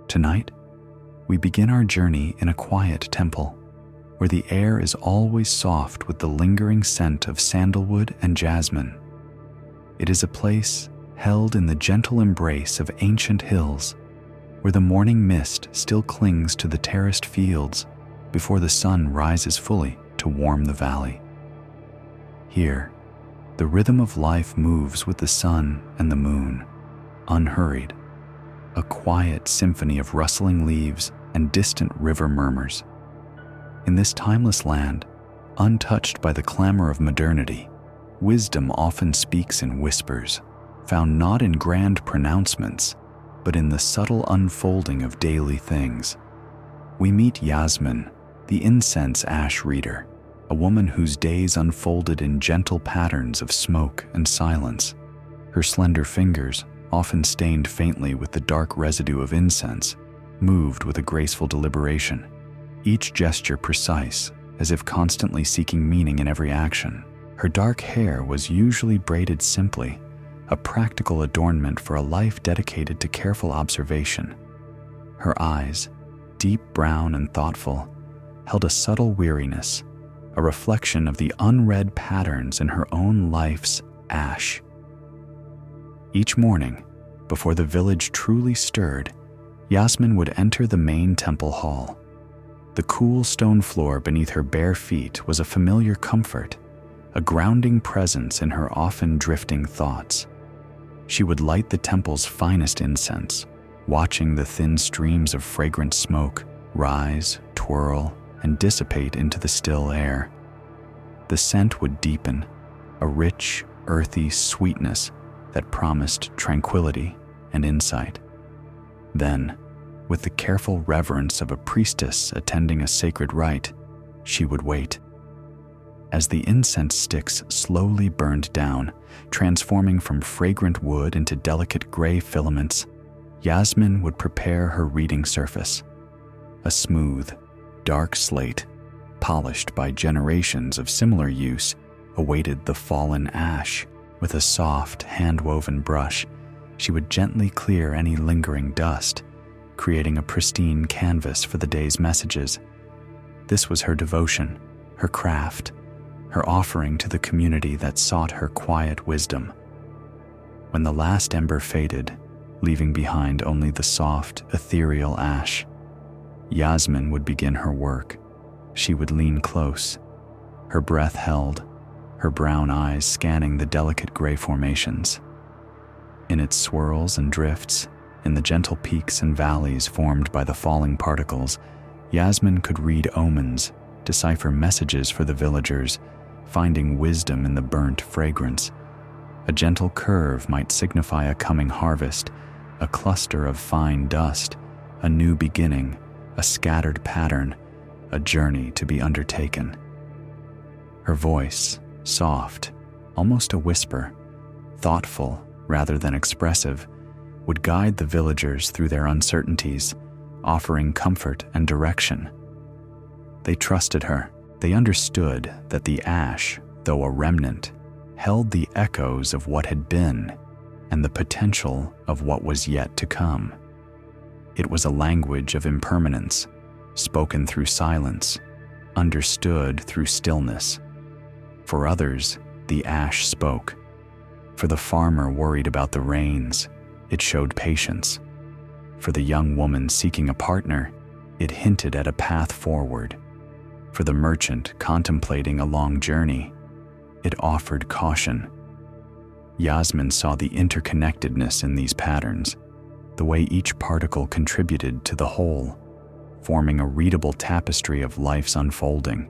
Tonight, we begin our journey in a quiet temple, where the air is always soft with the lingering scent of sandalwood and jasmine. It is a place held in the gentle embrace of ancient hills, where the morning mist still clings to the terraced fields before the sun rises fully to warm the valley. Here, the rhythm of life moves with the sun and the moon, unhurried, a quiet symphony of rustling leaves and distant river murmurs. In this timeless land, untouched by the clamor of modernity, wisdom often speaks in whispers, found not in grand pronouncements, but in the subtle unfolding of daily things. We meet Yasmin, the incense ash reader, a woman whose days unfolded in gentle patterns of smoke and silence. Her slender fingers, often stained faintly with the dark residue of incense, moved with a graceful deliberation, each gesture precise, as if constantly seeking meaning in every action. Her dark hair was usually braided simply, a practical adornment for a life dedicated to careful observation. Her eyes, deep brown and thoughtful, held a subtle weariness, a reflection of the unread patterns in her own life's ash. Each morning, before the village truly stirred, Yasmin would enter the main temple hall. The cool stone floor beneath her bare feet was a familiar comfort, a grounding presence in her often drifting thoughts. She would light the temple's finest incense, watching the thin streams of fragrant smoke rise, twirl, and dissipate into the still air. The scent would deepen, a rich, earthy sweetness that promised tranquility and insight. Then, with the careful reverence of a priestess attending a sacred rite, she would wait. As the incense sticks slowly burned down, transforming from fragrant wood into delicate gray filaments, Yasmin would prepare her reading surface. A smooth, dark slate, polished by generations of similar use, awaited the fallen ash. With a soft, hand-woven brush, she would gently clear any lingering dust, creating a pristine canvas for the day's messages. This was her devotion, her craft, her offering to the community that sought her quiet wisdom. When the last ember faded, leaving behind only the soft, ethereal ash, Yasmin would begin her work. She would lean close, her breath held, her brown eyes scanning the delicate gray formations. In its swirls and drifts, in the gentle peaks and valleys formed by the falling particles, Yasmin could read omens, decipher messages for the villagers, finding wisdom in the burnt fragrance. A gentle curve might signify a coming harvest, a cluster of fine dust, a new beginning, a scattered pattern, a journey to be undertaken. Her voice, soft, almost a whisper, thoughtful rather than expressive, would guide the villagers through their uncertainties, offering comfort and direction. They trusted her. They understood that the ash, though a remnant, held the echoes of what had been and the potential of what was yet to come. It was a language of impermanence, spoken through silence, understood through stillness. For others, the ash spoke. For the farmer worried about the rains, it showed patience. For the young woman seeking a partner, it hinted at a path forward. For the merchant contemplating a long journey, it offered caution. Yasmin saw the interconnectedness in these patterns, the way each particle contributed to the whole, forming a readable tapestry of life's unfolding.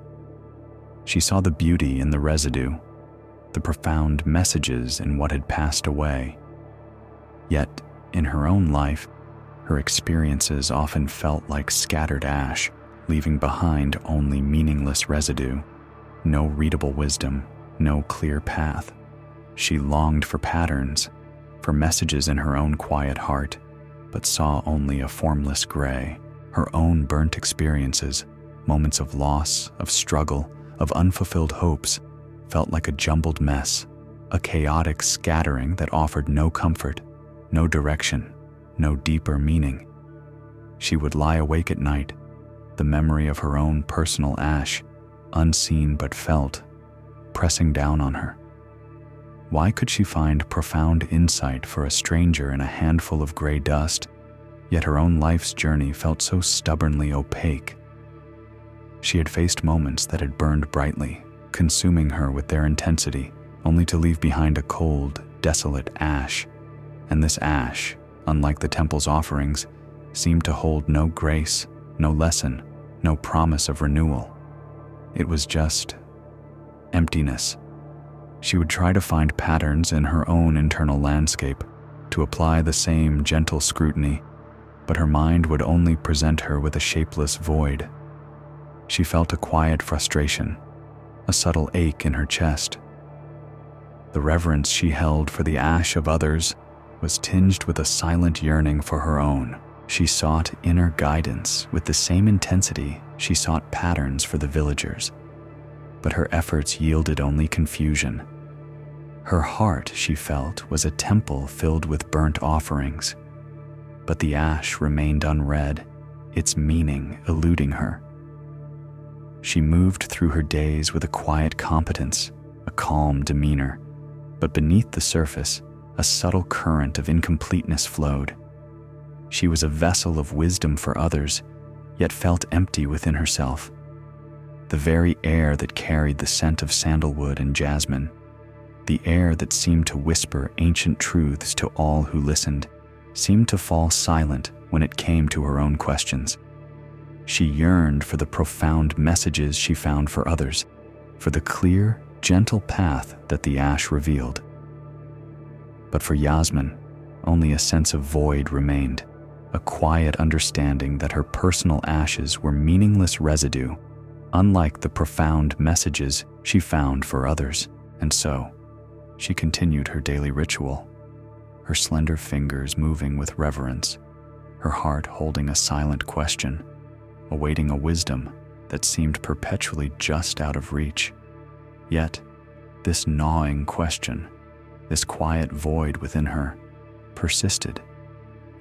She saw the beauty in the residue, the profound messages in what had passed away. Yet, in her own life, her experiences often felt like scattered ash, leaving behind only meaningless residue, no readable wisdom, no clear path. She longed for patterns, for messages in her own quiet heart, but saw only a formless gray, her own burnt experiences, moments of loss, of struggle, of unfulfilled hopes, felt like a jumbled mess, a chaotic scattering that offered no comfort, no direction, no deeper meaning. She would lie awake at night, the memory of her own personal ash, unseen but felt, pressing down on her. Why could she find profound insight for a stranger in a handful of gray dust, yet her own life's journey felt so stubbornly opaque? She had faced moments that had burned brightly, consuming her with their intensity, only to leave behind a cold, desolate ash. And this ash, unlike the temple's offerings, seemed to hold no grace, no lesson, no promise of renewal. It was just emptiness. She would try to find patterns in her own internal landscape, to apply the same gentle scrutiny, but her mind would only present her with a shapeless void. She felt a quiet frustration, a subtle ache in her chest. The reverence she held for the ash of others was tinged with a silent yearning for her own. She sought inner guidance with the same intensity she sought patterns for the villagers, but her efforts yielded only confusion. Her heart, she felt, was a temple filled with burnt offerings, but the ash remained unread, its meaning eluding her. She moved through her days with a quiet competence, a calm demeanor, but beneath the surface, a subtle current of incompleteness flowed. She was a vessel of wisdom for others, yet felt empty within herself. The very air that carried the scent of sandalwood and jasmine, the air that seemed to whisper ancient truths to all who listened, seemed to fall silent when it came to her own questions. She yearned for the profound messages she found for others, for the clear, gentle path that the ash revealed. But for Yasmin, only a sense of void remained, a quiet understanding that her personal ashes were meaningless residue, unlike the profound messages she found for others. And so, she continued her daily ritual, her slender fingers moving with reverence, her heart holding a silent question, awaiting a wisdom that seemed perpetually just out of reach. Yet, this gnawing question, this quiet void within her, persisted.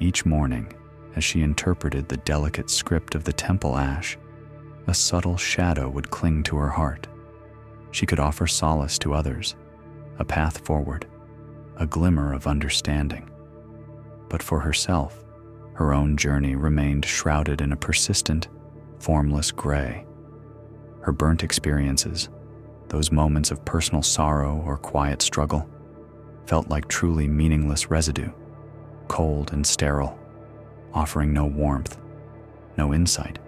Each morning, as she interpreted the delicate script of the temple ash, a subtle shadow would cling to her heart. She could offer solace to others, a path forward, a glimmer of understanding. But for herself, her own journey remained shrouded in a persistent, formless gray. Her burnt experiences, those moments of personal sorrow or quiet struggle, felt like truly meaningless residue, cold and sterile, offering no warmth, no insight.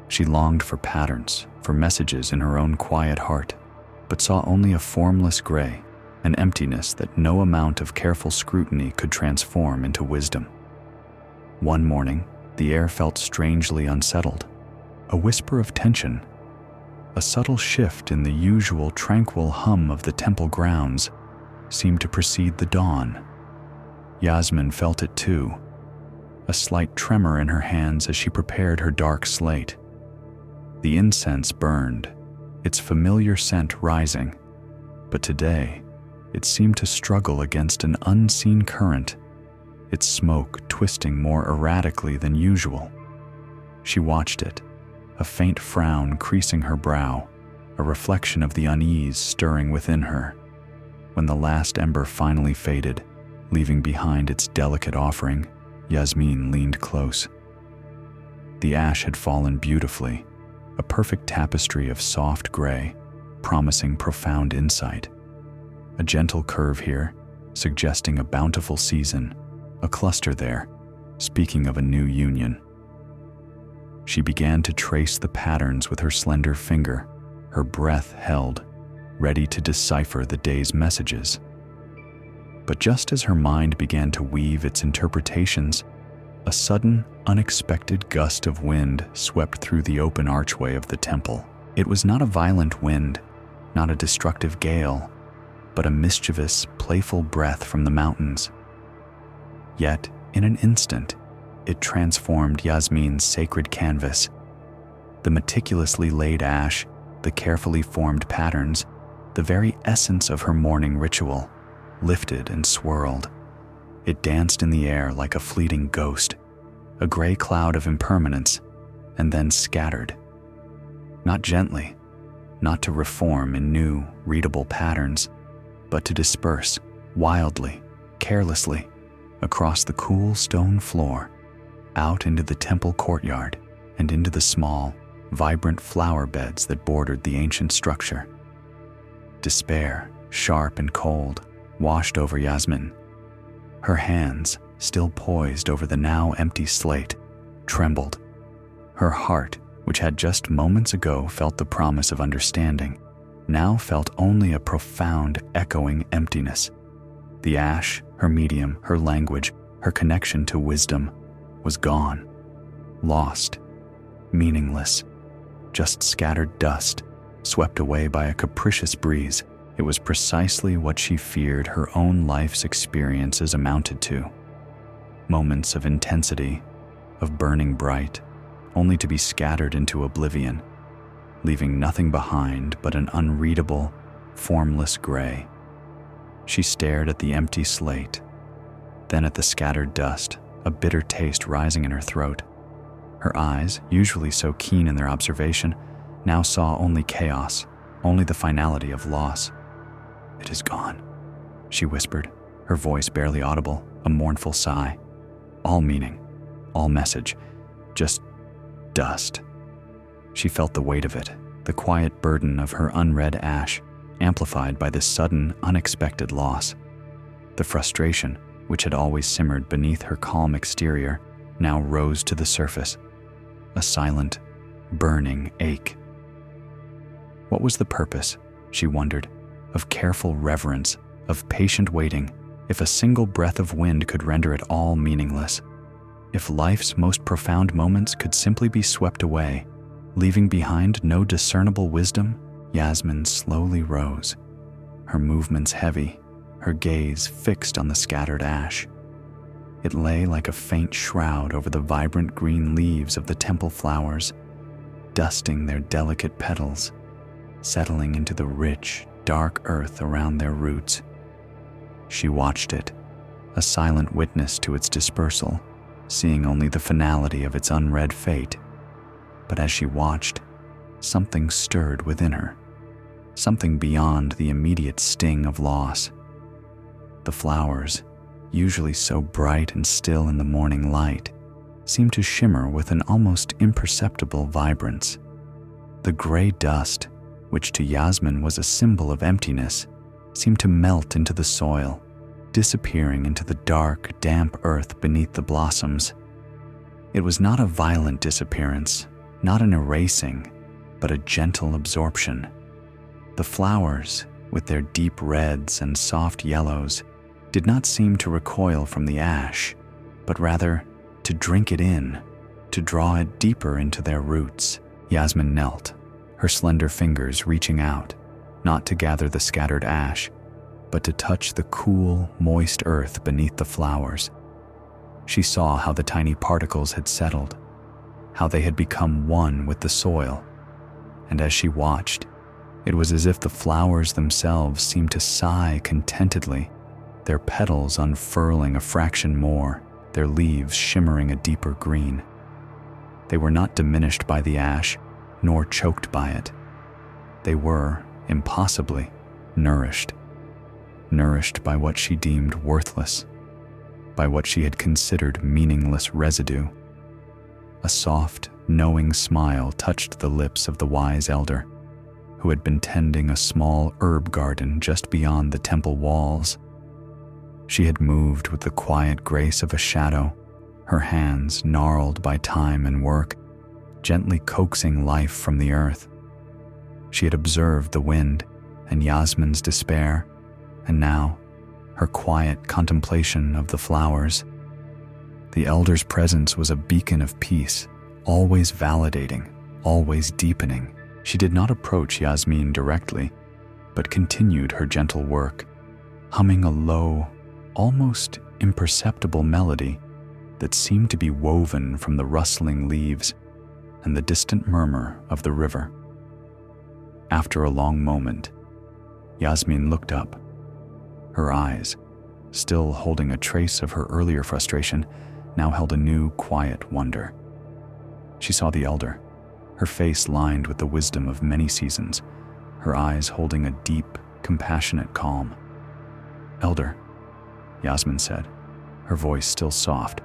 She longed for patterns, for messages in her own quiet heart, but saw only a formless gray, an emptiness that no amount of careful scrutiny could transform into wisdom. One morning, the air felt strangely unsettled, a whisper of tension, a subtle shift in the usual tranquil hum of the temple grounds seemed to precede the dawn. Yasmin felt it too, a slight tremor in her hands as she prepared her dark slate. The incense burned, its familiar scent rising, but today it seemed to struggle against an unseen current, its smoke twisting more erratically than usual. She watched it, a faint frown creasing her brow, a reflection of the unease stirring within her. When the last ember finally faded, leaving behind its delicate offering, Yasmin leaned close. The ash had fallen beautifully, a perfect tapestry of soft gray, promising profound insight. A gentle curve here, suggesting a bountiful season, a cluster there, speaking of a new union. She began to trace the patterns with her slender finger, her breath held, ready to decipher the day's messages. But just as her mind began to weave its interpretations, a sudden, unexpected gust of wind swept through the open archway of the temple. It was not a violent wind, not a destructive gale, but a mischievous, playful breath from the mountains. Yet, in an instant, it transformed Yasmin's sacred canvas. The meticulously laid ash, the carefully formed patterns, the very essence of her morning ritual, lifted and swirled. It danced in the air like a fleeting ghost, a gray cloud of impermanence, and then scattered. Not gently, not to reform in new, readable patterns, but to disperse wildly, carelessly, across the cool stone floor, out into the temple courtyard, and into the small, vibrant flower beds that bordered the ancient structure. Despair, sharp and cold, washed over Yasmin. Her hands, still poised over the now empty slate, trembled. Her heart, which had just moments ago felt the promise of understanding, now felt only a profound, echoing emptiness. The ash, her medium, her language, her connection to wisdom, was gone, lost, meaningless, just scattered dust, swept away by a capricious breeze. It was precisely what she feared her own life's experiences amounted to. Moments of intensity, of burning bright, only to be scattered into oblivion, leaving nothing behind but an unreadable, formless gray. She stared at the empty slate, then at the scattered dust, a bitter taste rising in her throat. Her eyes, usually so keen in their observation, now saw only chaos, only the finality of loss. "It is gone," she whispered, her voice barely audible, a mournful sigh. All meaning, all message, just dust. She felt the weight of it, the quiet burden of her unread ash, amplified by this sudden, unexpected loss. The frustration, which had always simmered beneath her calm exterior, now rose to the surface, a silent, burning ache. What was the purpose, she wondered, of careful reverence, of patient waiting, if a single breath of wind could render it all meaningless? If life's most profound moments could simply be swept away, leaving behind no discernible wisdom? Yasmin slowly rose, her movements heavy, her gaze fixed on the scattered ash. It lay like a faint shroud over the vibrant green leaves of the temple flowers, dusting their delicate petals, settling into the rich, dark earth around their roots. She watched it, a silent witness to its dispersal, seeing only the finality of its unread fate. But as she watched, something stirred within her, something beyond the immediate sting of loss. The flowers, usually so bright and still in the morning light, seemed to shimmer with an almost imperceptible vibrance. The gray dust, which to Yasmin was a symbol of emptiness, seemed to melt into the soil, disappearing into the dark, damp earth beneath the blossoms. It was not a violent disappearance, not an erasing, but a gentle absorption. The flowers, with their deep reds and soft yellows, did not seem to recoil from the ash, but rather to drink it in, to draw it deeper into their roots. Yasmin knelt, her slender fingers reaching out, not to gather the scattered ash, but to touch the cool, moist earth beneath the flowers. She saw how the tiny particles had settled, how they had become one with the soil, and as she watched, it was as if the flowers themselves seemed to sigh contentedly, their petals unfurling a fraction more, their leaves shimmering a deeper green. They were not diminished by the ash, nor choked by it. They were, impossibly, nourished by what she deemed worthless, by what she had considered meaningless residue. A soft, knowing smile touched the lips of the wise elder, who had been tending a small herb garden just beyond the temple walls. She had moved with the quiet grace of a shadow, her hands gnarled by time and work, gently coaxing life from the earth. She had observed the wind and Yasmin's despair, and now her quiet contemplation of the flowers. The elder's presence was a beacon of peace, always validating, always deepening. She did not approach Yasmin directly, but continued her gentle work, humming a low, almost imperceptible melody that seemed to be woven from the rustling leaves and the distant murmur of the river. After a long moment, Yasmin looked up. Her eyes, still holding a trace of her earlier frustration, now held a new, quiet wonder. She saw the elder, her face lined with the wisdom of many seasons, her eyes holding a deep, compassionate calm. "Elder," Yasmin said, her voice still soft,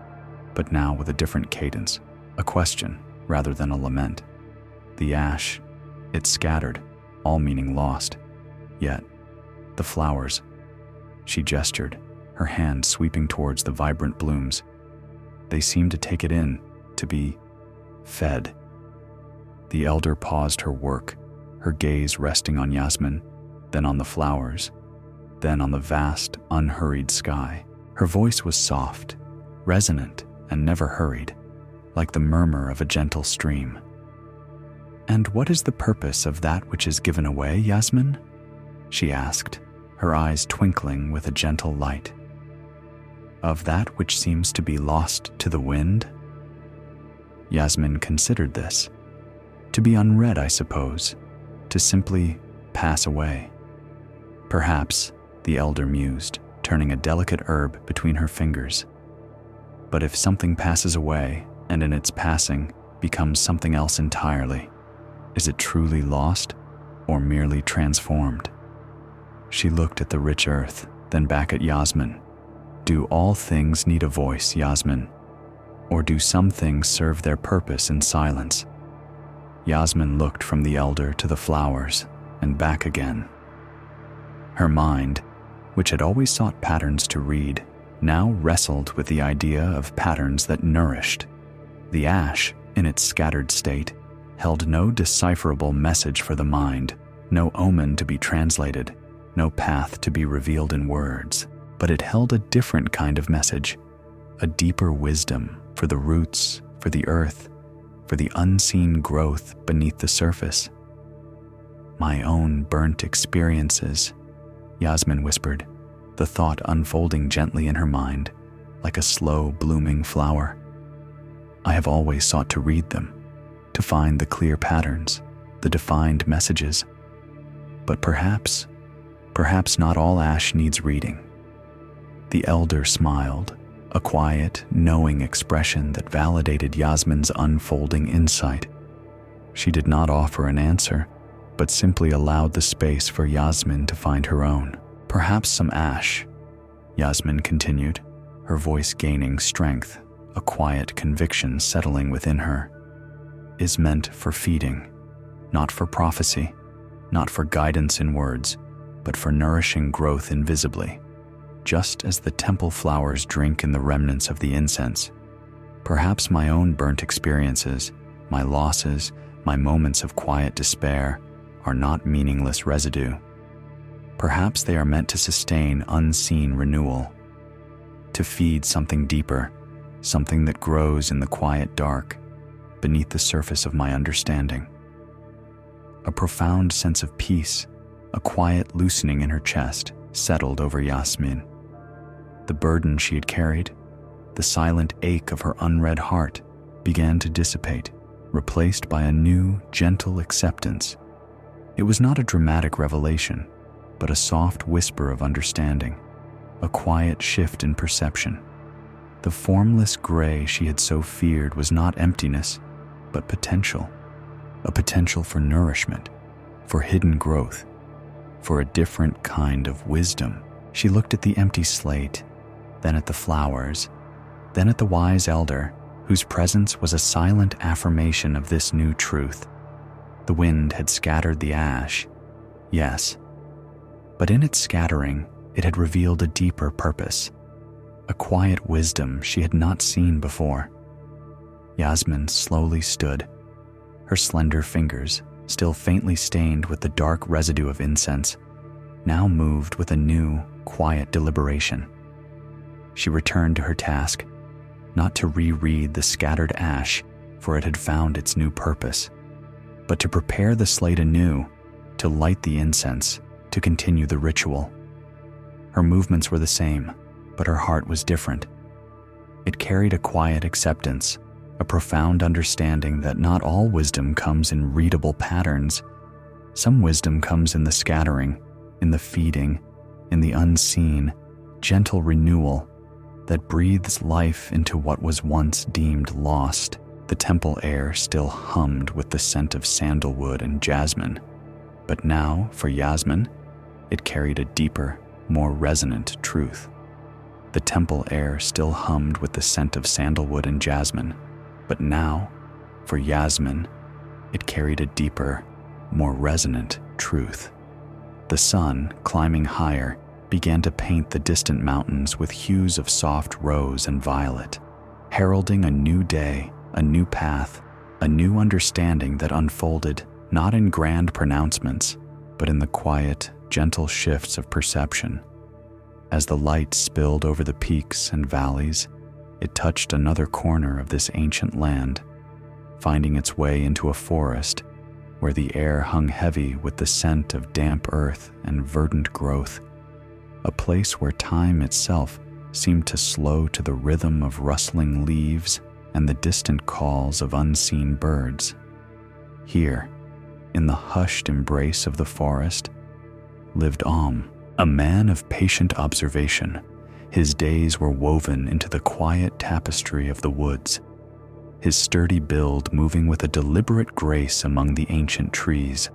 but now with a different cadence, a question rather than a lament. "The ash, it scattered, all meaning lost. Yet, the flowers," she gestured, her hand sweeping towards the vibrant blooms. "They seemed to take it in, to be fed." The elder paused her work, her gaze resting on Yasmin, then on the flowers, then on the vast, unhurried sky. Her voice was soft, resonant, and never hurried, like the murmur of a gentle stream. "And what is the purpose of that which is given away, Yasmin?" she asked, her eyes twinkling with a gentle light. "Of that which seems to be lost to the wind?" Yasmin considered this. To be unread, I suppose, to simply pass away. Perhaps, the elder mused, turning a delicate herb between her fingers. But if something passes away, and in its passing becomes something else entirely, is it truly lost or merely transformed? She looked at the rich earth, then back at Yasmin. "Do all things need a voice, Yasmin? Or do some things serve their purpose in silence?" Yasmin looked from the elder to the flowers and back again. Her mind, which had always sought patterns to read, now wrestled with the idea of patterns that nourished. The ash, in its scattered state, held no decipherable message for the mind, no omen to be translated, no path to be revealed in words, but it held a different kind of message, a deeper wisdom for the roots, for the earth, for the unseen growth beneath the surface. "My own burnt experiences," Yasmin whispered, the thought unfolding gently in her mind, like a slow blooming flower. "I have always sought to read them, to find the clear patterns, the defined messages. But perhaps not all ash needs reading." The elder smiled, a quiet, knowing expression that validated Yasmin's unfolding insight. She did not offer an answer, but simply allowed the space for Yasmin to find her own. "Perhaps some ash," Yasmin continued, her voice gaining strength, a quiet conviction settling within her, "is meant for feeding, not for prophecy, not for guidance in words, but for nourishing growth invisibly. Just as the temple flowers drink in the remnants of the incense, perhaps my own burnt experiences, my losses, my moments of quiet despair, are not meaningless residue. Perhaps they are meant to sustain unseen renewal, to feed something deeper, something that grows in the quiet dark, beneath the surface of my understanding." A profound sense of peace, a quiet loosening in her chest, settled over Yasmin. The burden she had carried, the silent ache of her unread heart, began to dissipate, replaced by a new, gentle acceptance. It was not a dramatic revelation, but a soft whisper of understanding, a quiet shift in perception. The formless gray she had so feared was not emptiness, but potential, a potential for nourishment, for hidden growth, for a different kind of wisdom. She looked at the empty slate, then at the flowers, then at the wise elder, whose presence was a silent affirmation of this new truth. The wind had scattered the ash, yes, but in its scattering, it had revealed a deeper purpose, a quiet wisdom she had not seen before. Yasmin slowly stood, her slender fingers, still faintly stained with the dark residue of incense, now moved with a new, quiet deliberation. She returned to her task, not to reread the scattered ash, for it had found its new purpose, but to prepare the slate anew, to light the incense, to continue the ritual. Her movements were the same, but her heart was different. It carried a quiet acceptance, a profound understanding that not all wisdom comes in readable patterns. Some wisdom comes in the scattering, in the feeding, in the unseen, gentle renewal, that breathes life into what was once deemed lost. The temple air still hummed with the scent of sandalwood and jasmine, but now, for Yasmin, it carried a deeper, more resonant truth. The temple air still hummed with the scent of sandalwood and jasmine, but now, for Yasmin, it carried a deeper, more resonant truth. The sun, climbing higher, began to paint the distant mountains with hues of soft rose and violet, heralding a new day, a new path, a new understanding that unfolded not in grand pronouncements, but in the quiet, gentle shifts of perception. As the light spilled over the peaks and valleys, it touched another corner of this ancient land, finding its way into a forest where the air hung heavy with the scent of damp earth and verdant growth, a place where time itself seemed to slow to the rhythm of rustling leaves and the distant calls of unseen birds. Here, in the hushed embrace of the forest, lived a man of patient observation. His days were woven into the quiet tapestry of the woods, his sturdy build moving with a deliberate grace among the ancient trees.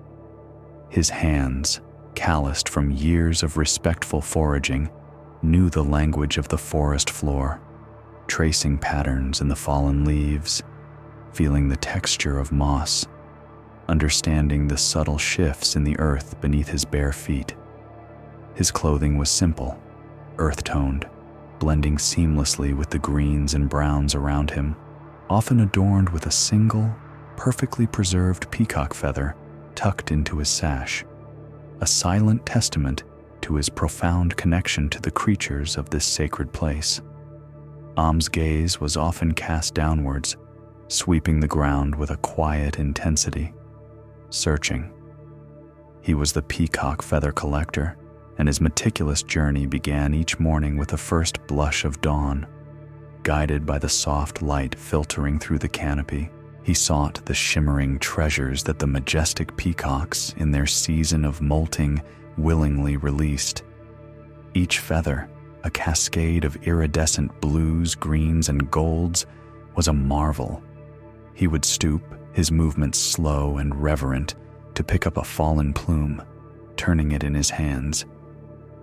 His hands, calloused from years of respectful foraging, knew the language of the forest floor, tracing patterns in the fallen leaves, feeling the texture of moss, understanding the subtle shifts in the earth beneath his bare feet. His clothing was simple, earth-toned, blending seamlessly with the greens and browns around him, often adorned with a single, perfectly preserved peacock feather tucked into his sash, a silent testament to his profound connection to the creatures of this sacred place. Am's gaze was often cast downwards, sweeping the ground with a quiet intensity, searching. He was the peacock feather collector, and his meticulous journey began each morning with the first blush of dawn. Guided by the soft light filtering through the canopy, he sought the shimmering treasures that the majestic peacocks, in their season of molting, willingly released. Each feather, a cascade of iridescent blues, greens, and golds, was a marvel. He would stoop, his movements slow and reverent, to pick up a fallen plume, turning it in his hands,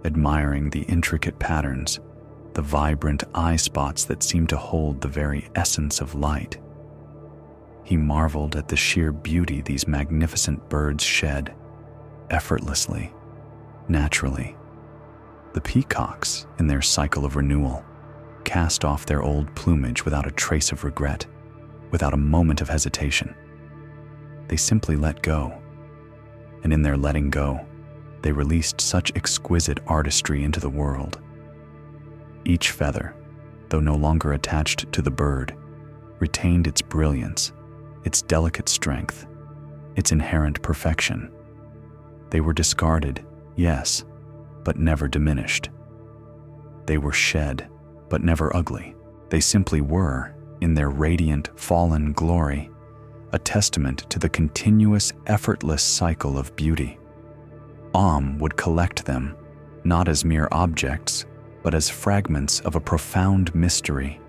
admiring the intricate patterns, the vibrant eye spots that seemed to hold the very essence of light. He marveled at the sheer beauty these magnificent birds shed, effortlessly, naturally. The peacocks, in their cycle of renewal, cast off their old plumage without a trace of regret, without a moment of hesitation. They simply let go, and in their letting go, they released such exquisite artistry into the world. Each feather, though no longer attached to the bird, retained its brilliance, its delicate strength, its inherent perfection. They were discarded, yes, but never diminished. They were shed, but never ugly. They simply were, in their radiant, fallen glory, a testament to the continuous, effortless cycle of beauty. Would collect them, not as mere objects, but as fragments of a profound mystery,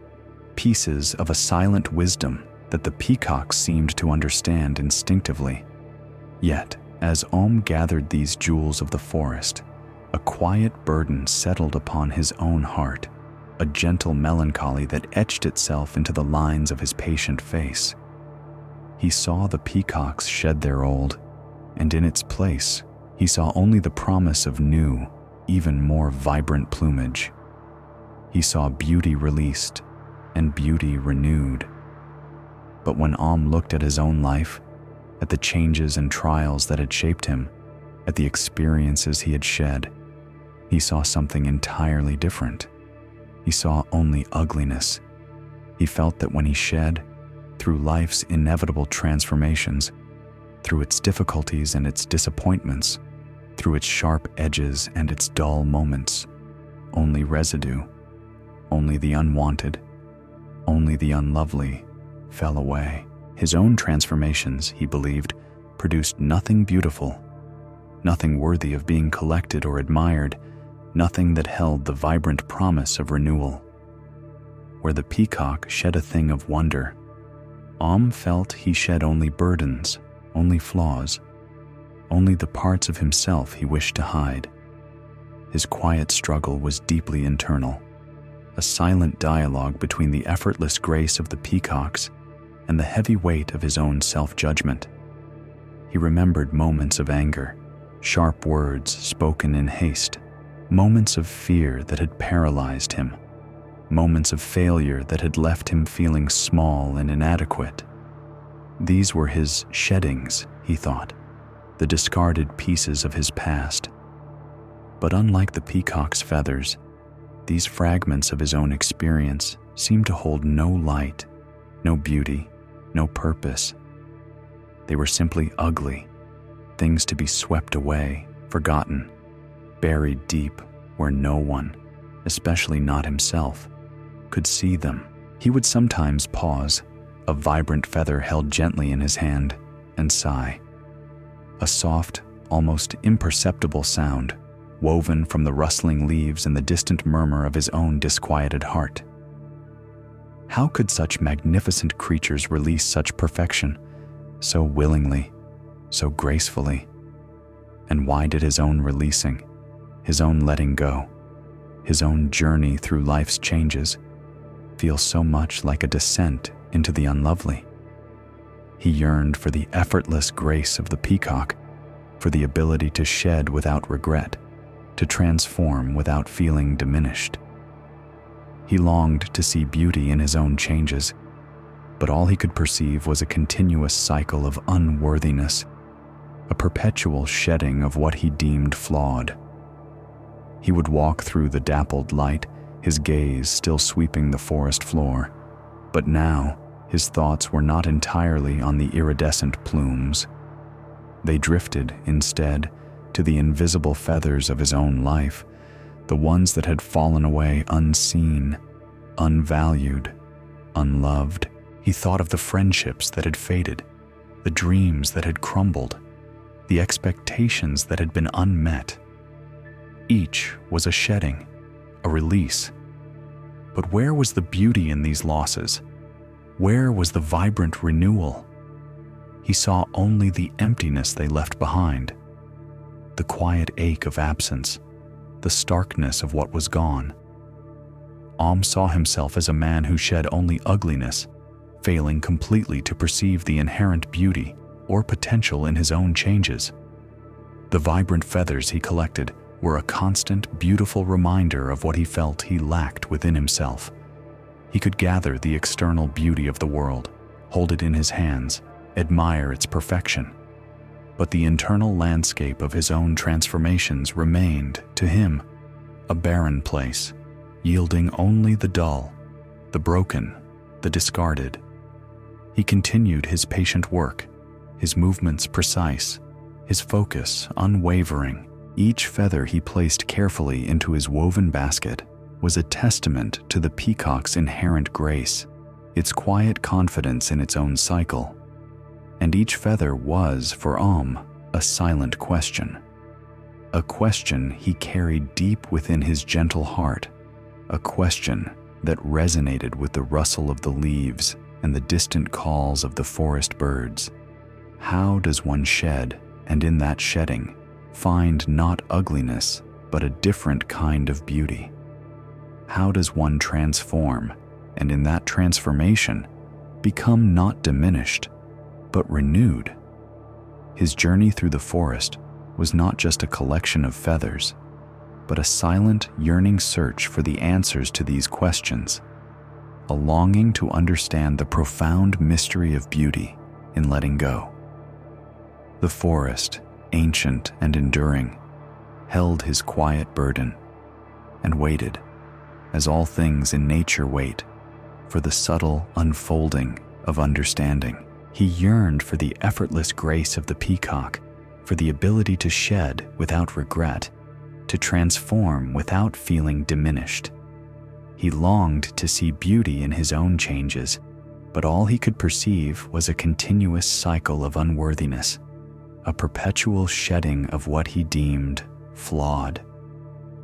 pieces of a silent wisdom that the peacocks seemed to understand instinctively. Yet, as gathered these jewels of the forest, a quiet burden settled upon his own heart, a gentle melancholy that etched itself into the lines of his patient face. He saw the peacocks shed their old, and in its place, he saw only the promise of new, even more vibrant plumage. He saw beauty released and beauty renewed. But when looked at his own life, at the changes and trials that had shaped him, at the experiences he had shed, he saw something entirely different. He saw only ugliness. He felt that when he shed, through life's inevitable transformations, through its difficulties and its disappointments, through its sharp edges and its dull moments, only residue, only the unwanted, only the unlovely fell away. His own transformations, he believed, produced nothing beautiful, nothing worthy of being collected or admired, nothing that held the vibrant promise of renewal. where the peacock shed a thing of wonder, felt he shed only burdens, only flaws, only the parts of himself he wished to hide. His quiet struggle was deeply internal, a silent dialogue between the effortless grace of the peacocks and the heavy weight of his own self-judgment. He remembered moments of anger, sharp words spoken in haste, moments of fear that had paralyzed him, moments of failure that had left him feeling small and inadequate. These were his sheddings, he thought, the discarded pieces of his past. But unlike the peacock's feathers, these fragments of his own experience seemed to hold no light, no beauty, no purpose. They were simply ugly, things to be swept away, forgotten, buried deep where no one, especially not himself, could see them. He would sometimes pause, a vibrant feather held gently in his hand, and sigh. A soft, almost imperceptible sound, woven from the rustling leaves and the distant murmur of his own disquieted heart. How could such magnificent creatures release such perfection, so willingly, so gracefully? And why did his own releasing, his own letting go, his own journey through life's changes feel so much like a descent into the unlovely? He yearned for the effortless grace of the peacock, for the ability to shed without regret, to transform without feeling diminished. He longed to see beauty in his own changes, but all he could perceive was a continuous cycle of unworthiness, a perpetual shedding of what he deemed flawed. He would walk through the dappled light, his gaze still sweeping the forest floor, but now his thoughts were not entirely on the iridescent plumes. They drifted, instead, to the invisible feathers of his own life, the ones that had fallen away unseen, unvalued, unloved. He thought of the friendships that had faded, the dreams that had crumbled, the expectations that had been unmet. Each was a shedding, a release. But where was the beauty in these losses? Where was the vibrant renewal? He saw only the emptiness they left behind, the quiet ache of absence, the starkness of what was gone. Saw himself as a man who shed only ugliness, failing completely to perceive the inherent beauty or potential in his own changes. The vibrant feathers he collected were a constant, beautiful reminder of what he felt he lacked within himself. He could gather the external beauty of the world, hold it in his hands, admire its perfection. But the internal landscape of his own transformations remained, to him, a barren place, yielding only the dull, the broken, the discarded. He continued his patient work, his movements precise, his focus unwavering. Each feather he placed carefully into his woven basket was a testament to the peacock's inherent grace, its quiet confidence in its own cycle. And each feather was, for a silent question. A question he carried deep within his gentle heart, a question that resonated with the rustle of the leaves and the distant calls of the forest birds. How does one shed, and in that shedding, find not ugliness, but a different kind of beauty? How does one transform, and in that transformation, become not diminished, but renewed? His journey through the forest was not just a collection of feathers, but a silent, yearning search for the answers to these questions, a longing to understand the profound mystery of beauty in letting go. The forest, ancient and enduring, held his quiet burden and waited, as all things in nature wait, for the subtle unfolding of understanding. He yearned for the effortless grace of the peacock, for the ability to shed without regret, to transform without feeling diminished. He longed to see beauty in his own changes, but all he could perceive was a continuous cycle of unworthiness, a perpetual shedding of what he deemed flawed.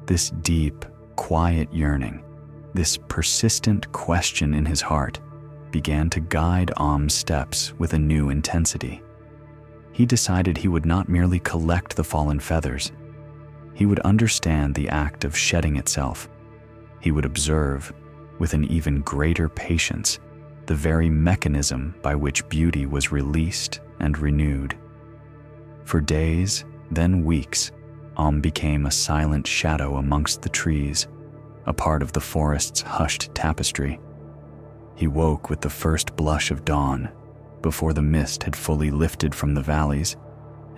This deep, quiet yearning, This persistent question in his heart began to guide Am's steps with a new intensity. He decided he would not merely collect the fallen feathers. He would understand the act of shedding itself. He would observe, with an even greater patience, the very mechanism by which beauty was released and renewed. For days, then weeks, became a silent shadow amongst the trees, a part of the forest's hushed tapestry. He woke with the first blush of dawn, before the mist had fully lifted from the valleys,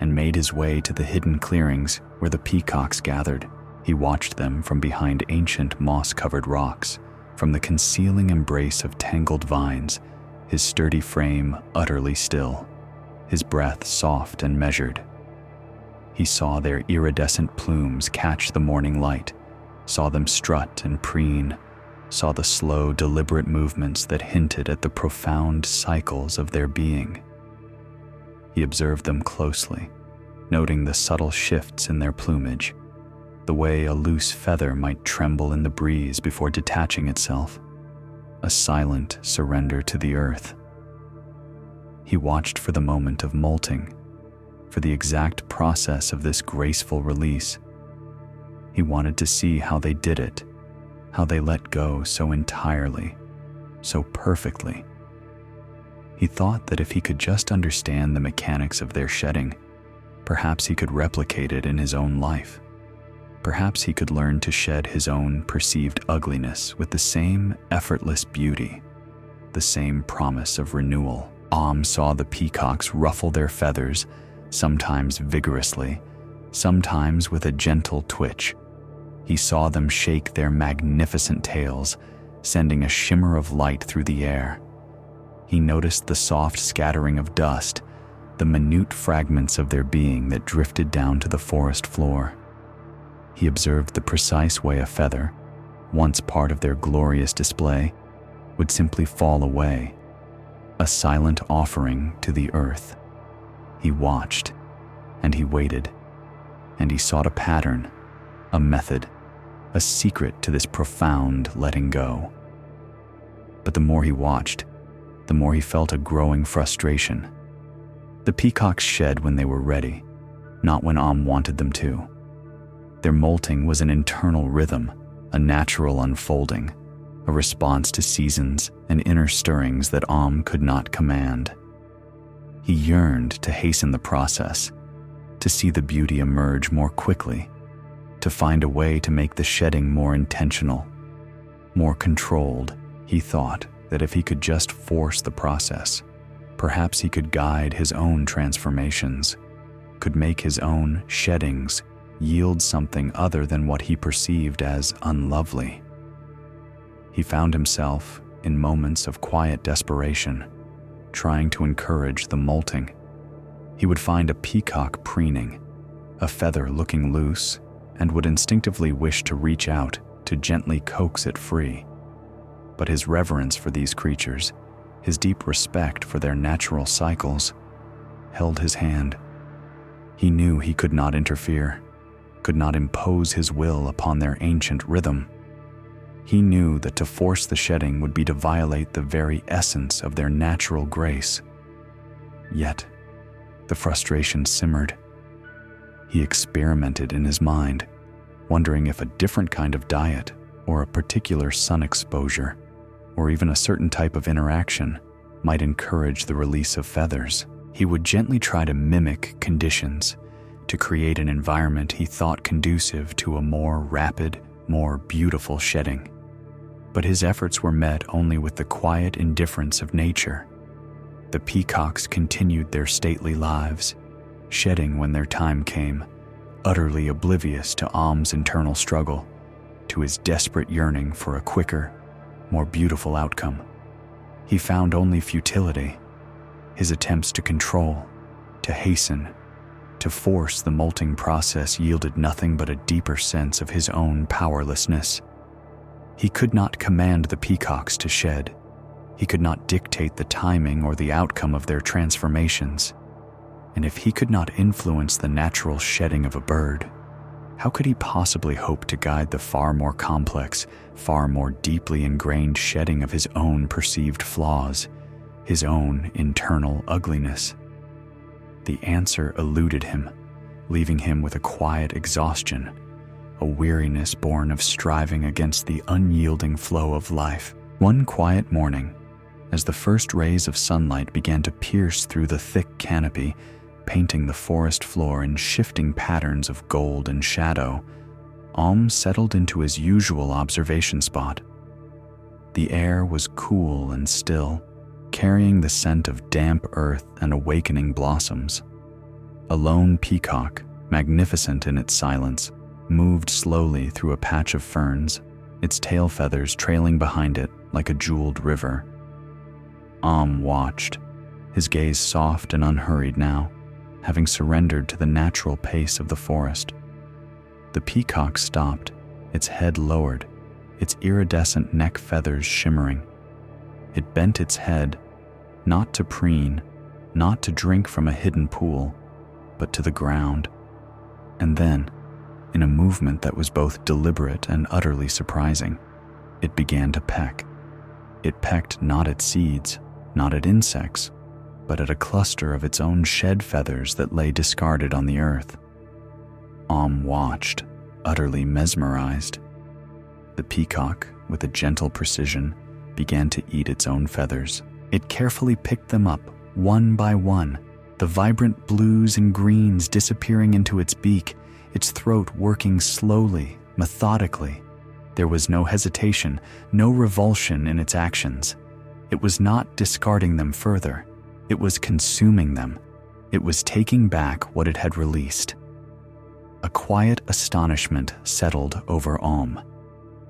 and made his way to the hidden clearings where the peacocks gathered. He watched them from behind ancient moss-covered rocks, from the concealing embrace of tangled vines, his sturdy frame utterly still, his breath soft and measured. He saw their iridescent plumes catch the morning light, saw them strut and preen, saw the slow, deliberate movements that hinted at the profound cycles of their being. He observed them closely, noting the subtle shifts in their plumage, the way a loose feather might tremble in the breeze before detaching itself, a silent surrender to the earth. He watched for the moment of molting, for the exact process of this graceful release. He wanted to see how they did it, how they let go so entirely, so perfectly. He thought that if he could just understand the mechanics of their shedding, perhaps he could replicate it in his own life. Perhaps he could learn to shed his own perceived ugliness with the same effortless beauty, the same promise of renewal. Saw the peacocks ruffle their feathers, sometimes vigorously, sometimes with a gentle twitch. He saw them shake their magnificent tails, sending a shimmer of light through the air. He noticed the soft scattering of dust, the minute fragments of their being that drifted down to the forest floor. He observed the precise way a feather, once part of their glorious display, would simply fall away, a silent offering to the earth. He watched, and he waited, and he sought a pattern, a method, a secret to this profound letting go. But the more he watched, the more he felt a growing frustration. The peacocks shed when they were ready, not when wanted them to. Their molting was an internal rhythm, a natural unfolding, a response to seasons and inner stirrings that could not command. He yearned to hasten the process, to see the beauty emerge more quickly, to find a way to make the shedding more intentional, more controlled. He thought that if he could just force the process, perhaps he could guide his own transformations, could make his own sheddings yield something other than what he perceived as unlovely. He found himself, in moments of quiet desperation, trying to encourage the molting. He would find a peacock preening, a feather looking loose, and would instinctively wish to reach out to gently coax it free. But his reverence for these creatures, his deep respect for their natural cycles, held his hand. He knew he could not interfere, could not impose his will upon their ancient rhythm. He knew that to force the shedding would be to violate the very essence of their natural grace. Yet, the frustration simmered. He experimented in his mind, wondering if a different kind of diet, or a particular sun exposure, or even a certain type of interaction might encourage the release of feathers. He would gently try to mimic conditions, to create an environment he thought conducive to a more rapid, more beautiful shedding. But his efforts were met only with the quiet indifference of nature. The peacocks continued their stately lives, shedding when their time came, utterly oblivious to internal struggle, to his desperate yearning for a quicker, more beautiful outcome. He found only futility. His attempts to control, to hasten, to force the molting process yielded nothing but a deeper sense of his own powerlessness. He could not command the peacocks to shed. He could not dictate the timing or the outcome of their transformations. And if he could not influence the natural shedding of a bird, How could he possibly hope to guide the far more complex, far more deeply ingrained shedding of his own perceived flaws, his own internal ugliness? The answer eluded him, leaving him with a quiet exhaustion, a weariness born of striving against the unyielding flow of life. One quiet morning, as the first rays of sunlight began to pierce through the thick canopy, painting the forest floor in shifting patterns of gold and shadow, settled into his usual observation spot. The air was cool and still, carrying the scent of damp earth and awakening blossoms. A lone peacock, magnificent in its silence, moved slowly through a patch of ferns, its tail feathers trailing behind it like a jeweled river. Watched, his gaze soft and unhurried now, having surrendered to the natural pace of the forest. The peacock stopped, its head lowered, its iridescent neck feathers shimmering. It bent its head, not to preen, not to drink from a hidden pool, but to the ground. And then, in a movement that was both deliberate and utterly surprising, it began to peck. It pecked not at seeds, not at insects, but at a cluster of its own shed feathers that lay discarded on the earth. Watched, utterly mesmerized. The peacock, with a gentle precision, began to eat its own feathers. It carefully picked them up, one by one, the vibrant blues and greens disappearing into its beak, its throat working slowly, methodically. There was no hesitation, no revulsion in its actions. It was not discarding them further. It was consuming them. It was taking back what it had released. A quiet astonishment settled over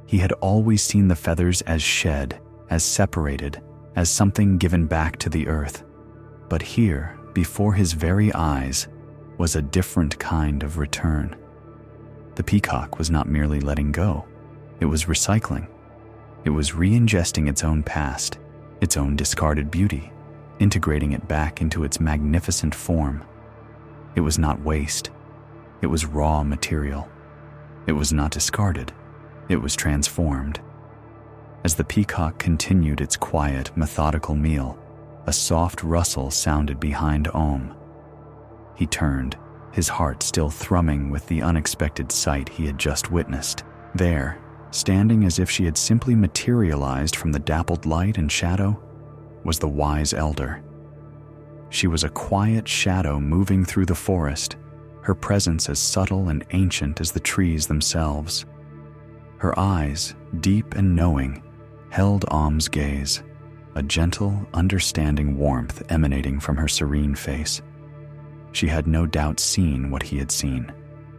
He had always seen the feathers as shed, as separated, as something given back to the earth. But here, before his very eyes, was a different kind of return. The peacock was not merely letting go. It was recycling. It was re-ingesting its own past, its own discarded beauty, integrating it back into its magnificent form. It was not waste. It was raw material. It was not discarded. It was transformed. As the peacock continued its quiet, methodical meal, a soft rustle sounded behind He turned, his heart still thrumming with the unexpected sight he had just witnessed. There, standing as if she had simply materialized from the dappled light and shadow, was the wise elder. She was a quiet shadow moving through the forest, her presence as subtle and ancient as the trees themselves. Her eyes, deep and knowing, held Om's gaze, a gentle, understanding warmth emanating from her serene face. She had no doubt seen what he had seen,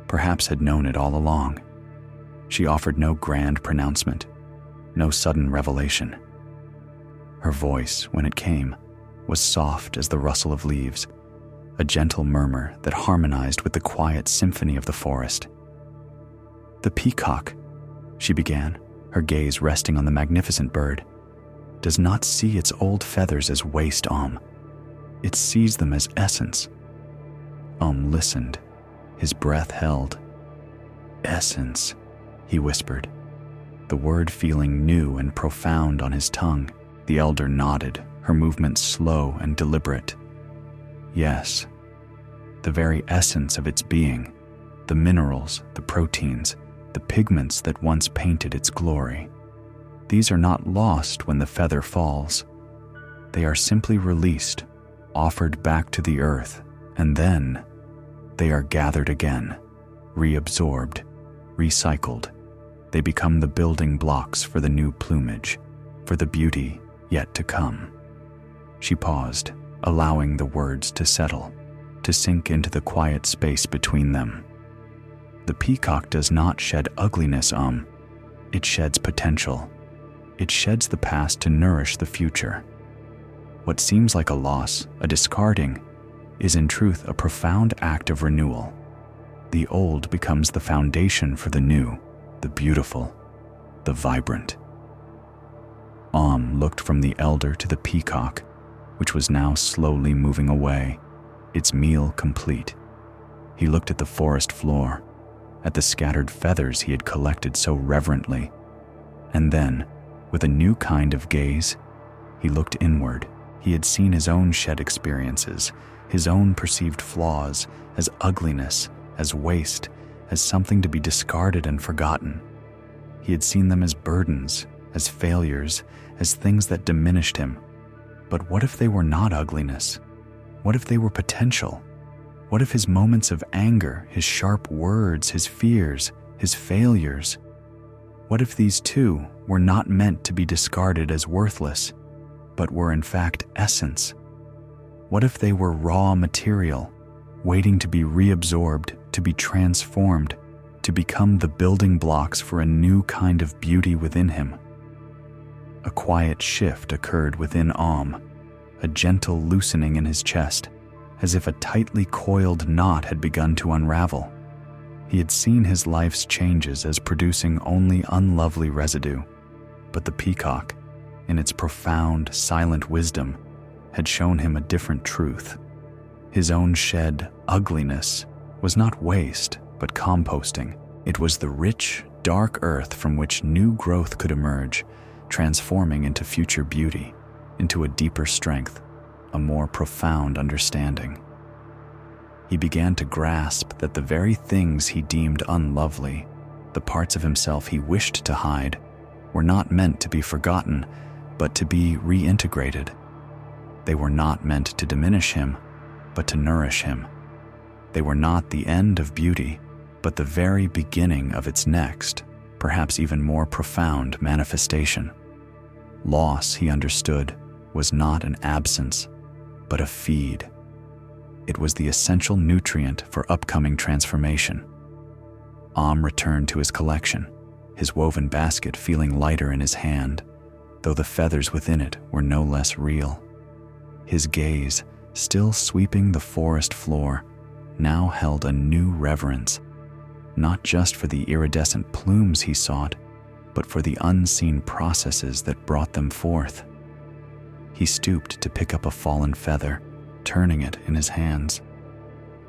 perhaps had known it all along. She offered no grand pronouncement, no sudden revelation. Her voice, when it came, was soft as the rustle of leaves, a gentle murmur that harmonized with the quiet symphony of the forest. "The peacock," she began, her gaze resting on the magnificent bird, "does not see its old feathers as waste, It sees them as essence." Listened, his breath held. "Essence," he whispered, the word feeling new and profound on his tongue. The elder nodded, her movement slow and deliberate. "Yes, the very essence of its being, the minerals, the proteins, the pigments that once painted its glory. These are not lost when the feather falls. They are simply released, offered back to the earth, and then they are gathered again, reabsorbed, recycled. They become the building blocks for the new plumage, for the beauty yet to come." She paused, allowing the words to settle, to sink into the quiet space between them. "The peacock does not shed ugliness, It sheds potential. It sheds the past to nourish the future. What seems like a loss, a discarding, is in truth a profound act of renewal. The old becomes the foundation for the new, the beautiful, the vibrant." Looked from the elder to the peacock, which was now slowly moving away, its meal complete. He looked at the forest floor, at the scattered feathers he had collected so reverently. And then, with a new kind of gaze, he looked inward. He had seen his own shed experiences, his own perceived flaws, as ugliness, as waste, as something to be discarded and forgotten. He had seen them as burdens, as failures, as things that diminished him. But what if they were not ugliness? What if they were potential? What if his moments of anger, his sharp words, his fears, his failures, what if these too were not meant to be discarded as worthless, but were in fact essence? What if they were raw material, waiting to be reabsorbed, to be transformed, to become the building blocks for a new kind of beauty within him? A quiet shift occurred within Om, a gentle loosening in his chest, as if a tightly coiled knot had begun to unravel. He had seen his life's changes as producing only unlovely residue, but the peacock, in its profound, silent wisdom, had shown him a different truth. His own shed ugliness was not waste, but composting. It was the rich, dark earth from which new growth could emerge, transforming into future beauty, into a deeper strength, a more profound understanding. He began to grasp that the very things he deemed unlovely, the parts of himself he wished to hide, were not meant to be forgotten, but to be reintegrated. They were not meant to diminish him, but to nourish him. They were not the end of beauty, but the very beginning of its next, perhaps even more profound manifestation. Loss, he understood, was not an absence, but a feed. It was the essential nutrient for upcoming transformation. Om returned to his collection, his woven basket feeling lighter in his hand, though the feathers within it were no less real. His gaze, still sweeping the forest floor, now held a new reverence, not just for the iridescent plumes he sought, but for the unseen processes that brought them forth. He stooped to pick up a fallen feather, turning it in his hands.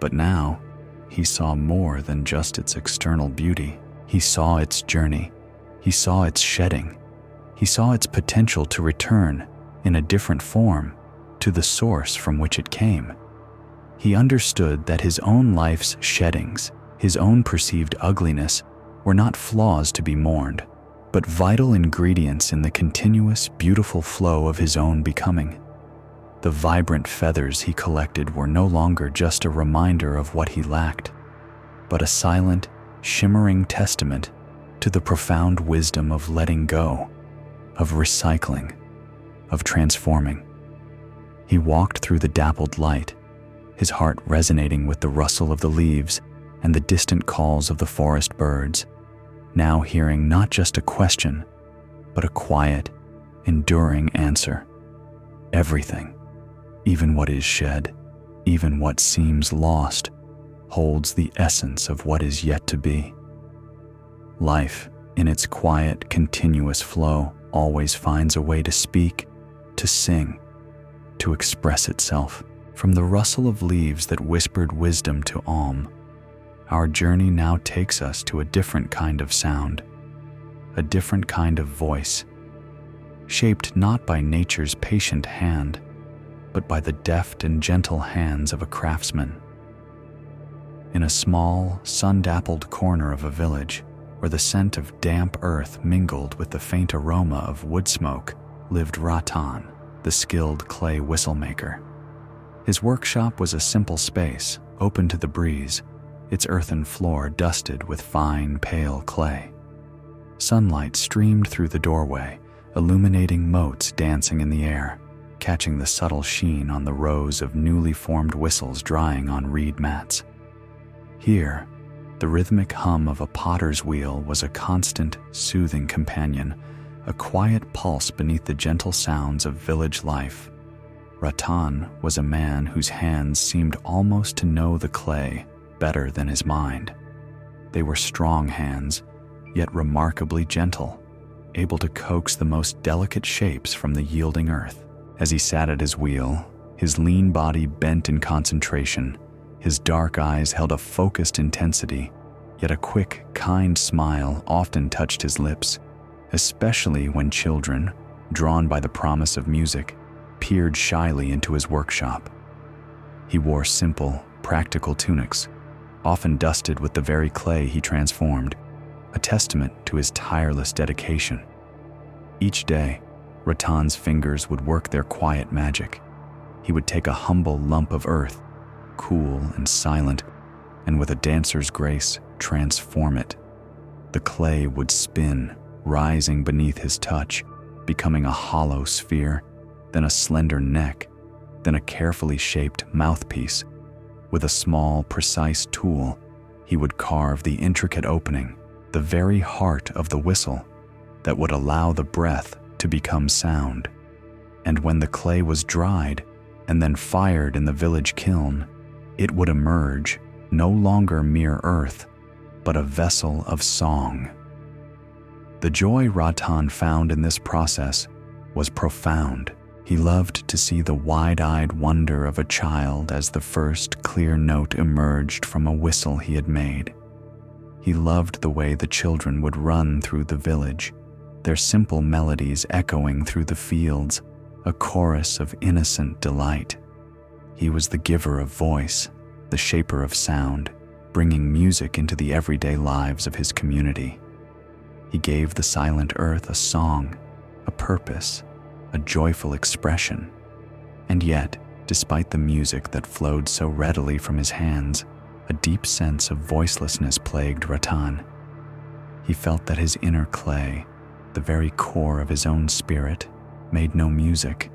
But now, he saw more than just its external beauty. He saw its journey. He saw its shedding. He saw its potential to return, in a different form, to the source from which it came. He understood that his own life's sheddings, his own perceived ugliness, were not flaws to be mourned, but vital ingredients in the continuous, beautiful flow of his own becoming. The vibrant feathers he collected were no longer just a reminder of what he lacked, but a silent, shimmering testament to the profound wisdom of letting go, of recycling, of transforming. He walked through the dappled light, his heart resonating with the rustle of the leaves and the distant calls of the forest birds, now hearing not just a question, but a quiet, enduring answer. Everything, even what is shed, even what seems lost, holds the essence of what is yet to be. Life, in its quiet, continuous flow, always finds a way to speak, to sing, to express itself. From the rustle of leaves that whispered wisdom to Om, our journey now takes us to a different kind of sound, a different kind of voice, shaped not by nature's patient hand, but by the deft and gentle hands of a craftsman. In a small, sun-dappled corner of a village, where the scent of damp earth mingled with the faint aroma of wood smoke, lived Ratan, the skilled clay whistle-maker. His workshop was a simple space, open to the breeze, its earthen floor dusted with fine, pale clay. Sunlight streamed through the doorway, illuminating motes dancing in the air, catching the subtle sheen on the rows of newly formed whistles drying on reed mats. Here, the rhythmic hum of a potter's wheel was a constant, soothing companion, a quiet pulse beneath the gentle sounds of village life. Ratan was a man whose hands seemed almost to know the clay better than his mind. They were strong hands, yet remarkably gentle, able to coax the most delicate shapes from the yielding earth. As he sat at his wheel, his lean body bent in concentration, his dark eyes held a focused intensity, yet a quick, kind smile often touched his lips, especially when children, drawn by the promise of music, peered shyly into his workshop. He wore simple, practical tunics, often dusted with the very clay he transformed, a testament to his tireless dedication. Each day, Rattan's fingers would work their quiet magic. He would take a humble lump of earth, cool and silent, and with a dancer's grace, transform it. The clay would spin, rising beneath his touch, becoming a hollow sphere, then a slender neck, then a carefully shaped mouthpiece. With a small, precise tool, he would carve the intricate opening, the very heart of the whistle, that would allow the breath to become sound. And when the clay was dried and then fired in the village kiln, it would emerge, no longer mere earth, but a vessel of song. The joy Rattan found in this process was profound. He loved to see the wide-eyed wonder of a child as the first clear note emerged from a whistle he had made. He loved the way the children would run through the village, their simple melodies echoing through the fields, a chorus of innocent delight. He was the giver of voice, the shaper of sound, bringing music into the everyday lives of his community. He gave the silent earth a song, a purpose, a joyful expression. And yet, despite the music that flowed so readily from his hands, a deep sense of voicelessness plagued Rattan. He felt that his inner clay, the very core of his own spirit, made no music.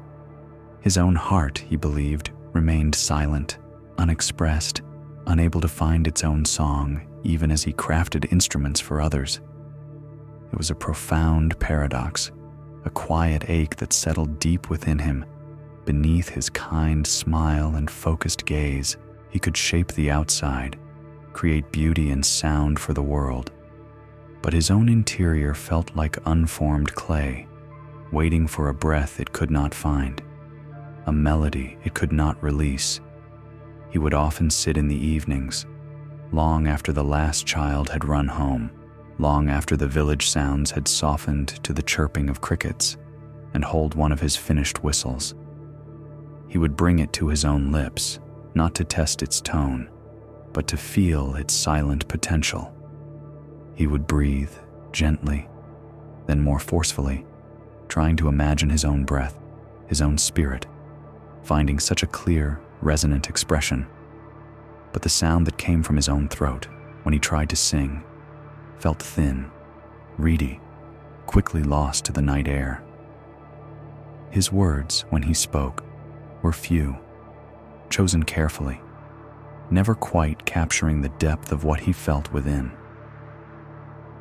His own heart, he believed, remained silent, unexpressed, unable to find its own song, even as he crafted instruments for others. It was a profound paradox, a quiet ache that settled deep within him. Beneath his kind smile and focused gaze, he could shape the outside, create beauty and sound for the world. But his own interior felt like unformed clay, waiting for a breath it could not find, a melody it could not release. He would often sit in the evenings, long after the last child had run home, long after the village sounds had softened to the chirping of crickets, and hold one of his finished whistles. He would bring it to his own lips, not to test its tone, but to feel its silent potential. He would breathe gently, then more forcefully, trying to imagine his own breath, his own spirit, finding such a clear, resonant expression. But the sound that came from his own throat when he tried to sing felt thin, reedy, quickly lost to the night air. His words, when he spoke, were few, chosen carefully, never quite capturing the depth of what he felt within.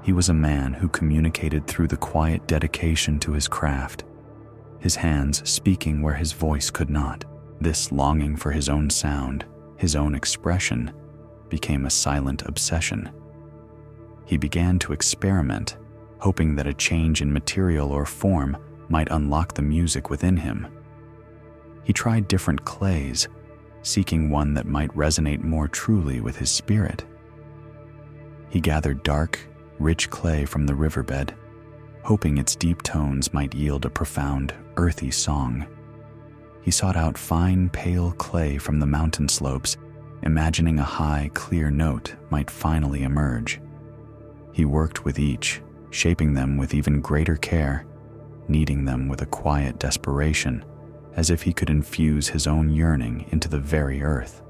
He was a man who communicated through the quiet dedication to his craft, his hands speaking where his voice could not. This longing for his own sound, his own expression, became a silent obsession. He began to experiment, hoping that a change in material or form might unlock the music within him. He tried different clays, seeking one that might resonate more truly with his spirit. He gathered dark, rich clay from the riverbed, hoping its deep tones might yield a profound, earthy song. He sought out fine, pale clay from the mountain slopes, imagining a high, clear note might finally emerge. He worked with each, shaping them with even greater care, kneading them with a quiet desperation, as if he could infuse his own yearning into the very earth.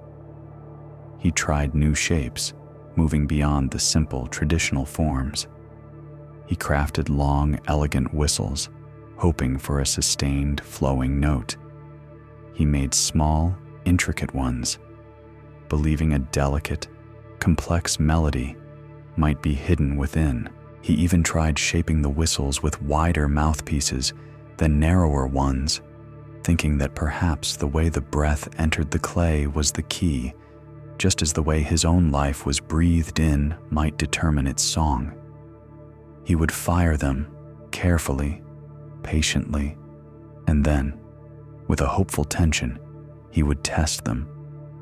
He tried new shapes, moving beyond the simple, traditional forms. He crafted long, elegant whistles, hoping for a sustained, flowing note. He made small, intricate ones, believing a delicate, complex melody might be hidden within. He even tried shaping the whistles with wider mouthpieces than narrower ones, thinking that perhaps the way the breath entered the clay was the key, just as the way his own life was breathed in might determine its song. He would fire them carefully, patiently, and then, with a hopeful tension, he would test them,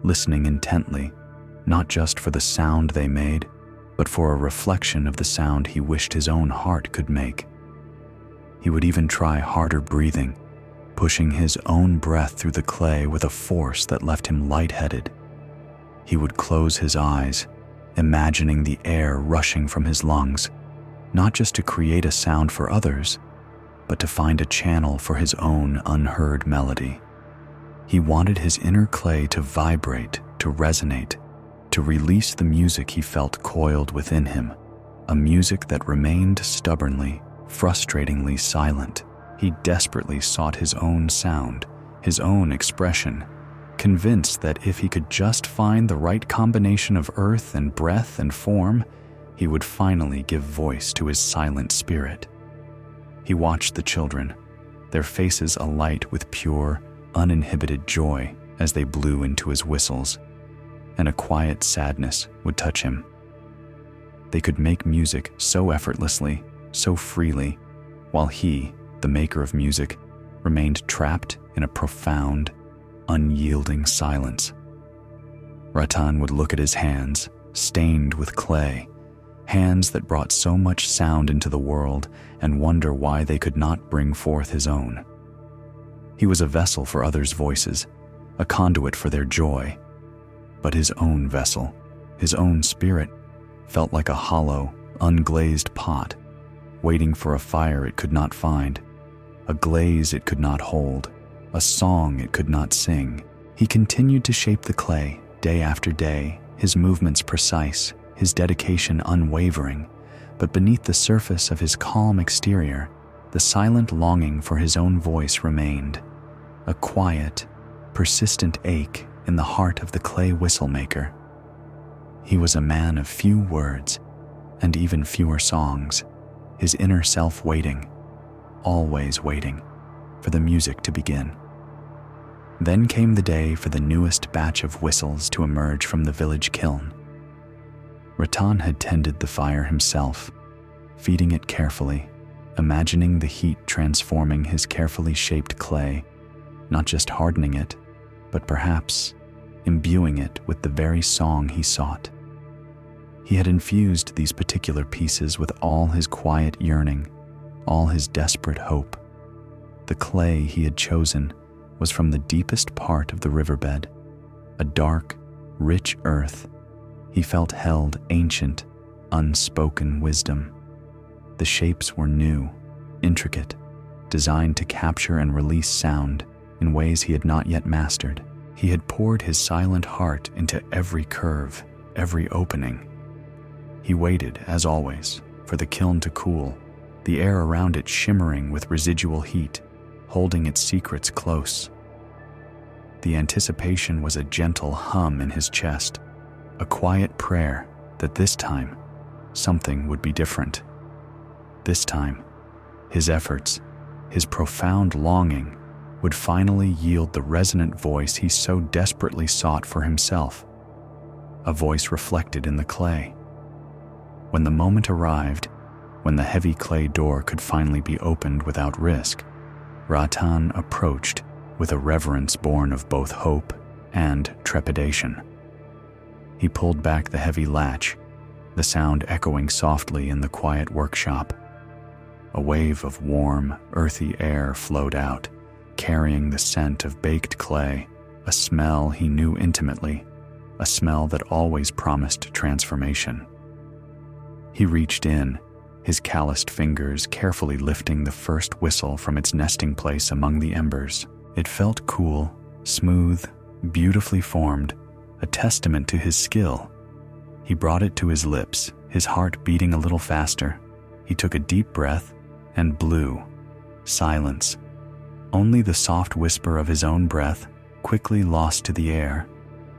listening intently, not just for the sound they made, but for a reflection of the sound he wished his own heart could make. He would even try harder breathing, pushing his own breath through the clay with a force that left him lightheaded. He would close his eyes, imagining the air rushing from his lungs, not just to create a sound for others, but to find a channel for his own unheard melody. He wanted his inner clay to vibrate, to resonate, to release the music he felt coiled within him, a music that remained stubbornly, frustratingly silent. He desperately sought his own sound, his own expression, convinced that if he could just find the right combination of earth and breath and form, he would finally give voice to his silent spirit. He watched the children, their faces alight with pure, uninhibited joy as they blew into his whistles, and a quiet sadness would touch him. They could make music so effortlessly, so freely, while he, the maker of music, remained trapped in a profound, unyielding silence. Ratan would look at his hands, stained with clay, hands that brought so much sound into the world, and wonder why they could not bring forth his own. He was a vessel for others' voices, a conduit for their joy, but his own vessel, his own spirit, felt like a hollow, unglazed pot, waiting for a fire it could not find, a glaze it could not hold, a song it could not sing. He continued to shape the clay, day after day, his movements precise, his dedication unwavering, but beneath the surface of his calm exterior, the silent longing for his own voice remained, a quiet, persistent ache in the heart of the clay whistle maker. He was a man of few words, and even fewer songs, his inner self waiting, always waiting, for the music to begin. Then came the day for the newest batch of whistles to emerge from the village kiln. Ratan had tended the fire himself, feeding it carefully, imagining the heat transforming his carefully shaped clay, not just hardening it, but perhaps imbuing it with the very song he sought. He had infused these particular pieces with all his quiet yearning, all his desperate hope. The clay he had chosen was from the deepest part of the riverbed, a dark, rich earth. He felt held ancient, unspoken wisdom. The shapes were new, intricate, designed to capture and release sound in ways he had not yet mastered. He had poured his silent heart into every curve, every opening. He waited, as always, for the kiln to cool, the air around it shimmering with residual heat, holding its secrets close. The anticipation was a gentle hum in his chest, a quiet prayer that this time, something would be different. This time, his efforts, his profound longing, would finally yield the resonant voice he so desperately sought for himself, a voice reflected in the clay. When the moment arrived, when the heavy clay door could finally be opened without risk, Ratan approached with a reverence born of both hope and trepidation. He pulled back the heavy latch, the sound echoing softly in the quiet workshop. A wave of warm, earthy air flowed out, carrying the scent of baked clay, a smell he knew intimately, a smell that always promised transformation. He reached in, his calloused fingers carefully lifting the first whistle from its nesting place among the embers. It felt cool, smooth, beautifully formed, a testament to his skill. He brought it to his lips, his heart beating a little faster. He took a deep breath and blew. Silence. Only the soft whisper of his own breath, quickly lost to the air.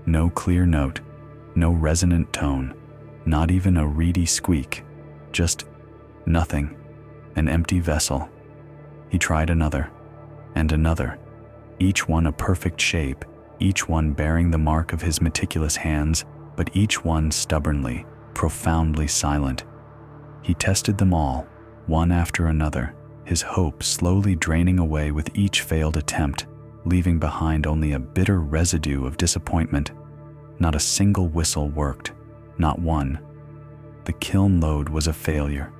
No clear note, no resonant tone, not even a reedy squeak. Just nothing, an empty vessel. He tried another, and another, each one a perfect shape, each one bearing the mark of his meticulous hands, but each one stubbornly, profoundly silent. He tested them all, one after another, his hope slowly draining away with each failed attempt, leaving behind only a bitter residue of disappointment. Not a single whistle worked, not one. The kiln load was a failure,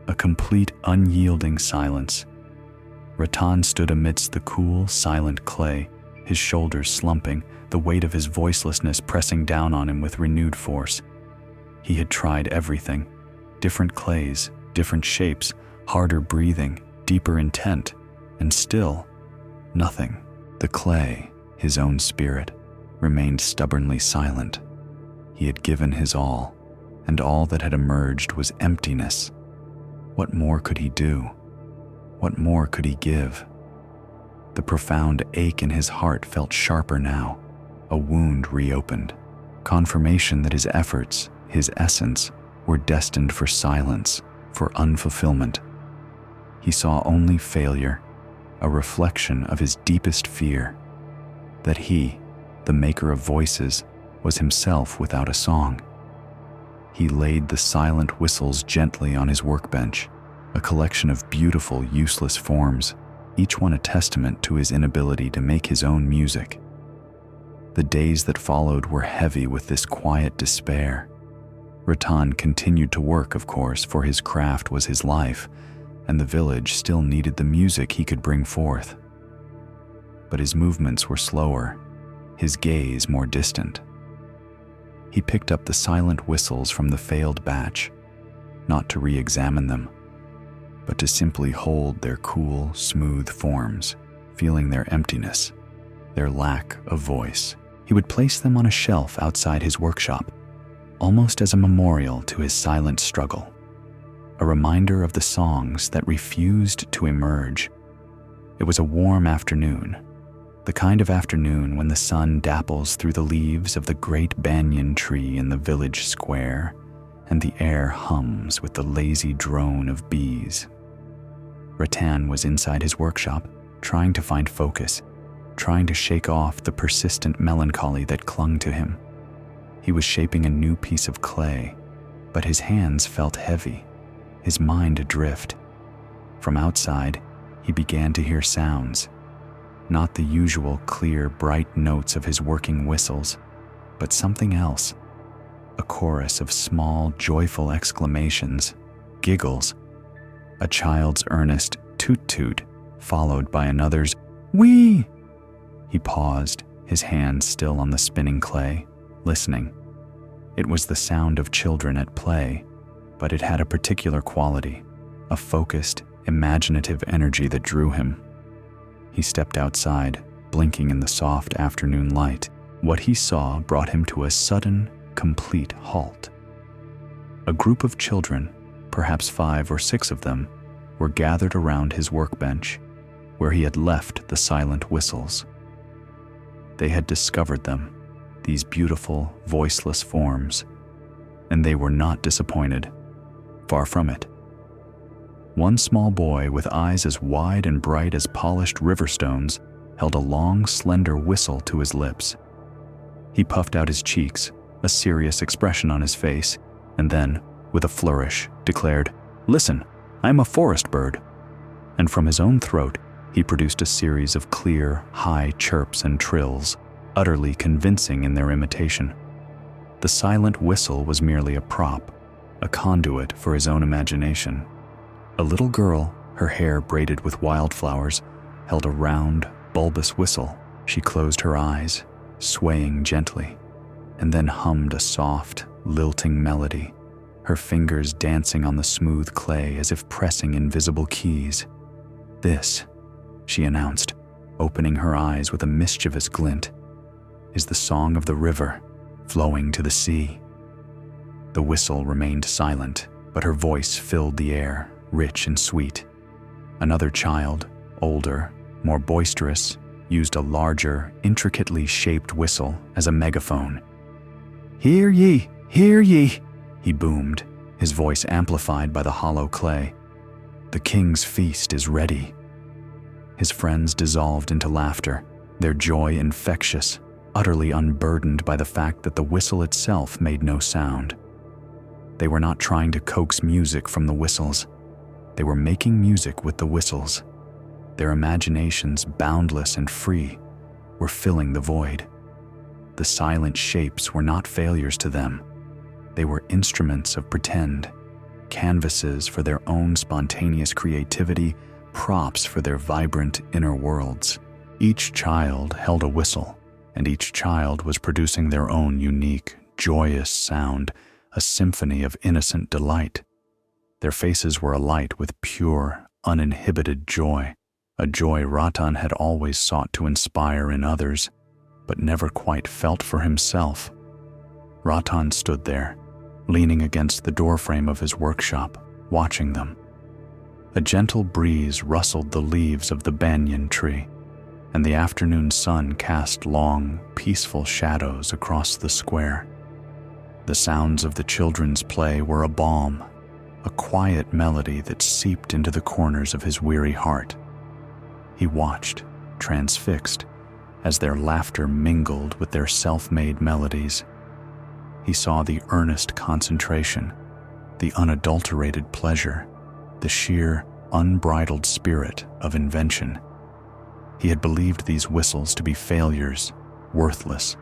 a complete unyielding silence. Rattan stood amidst the cool, silent clay, his shoulders slumping, the weight of his voicelessness pressing down on him with renewed force. He had tried everything, different clays, different shapes, harder breathing, deeper intent, and still, nothing. The clay, his own spirit, remained stubbornly silent. He had given his all, and all that had emerged was emptiness. What more could he do? What more could he give? The profound ache in his heart felt sharper now, a wound reopened, confirmation that his efforts, his essence, were destined for silence, for unfulfillment. He saw only failure, a reflection of his deepest fear, that he, the maker of voices, was himself without a song. He laid the silent whistles gently on his workbench, a collection of beautiful, useless forms, each one a testament to his inability to make his own music. The days that followed were heavy with this quiet despair. Rattan continued to work, of course, for his craft was his life, and the village still needed the music he could bring forth. But his movements were slower, his gaze more distant. He picked up the silent whistles from the failed batch, not to re-examine them, but to simply hold their cool, smooth forms, feeling their emptiness, their lack of voice. He would place them on a shelf outside his workshop, almost as a memorial to his silent struggle, a reminder of the songs that refused to emerge. It was a warm afternoon, the kind of afternoon when the sun dapples through the leaves of the great banyan tree in the village square, and the air hums with the lazy drone of bees. Rattan was inside his workshop, trying to find focus, trying to shake off the persistent melancholy that clung to him. He was shaping a new piece of clay, but his hands felt heavy, his mind adrift. From outside, he began to hear sounds, not the usual clear, bright notes of his working whistles, but something else, a chorus of small, joyful exclamations, giggles, a child's earnest toot-toot, followed by another's wee. He paused, his hands still on the spinning clay, listening. It was the sound of children at play, but it had a particular quality, a focused, imaginative energy that drew him. He stepped outside, blinking in the soft afternoon light. What he saw brought him to a sudden, complete halt. A group of children, perhaps 5 or 6 of them, were gathered around his workbench, where he had left the silent whistles. They had discovered them, these beautiful, voiceless forms, and they were not disappointed. Far from it. One small boy with eyes as wide and bright as polished river stones held a long, slender whistle to his lips. He puffed out his cheeks, a serious expression on his face, and then, with a flourish, declared, "Listen, I am a forest bird." And from his own throat, he produced a series of clear, high chirps and trills, utterly convincing in their imitation. The silent whistle was merely a prop, a conduit for his own imagination. A little girl, her hair braided with wildflowers, held a round, bulbous whistle. She closed her eyes, swaying gently, and then hummed a soft, lilting melody, her fingers dancing on the smooth clay as if pressing invisible keys. "This," she announced, opening her eyes with a mischievous glint, "is the song of the river, flowing to the sea." The whistle remained silent, but her voice filled the air, rich and sweet. Another child, older, more boisterous, used a larger, intricately shaped whistle as a megaphone. "Hear ye, hear ye," he boomed, his voice amplified by the hollow clay. "The king's feast is ready." His friends dissolved into laughter, their joy infectious, utterly unburdened by the fact that the whistle itself made no sound. They were not trying to coax music from the whistles. They were making music with the whistles. Their imaginations, boundless and free, were filling the void. The silent shapes were not failures to them. They were instruments of pretend, canvases for their own spontaneous creativity, props for their vibrant inner worlds. Each child held a whistle, and each child was producing their own unique, joyous sound, a symphony of innocent delight. Their faces were alight with pure, uninhibited joy, a joy Ratan had always sought to inspire in others, but never quite felt for himself. Ratan stood there, leaning against the doorframe of his workshop, watching them. A gentle breeze rustled the leaves of the banyan tree, and the afternoon sun cast long, peaceful shadows across the square. The sounds of the children's play were a balm, a quiet melody that seeped into the corners of his weary heart. He watched, transfixed, as their laughter mingled with their self-made melodies. He saw the earnest concentration, the unadulterated pleasure, the sheer, unbridled spirit of invention. He had believed these whistles to be failures, worthless.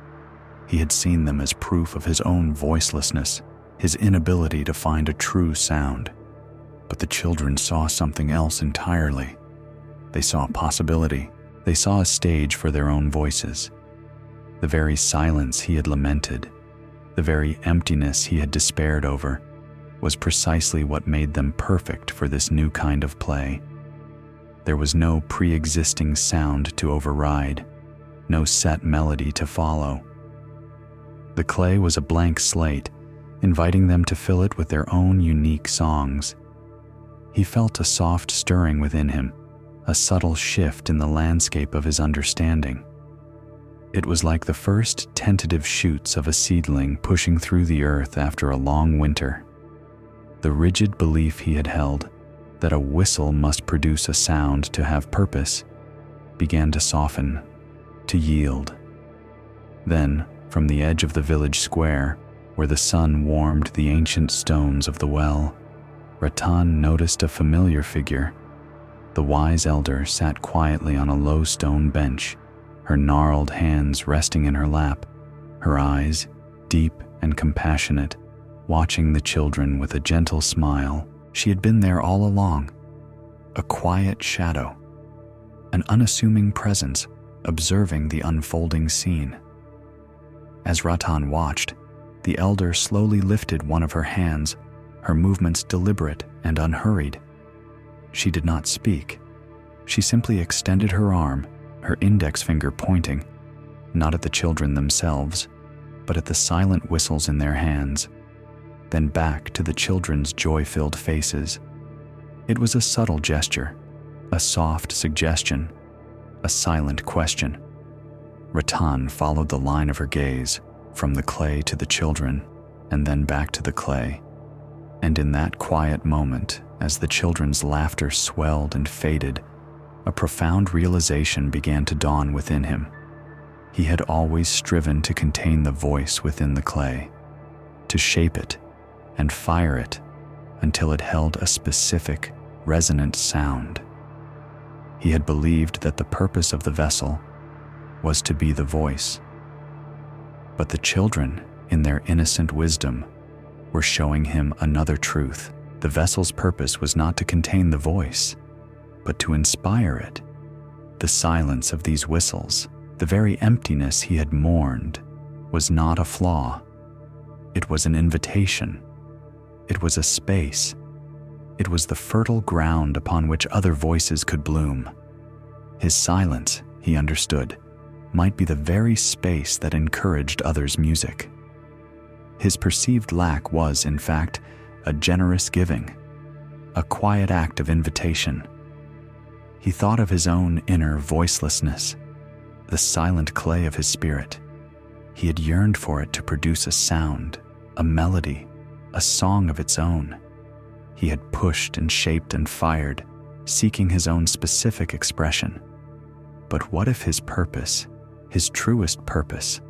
He had seen them as proof of his own voicelessness, his inability to find a true sound. But the children saw something else entirely. They saw possibility. They saw a stage for their own voices. The very silence he had lamented, the very emptiness he had despaired over, was precisely what made them perfect for this new kind of play. There was no pre-existing sound to override, no set melody to follow. The clay was a blank slate, inviting them to fill it with their own unique songs. He felt a soft stirring within him, a subtle shift in the landscape of his understanding. It was like the first tentative shoots of a seedling pushing through the earth after a long winter. The rigid belief he had held, that a whistle must produce a sound to have purpose, began to soften, to yield. Then, from the edge of the village square, where the sun warmed the ancient stones of the well, Ratan noticed a familiar figure. The wise elder sat quietly on a low stone bench, her gnarled hands resting in her lap, her eyes, deep and compassionate, watching the children with a gentle smile. She had been there all along, a quiet shadow, an unassuming presence, observing the unfolding scene. As Ratan watched, the elder slowly lifted one of her hands, her movements deliberate and unhurried. She did not speak. She simply extended her arm, her index finger pointing, not at the children themselves, but at the silent whistles in their hands, then back to the children's joy-filled faces. It was a subtle gesture, a soft suggestion, a silent question. Ratan followed the line of her gaze, from the clay to the children, and then back to the clay. And in that quiet moment, as the children's laughter swelled and faded, a profound realization began to dawn within him. He had always striven to contain the voice within the clay, to shape it and fire it until it held a specific, resonant sound. He had believed that the purpose of the vessel was to be the voice. But the children, in their innocent wisdom, were showing him another truth. The vessel's purpose was not to contain the voice, but to inspire it. The silence of these whistles, the very emptiness he had mourned, was not a flaw. It was an invitation. It was a space. It was the fertile ground upon which other voices could bloom. His silence, he understood, might be the very space that encouraged others' music. His perceived lack was, in fact, a generous giving, a quiet act of invitation. He thought of his own inner voicelessness, the silent clay of his spirit. He had yearned for it to produce a sound, a melody, a song of its own. He had pushed and shaped and fired, seeking his own specific expression. But what if his purpose, his truest purpose,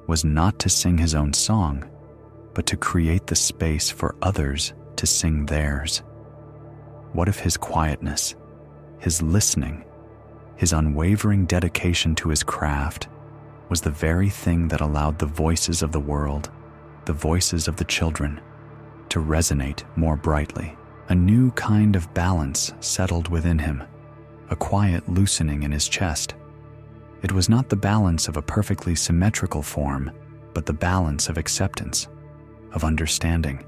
was not to sing his own song, but to create the space for others to sing theirs? What if his quietness, his listening, his unwavering dedication to his craft was the very thing that allowed the voices of the world, the voices of the children to resonate more brightly. A new kind of balance settled within him, a quiet loosening in his chest. It was not the balance of a perfectly symmetrical form, but the balance of acceptance, of understanding.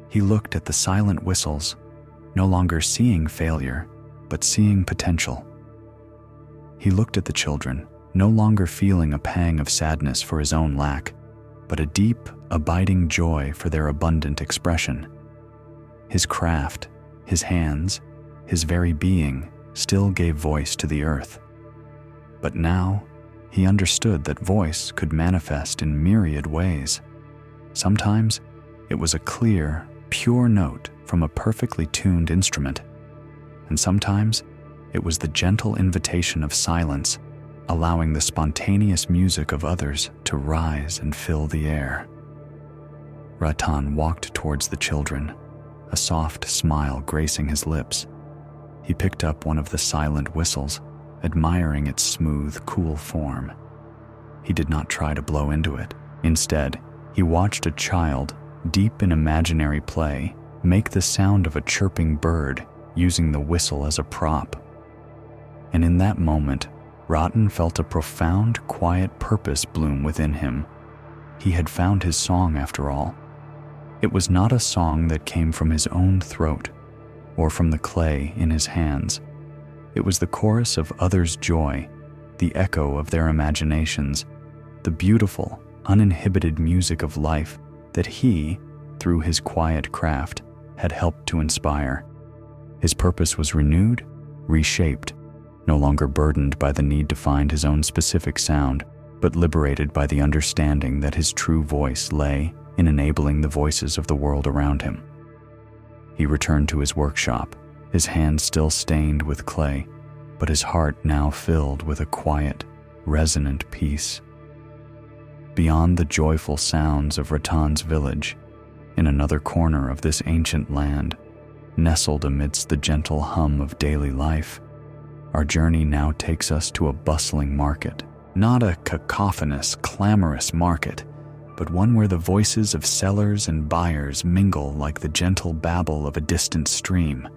He looked at the silent whistles, no longer seeing failure, but seeing potential. He looked at the children, no longer feeling a pang of sadness for his own lack, but a deep, abiding joy for their abundant expression. His craft, his hands, his very being still gave voice to the earth. But now, he understood that voice could manifest in myriad ways. Sometimes, it was a clear, pure note from a perfectly tuned instrument, and sometimes it was the gentle invitation of silence, allowing the spontaneous music of others to rise and fill the air. Ratan walked towards the children, a soft smile gracing his lips. He picked up one of the silent whistles, admiring its smooth, cool form. He did not try to blow into it. Instead, he watched a child, deep in imaginary play, make the sound of a chirping bird, using the whistle as a prop. And in that moment, Ratan felt a profound, quiet purpose bloom within him. He had found his song after all. It was not a song that came from his own throat, or from the clay in his hands. It was the chorus of others' joy, the echo of their imaginations, the beautiful, uninhibited music of life that he, through his quiet craft, had helped to inspire. His purpose was renewed, reshaped, no longer burdened by the need to find his own specific sound, but liberated by the understanding that his true voice lay in enabling the voices of the world around him. He returned to his workshop, his hands still stained with clay, but his heart now filled with a quiet, resonant peace. Beyond the joyful sounds of Ratan's village, in another corner of this ancient land, nestled amidst the gentle hum of daily life, our journey now takes us to a bustling market. Not a cacophonous, clamorous market, but one where the voices of sellers and buyers mingle like the gentle babble of a distant stream,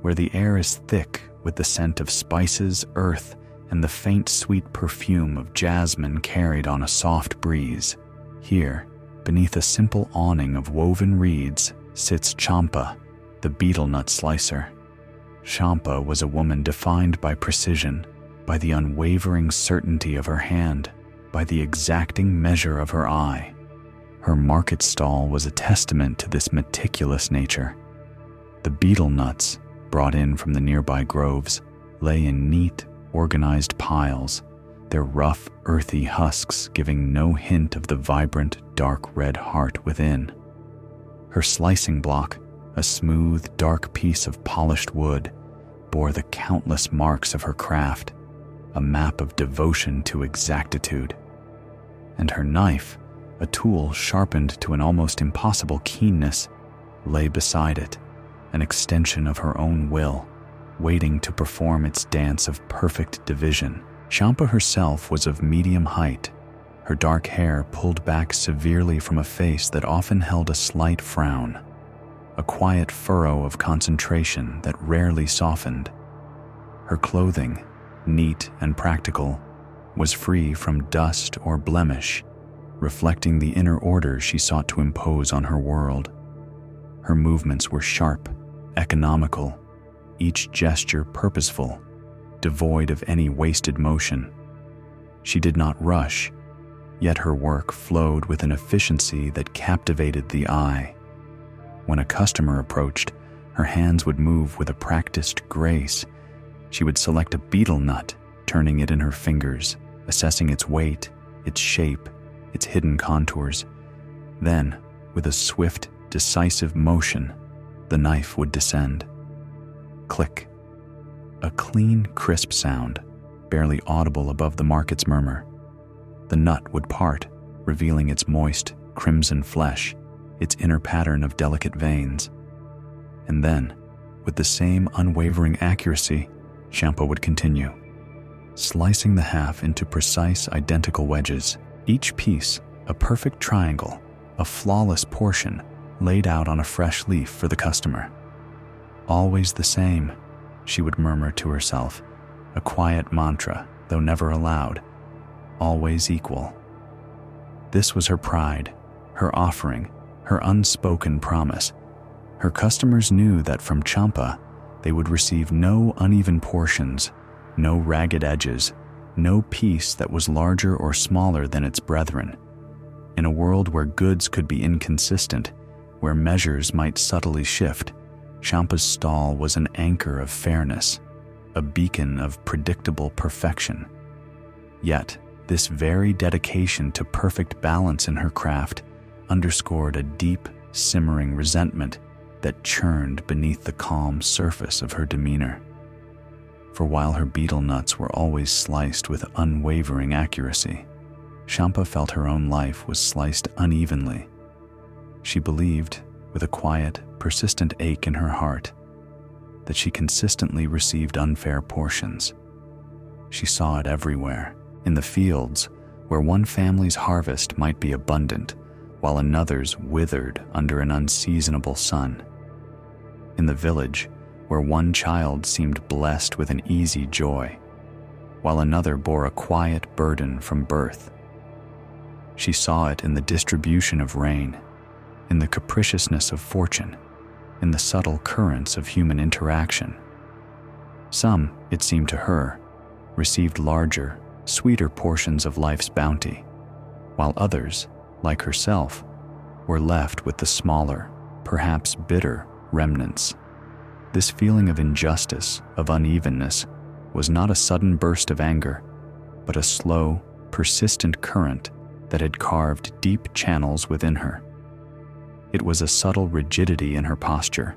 where the air is thick with the scent of spices, earth, and the faint sweet perfume of jasmine carried on a soft breeze. Here, beneath a simple awning of woven reeds, sits Champa, the betel nut slicer. Champa was a woman defined by precision, by the unwavering certainty of her hand, by the exacting measure of her eye. Her market stall was a testament to this meticulous nature. The betel nuts, brought in from the nearby groves, lay in neat, organized piles, their rough, earthy husks giving no hint of the vibrant, dark red heart within. Her slicing block, a smooth, dark piece of polished wood, bore the countless marks of her craft, a map of devotion to exactitude. And her knife, a tool sharpened to an almost impossible keenness, lay beside it, an extension of her own will, waiting to perform its dance of perfect division. Champa herself was of medium height, her dark hair pulled back severely from a face that often held a slight frown, a quiet furrow of concentration that rarely softened. Her clothing, neat and practical, was free from dust or blemish, reflecting the inner order she sought to impose on her world. Her movements were sharp, economical, each gesture purposeful, devoid of any wasted motion. She did not rush, yet her work flowed with an efficiency that captivated the eye. When a customer approached, her hands would move with a practiced grace. She would select a betel nut, turning it in her fingers, assessing its weight, its shape, its hidden contours. Then, with a swift, decisive motion, the knife would descend. Click. A clean, crisp sound, barely audible above the market's murmur. The nut would part, revealing its moist, crimson flesh, its inner pattern of delicate veins. And then, with the same unwavering accuracy, Champa would continue, slicing the half into precise, identical wedges, each piece a perfect triangle, a flawless portion laid out on a fresh leaf for the customer. "Always the same," she would murmur to herself, a quiet mantra, though never aloud. "Always equal." This was her pride, her offering, her unspoken promise. Her customers knew that from Champa, they would receive no uneven portions, no ragged edges, no piece that was larger or smaller than its brethren. In a world where goods could be inconsistent, where measures might subtly shift, Champa's stall was an anchor of fairness, a beacon of predictable perfection. Yet, this very dedication to perfect balance in her craft underscored a deep, simmering resentment that churned beneath the calm surface of her demeanor. For while her betel nuts were always sliced with unwavering accuracy, Champa felt her own life was sliced unevenly. She believed, with a quiet, persistent ache in her heart, that she consistently received unfair portions. She saw it everywhere, in the fields, where one family's harvest might be abundant, while another's withered under an unseasonable sun. In the village, where one child seemed blessed with an easy joy, while another bore a quiet burden from birth. She saw it in the distribution of rain, in the capriciousness of fortune, in the subtle currents of human interaction. Some, it seemed to her, received larger, sweeter portions of life's bounty, while others, like herself, were left with the smaller, perhaps bitter, remnants. This feeling of injustice, of unevenness, was not a sudden burst of anger, but a slow, persistent current that had carved deep channels within her. It was a subtle rigidity in her posture,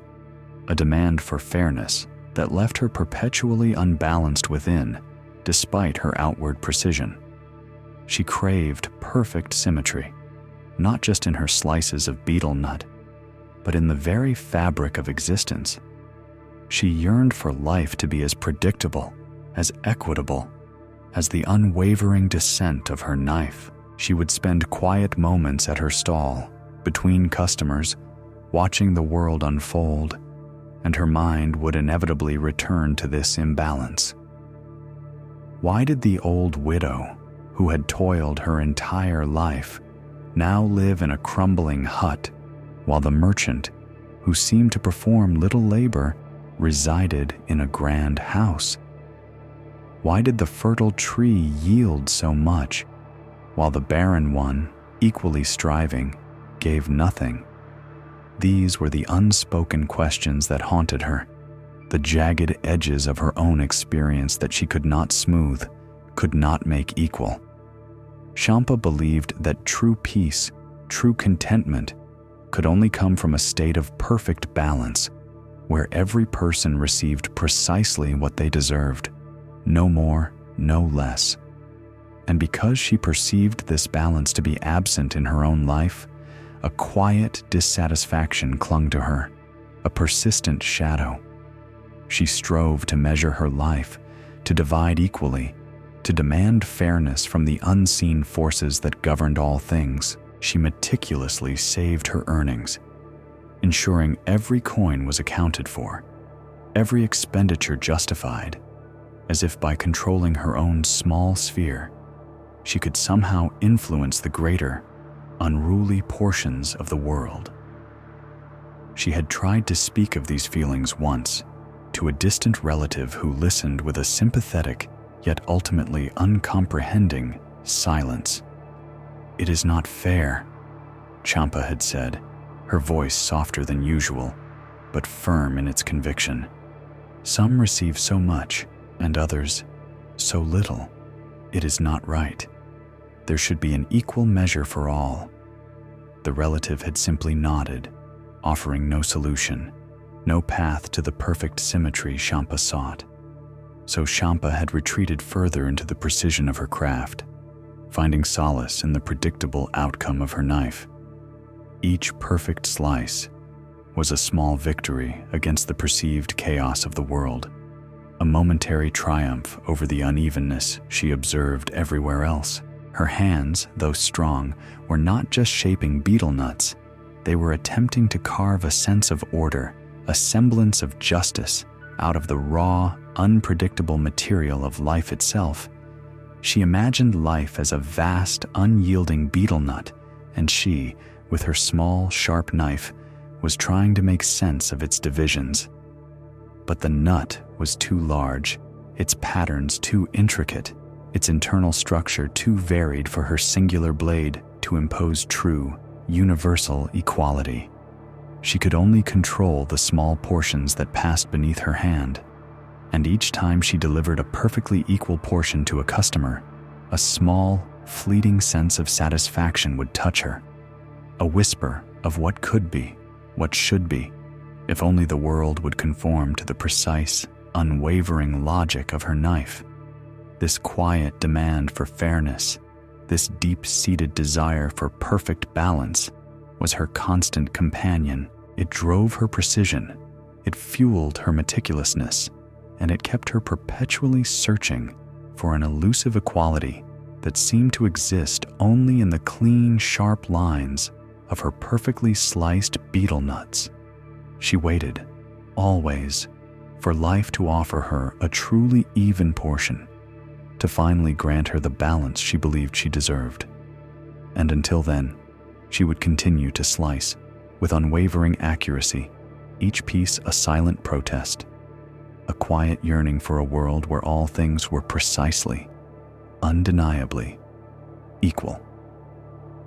a demand for fairness that left her perpetually unbalanced within, despite her outward precision. She craved perfect symmetry, not just in her slices of betel nut, but in the very fabric of existence. She yearned for life to be as predictable, as equitable, as the unwavering descent of her knife. She would spend quiet moments at her stall, between customers, watching the world unfold, and her mind would inevitably return to this imbalance. Why did the old widow, who had toiled her entire life, now live in a crumbling hut, while the merchant, who seemed to perform little labor, resided in a grand house? Why did the fertile tree yield so much, while the barren one, equally striving, gave nothing? These were the unspoken questions that haunted her, the jagged edges of her own experience that she could not smooth, could not make equal. Champa believed that true peace, true contentment, could only come from a state of perfect balance, where every person received precisely what they deserved, no more, no less. And because she perceived this balance to be absent in her own life, a quiet dissatisfaction clung to her, a persistent shadow. She strove to measure her life, to divide equally, to demand fairness from the unseen forces that governed all things. She meticulously saved her earnings, ensuring every coin was accounted for, every expenditure justified, as if by controlling her own small sphere, she could somehow influence the greater, unruly portions of the world. She had tried to speak of these feelings once to a distant relative who listened with a sympathetic, yet ultimately uncomprehending, silence. "It is not fair," Champa had said, her voice softer than usual, but firm in its conviction. "Some receive so much, and others so little. It is not right. There should be an equal measure for all." The relative had simply nodded, offering no solution, no path to the perfect symmetry Champa sought. So Champa had retreated further into the precision of her craft, finding solace in the predictable outcome of her knife. Each perfect slice was a small victory against the perceived chaos of the world, a momentary triumph over the unevenness she observed everywhere else. Her hands, though strong, were not just shaping betel nuts. They were attempting to carve a sense of order, a semblance of justice, out of the raw, unpredictable material of life itself. She imagined life as a vast, unyielding betel nut, and she, with her small, sharp knife, was trying to make sense of its divisions. But the nut was too large, its patterns too intricate, its internal structure too varied for her singular blade to impose true, universal equality. She could only control the small portions that passed beneath her hand, and each time she delivered a perfectly equal portion to a customer, a small, fleeting sense of satisfaction would touch her, a whisper of what could be, what should be, if only the world would conform to the precise, unwavering logic of her knife. This quiet demand for fairness, this deep-seated desire for perfect balance, was her constant companion. It drove her precision, it fueled her meticulousness, and it kept her perpetually searching for an elusive equality that seemed to exist only in the clean, sharp lines of her perfectly sliced betel nuts. She waited, always, for life to offer her a truly even portion, to finally grant her the balance she believed she deserved. And until then, she would continue to slice, with unwavering accuracy, each piece a silent protest, a quiet yearning for a world where all things were precisely, undeniably, equal.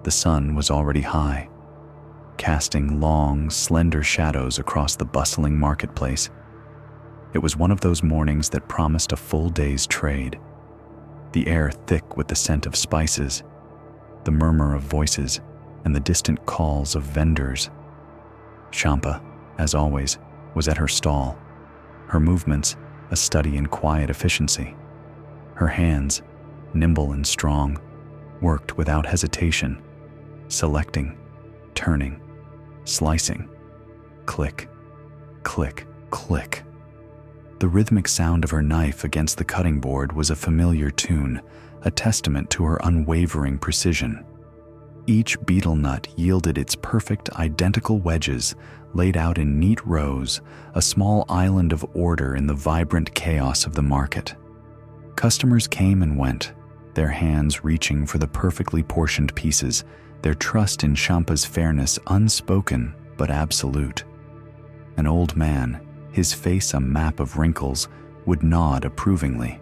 The sun was already high, casting long, slender shadows across the bustling marketplace. It was one of those mornings that promised a full day's trade, the air thick with the scent of spices, the murmur of voices, and the distant calls of vendors. Champa, as always, was at her stall, her movements a study in quiet efficiency. Her hands, nimble and strong, worked without hesitation, selecting, turning, slicing, click, click, click. The rhythmic sound of her knife against the cutting board was a familiar tune, a testament to her unwavering precision. Each betel nut yielded its perfect, identical wedges, laid out in neat rows, a small island of order in the vibrant chaos of the market. Customers came and went, their hands reaching for the perfectly portioned pieces, their trust in Champa's fairness unspoken but absolute. An old man, his face a map of wrinkles, would nod approvingly.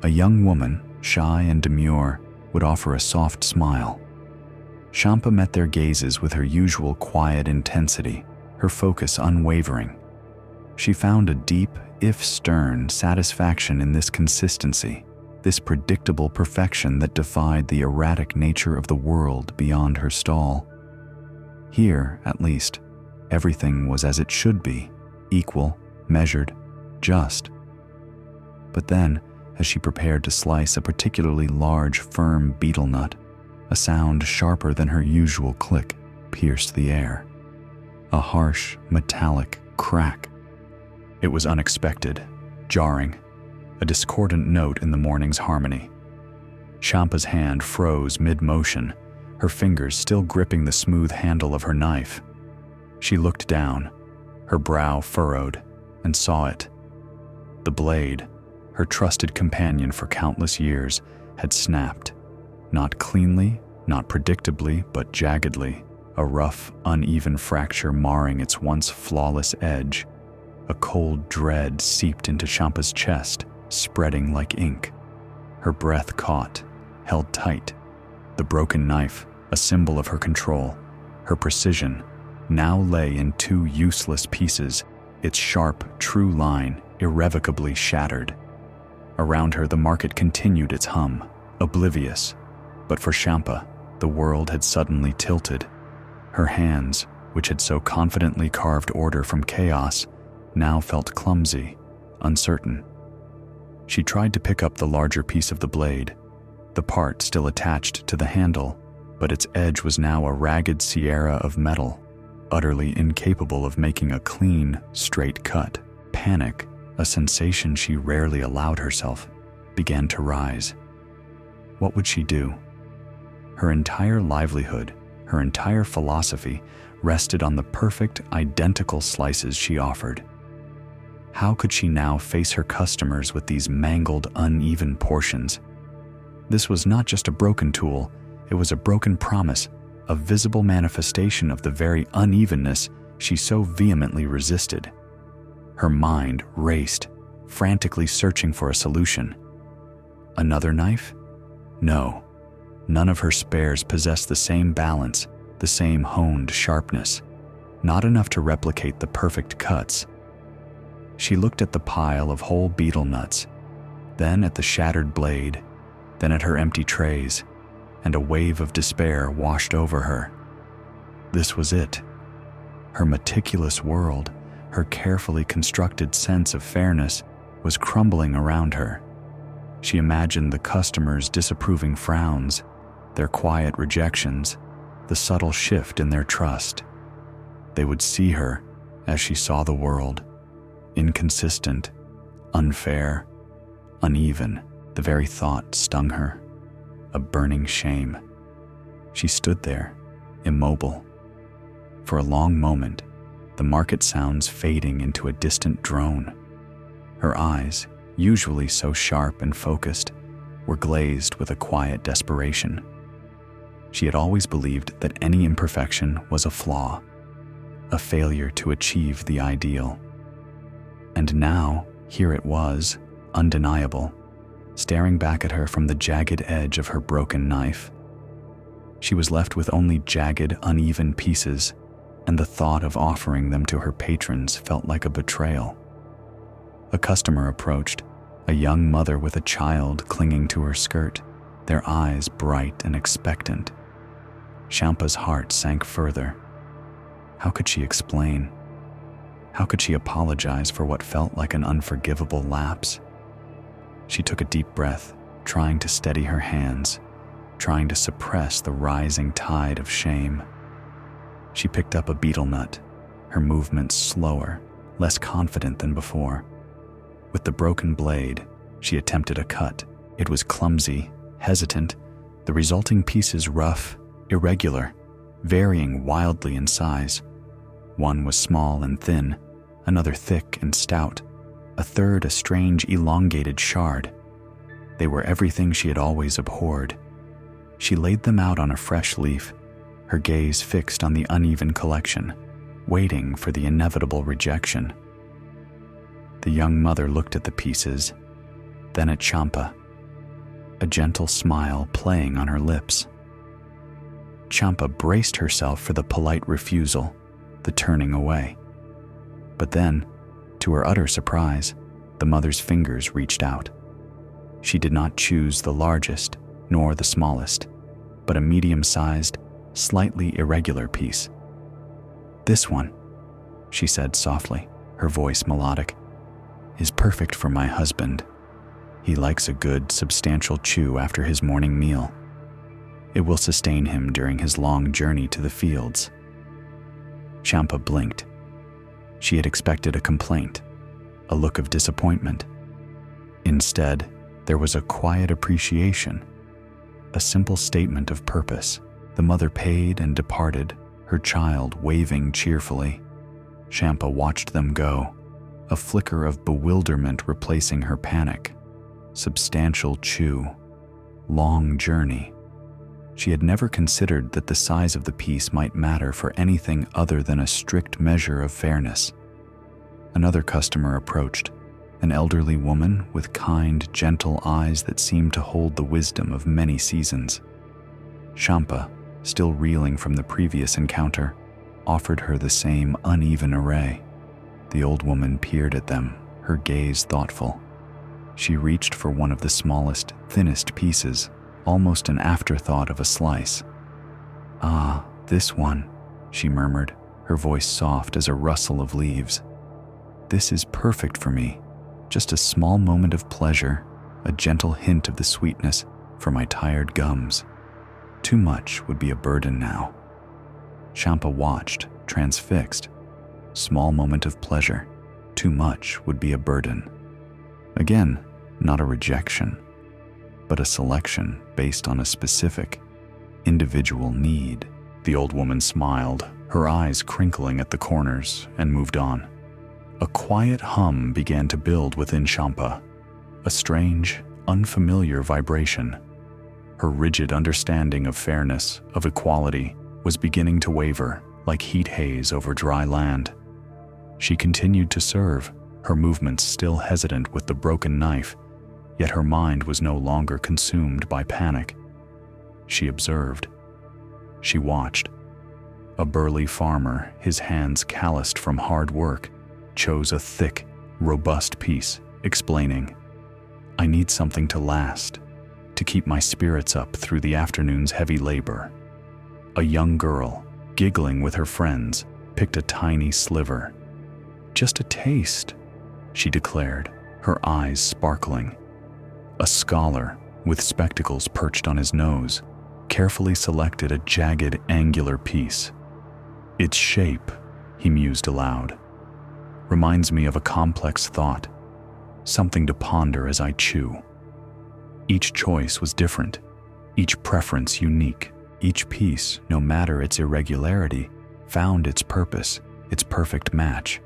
A young woman, shy and demure, would offer a soft smile. Champa met their gazes with her usual quiet intensity, her focus unwavering. She found a deep, if stern, satisfaction in this consistency, this predictable perfection that defied the erratic nature of the world beyond her stall. Here, at least, everything was as it should be, equal, measured, just. But then, as she prepared to slice a particularly large, firm betel nut, a sound sharper than her usual click pierced the air. A harsh, metallic crack. It was unexpected, jarring, a discordant note in the morning's harmony. Champa's hand froze mid-motion, her fingers still gripping the smooth handle of her knife. She looked down, her brow furrowed, and saw it. The blade, her trusted companion for countless years, had snapped, not cleanly, not predictably, but jaggedly, a rough, uneven fracture marring its once flawless edge. A cold dread seeped into Champa's chest, spreading like ink. Her breath caught, held tight. The broken knife, a symbol of her control, her precision, now lay in two useless pieces, its sharp, true line irrevocably shattered. Around her, the market continued its hum, oblivious. But for Champa, the world had suddenly tilted. Her hands, which had so confidently carved order from chaos, now felt clumsy, uncertain. She tried to pick up the larger piece of the blade, the part still attached to the handle, but its edge was now a ragged sierra of metal, utterly incapable of making a clean, straight cut. Panic, a sensation she rarely allowed herself, began to rise. What would she do? Her entire livelihood, her entire philosophy rested on the perfect, identical slices she offered. How could she now face her customers with these mangled, uneven portions? This was not just a broken tool, it was a broken promise, a visible manifestation of the very unevenness she so vehemently resisted. Her mind raced, frantically searching for a solution. Another knife? No. None of her spares possessed the same balance, the same honed sharpness, not enough to replicate the perfect cuts. She looked at the pile of whole betel nuts, then at the shattered blade, then at her empty trays, and a wave of despair washed over her. This was it. Her meticulous world, her carefully constructed sense of fairness, was crumbling around her. She imagined the customers' disapproving frowns, their quiet rejections, the subtle shift in their trust. They would see her as she saw the world, inconsistent, unfair, uneven. The very thought stung her, a burning shame. She stood there, immobile. For a long moment, the market sounds fading into a distant drone. Her eyes, usually so sharp and focused, were glazed with a quiet desperation. She had always believed that any imperfection was a flaw, a failure to achieve the ideal. And now, here it was, undeniable, staring back at her from the jagged edge of her broken knife. She was left with only jagged, uneven pieces, and the thought of offering them to her patrons felt like a betrayal. A customer approached, a young mother with a child clinging to her skirt, their eyes bright and expectant. Shampa's heart sank further. How could she explain? How could she apologize for what felt like an unforgivable lapse? She took a deep breath, trying to steady her hands, trying to suppress the rising tide of shame. She picked up a betel nut, her movements slower, less confident than before. With the broken blade, she attempted a cut. It was clumsy, hesitant, the resulting pieces rough, irregular, varying wildly in size. One was small and thin, another thick and stout, a third a strange elongated shard. They were everything she had always abhorred. She laid them out on a fresh leaf, her gaze fixed on the uneven collection, waiting for the inevitable rejection. The young mother looked at the pieces, then at Champa, a gentle smile playing on her lips. Champa braced herself for the polite refusal, the turning away. But then, to her utter surprise, the mother's fingers reached out. She did not choose the largest, nor the smallest, but a medium-sized, slightly irregular piece. "This one," she said softly, her voice melodic, "is perfect for my husband. He likes a good, substantial chew after his morning meal. It will sustain him during his long journey to the fields." Champa blinked. She had expected a complaint, a look of disappointment. Instead, there was a quiet appreciation, a simple statement of purpose. The mother paid and departed, her child waving cheerfully. Champa watched them go, a flicker of bewilderment replacing her panic. Substantial chew, long journey. She had never considered that the size of the piece might matter for anything other than a strict measure of fairness. Another customer approached, an elderly woman with kind, gentle eyes that seemed to hold the wisdom of many seasons. Champa, still reeling from the previous encounter, offered her the same uneven array. The old woman peered at them, her gaze thoughtful. She reached for one of the smallest, thinnest pieces, almost an afterthought of a slice. "Ah, this one," she murmured, her voice soft as a rustle of leaves. "This is perfect for me. Just a small moment of pleasure, a gentle hint of the sweetness for my tired gums. Too much would be a burden now." Champa watched, transfixed. Small moment of pleasure, too much would be a burden. Again, not a rejection, but a selection based on a specific, individual need. The old woman smiled, her eyes crinkling at the corners, and moved on. A quiet hum began to build within Champa, a strange, unfamiliar vibration. Her rigid understanding of fairness, of equality, was beginning to waver, like heat haze over dry land. She continued to serve, her movements still hesitant with the broken knife, yet her mind was no longer consumed by panic. She observed. She watched. A burly farmer, his hands calloused from hard work, chose a thick, robust piece, explaining, "I need something to last, to keep my spirits up through the afternoon's heavy labor." A young girl, giggling with her friends, picked a tiny sliver. "Just a taste," she declared, her eyes sparkling. A scholar, with spectacles perched on his nose, carefully selected a jagged, angular piece. "Its shape," he mused aloud, "reminds me of a complex thought, something to ponder as I chew." Each choice was different, each preference unique. Each piece, no matter its irregularity, found its purpose, its perfect match.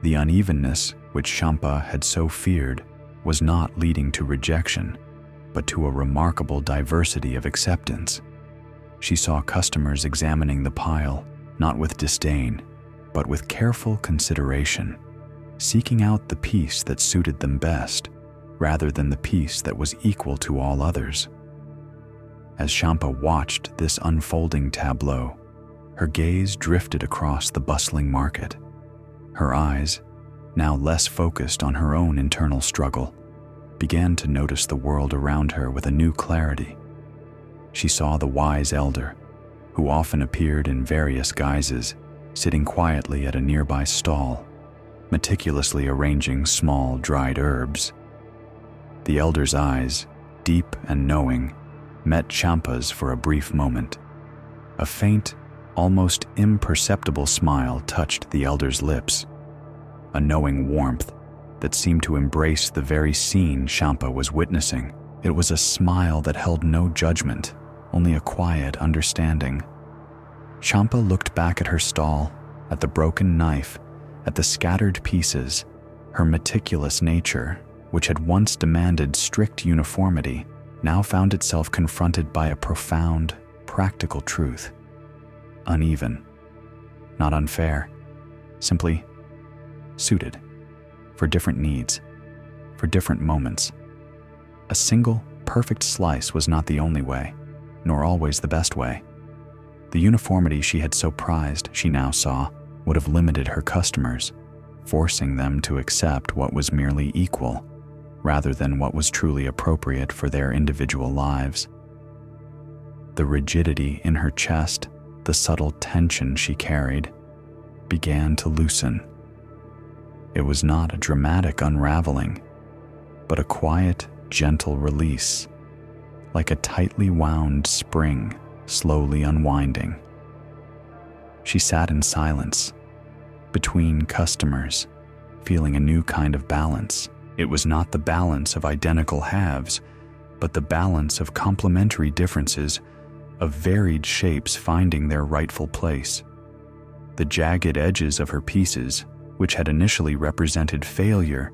The unevenness, which Champa had so feared, was not leading to rejection, but to a remarkable diversity of acceptance. She saw customers examining the pile, not with disdain, but with careful consideration, seeking out the piece that suited them best, rather than the piece that was equal to all others. As Champa watched this unfolding tableau, her gaze drifted across the bustling market. Her eyes, now less focused on her own internal struggle, began to notice the world around her with a new clarity. She saw the wise elder, who often appeared in various guises, sitting quietly at a nearby stall, meticulously arranging small dried herbs. The elder's eyes, deep and knowing, met Champa's for a brief moment. A faint, almost imperceptible smile touched the elder's lips, a knowing warmth that seemed to embrace the very scene Champa was witnessing. It was a smile that held no judgment, only a quiet understanding. Champa looked back at her stall, at the broken knife, at the scattered pieces. Her meticulous nature, which had once demanded strict uniformity, now found itself confronted by a profound, practical truth. Uneven, not unfair, simply suited for different needs, for different moments. A single, perfect slice was not the only way, nor always the best way. The uniformity she had so prized, she now saw, would have limited her customers, forcing them to accept what was merely equal, rather than what was truly appropriate for their individual lives. The rigidity in her chest, the subtle tension she carried, began to loosen. It was not a dramatic unraveling, but a quiet, gentle release, like a tightly wound spring slowly unwinding. She sat in silence, between customers, feeling a new kind of balance. It was not the balance of identical halves, but the balance of complementary differences, of varied shapes finding their rightful place. The jagged edges of her pieces, which had initially represented failure,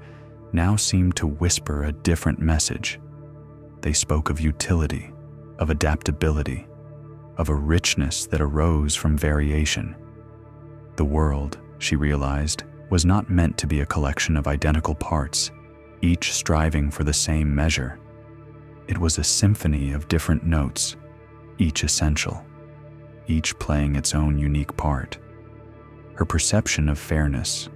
now seemed to whisper a different message. They spoke of utility, of adaptability, of a richness that arose from variation. The world, she realized, was not meant to be a collection of identical parts, each striving for the same measure. It was a symphony of different notes, each essential, each playing its own unique part. Her perception of fairness,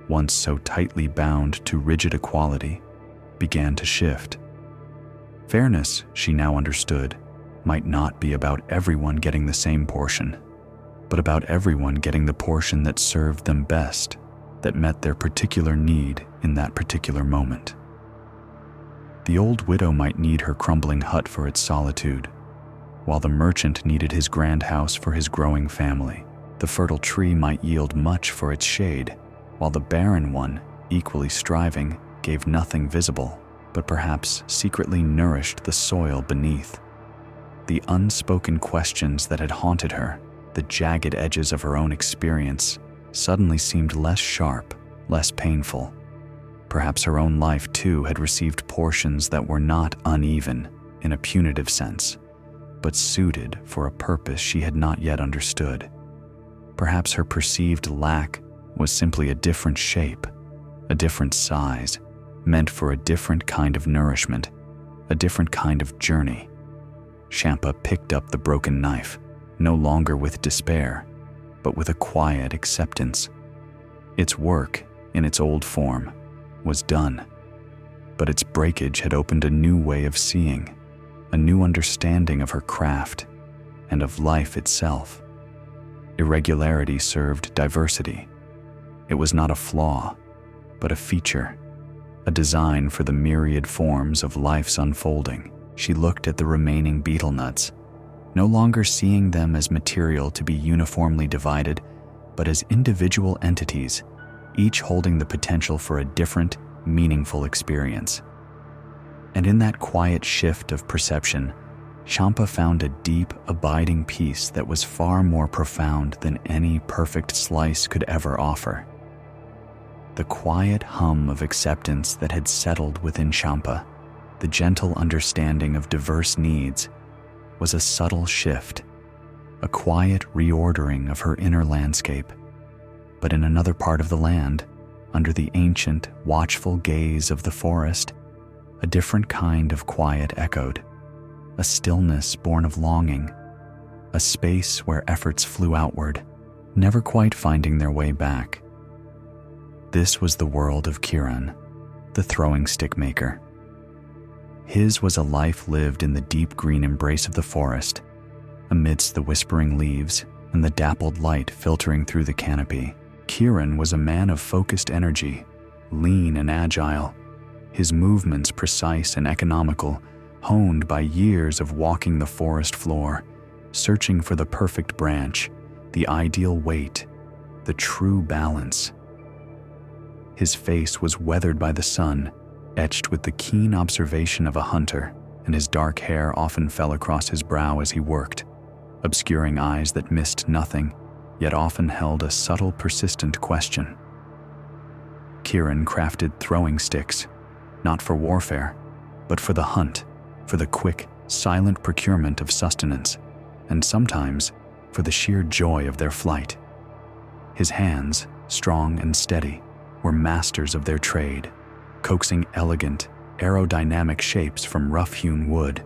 once so tightly bound to rigid equality, began to shift. Fairness, she now understood, might not be about everyone getting the same portion, but about everyone getting the portion that served them best, that met their particular need in that particular moment. The old widow might need her crumbling hut for its solitude, while the merchant needed his grand house for his growing family. The fertile tree might yield much for its shade, while the barren one, equally striving, gave nothing visible, but perhaps secretly nourished the soil beneath. The unspoken questions that had haunted her, the jagged edges of her own experience, suddenly seemed less sharp, less painful. Perhaps her own life, too, had received portions that were not uneven in a punitive sense, but suited for a purpose she had not yet understood. Perhaps her perceived lack was simply a different shape, a different size, meant for a different kind of nourishment, a different kind of journey. Champa picked up the broken knife, no longer with despair, but with a quiet acceptance. Its work, in its old form, was done, but its breakage had opened a new way of seeing, a new understanding of her craft and of life itself. Irregularity served diversity. It was not a flaw, but a feature, a design for the myriad forms of life's unfolding. She looked at the remaining betel nuts, no longer seeing them as material to be uniformly divided, but as individual entities, each holding the potential for a different, meaningful experience. And in that quiet shift of perception, Champa found a deep, abiding peace that was far more profound than any perfect slice could ever offer. The quiet hum of acceptance that had settled within Champa, the gentle understanding of diverse needs, was a subtle shift, a quiet reordering of her inner landscape. But in another part of the land, under the ancient, watchful gaze of the forest, a different kind of quiet echoed, a stillness born of longing, a space where efforts flew outward, never quite finding their way back. This was the world of Kiran, the throwing stick maker. His was a life lived in the deep green embrace of the forest, amidst the whispering leaves and the dappled light filtering through the canopy. Kiran was a man of focused energy, lean and agile, his movements precise and economical, honed by years of walking the forest floor, searching for the perfect branch, the ideal weight, the true balance. His face was weathered by the sun, etched with the keen observation of a hunter, and his dark hair often fell across his brow as he worked, obscuring eyes that missed nothing, yet often held a subtle, persistent question. Kiran crafted throwing sticks, not for warfare, but for the hunt, for the quick, silent procurement of sustenance, and sometimes for the sheer joy of their flight. His hands, strong and steady, were masters of their trade, coaxing elegant, aerodynamic shapes from rough-hewn wood.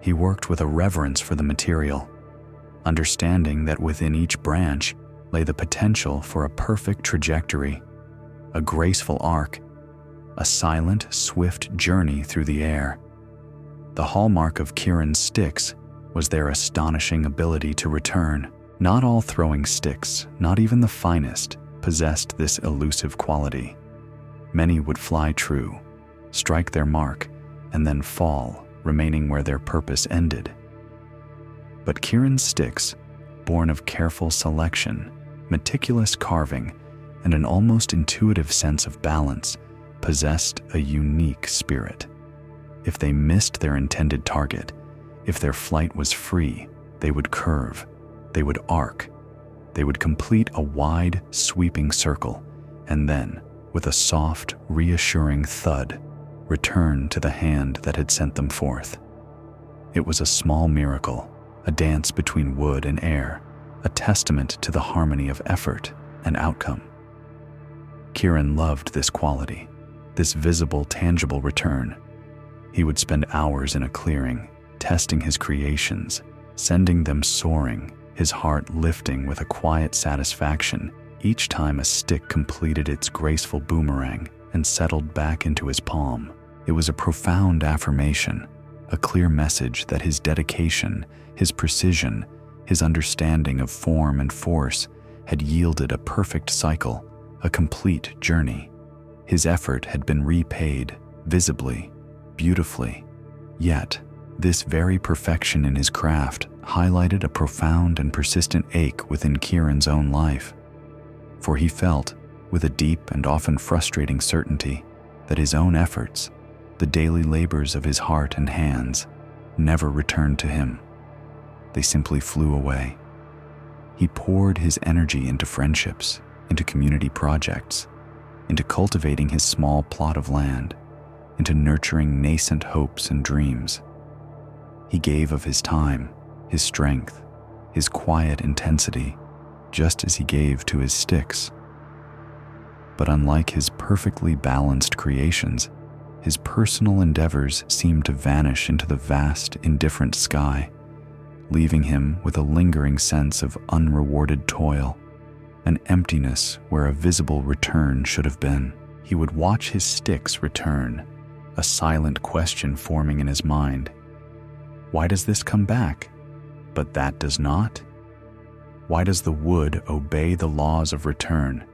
He worked with a reverence for the material, understanding that within each branch lay the potential for a perfect trajectory, a graceful arc, a silent, swift journey through the air. The hallmark of Kiran's sticks was their astonishing ability to return. Not all throwing sticks, not even the finest, possessed this elusive quality. Many would fly true, strike their mark, and then fall, remaining where their purpose ended. But Kiran's sticks, born of careful selection, meticulous carving, and an almost intuitive sense of balance, possessed a unique spirit. If they missed their intended target, if their flight was free, they would curve, they would arc, they would complete a wide, sweeping circle, and then, with a soft, reassuring thud, return to the hand that had sent them forth. It was a small miracle, a dance between wood and air, a testament to the harmony of effort and outcome. Kiran loved this quality, this visible, tangible return. He would spend hours in a clearing, testing his creations, sending them soaring, his heart lifting with a quiet satisfaction each time a stick completed its graceful boomerang and settled back into his palm. It was a profound affirmation, a clear message that his dedication, his precision, his understanding of form and force had yielded a perfect cycle, a complete journey. His effort had been repaid, visibly, beautifully. Yet, this very perfection in his craft highlighted a profound and persistent ache within Kiran's own life. For he felt, with a deep and often frustrating certainty, that his own efforts, the daily labors of his heart and hands, never returned to him. They simply flew away. He poured his energy into friendships, into community projects, into cultivating his small plot of land, into nurturing nascent hopes and dreams. He gave of his time, his strength, his quiet intensity, just as he gave to his sticks. But unlike his perfectly balanced creations, his personal endeavors seemed to vanish into the vast, indifferent sky, leaving him with a lingering sense of unrewarded toil, an emptiness where a visible return should have been. He would watch his sticks return, a silent question forming in his mind. Why does this come back, but that does not? Why does the wood obey the laws of return,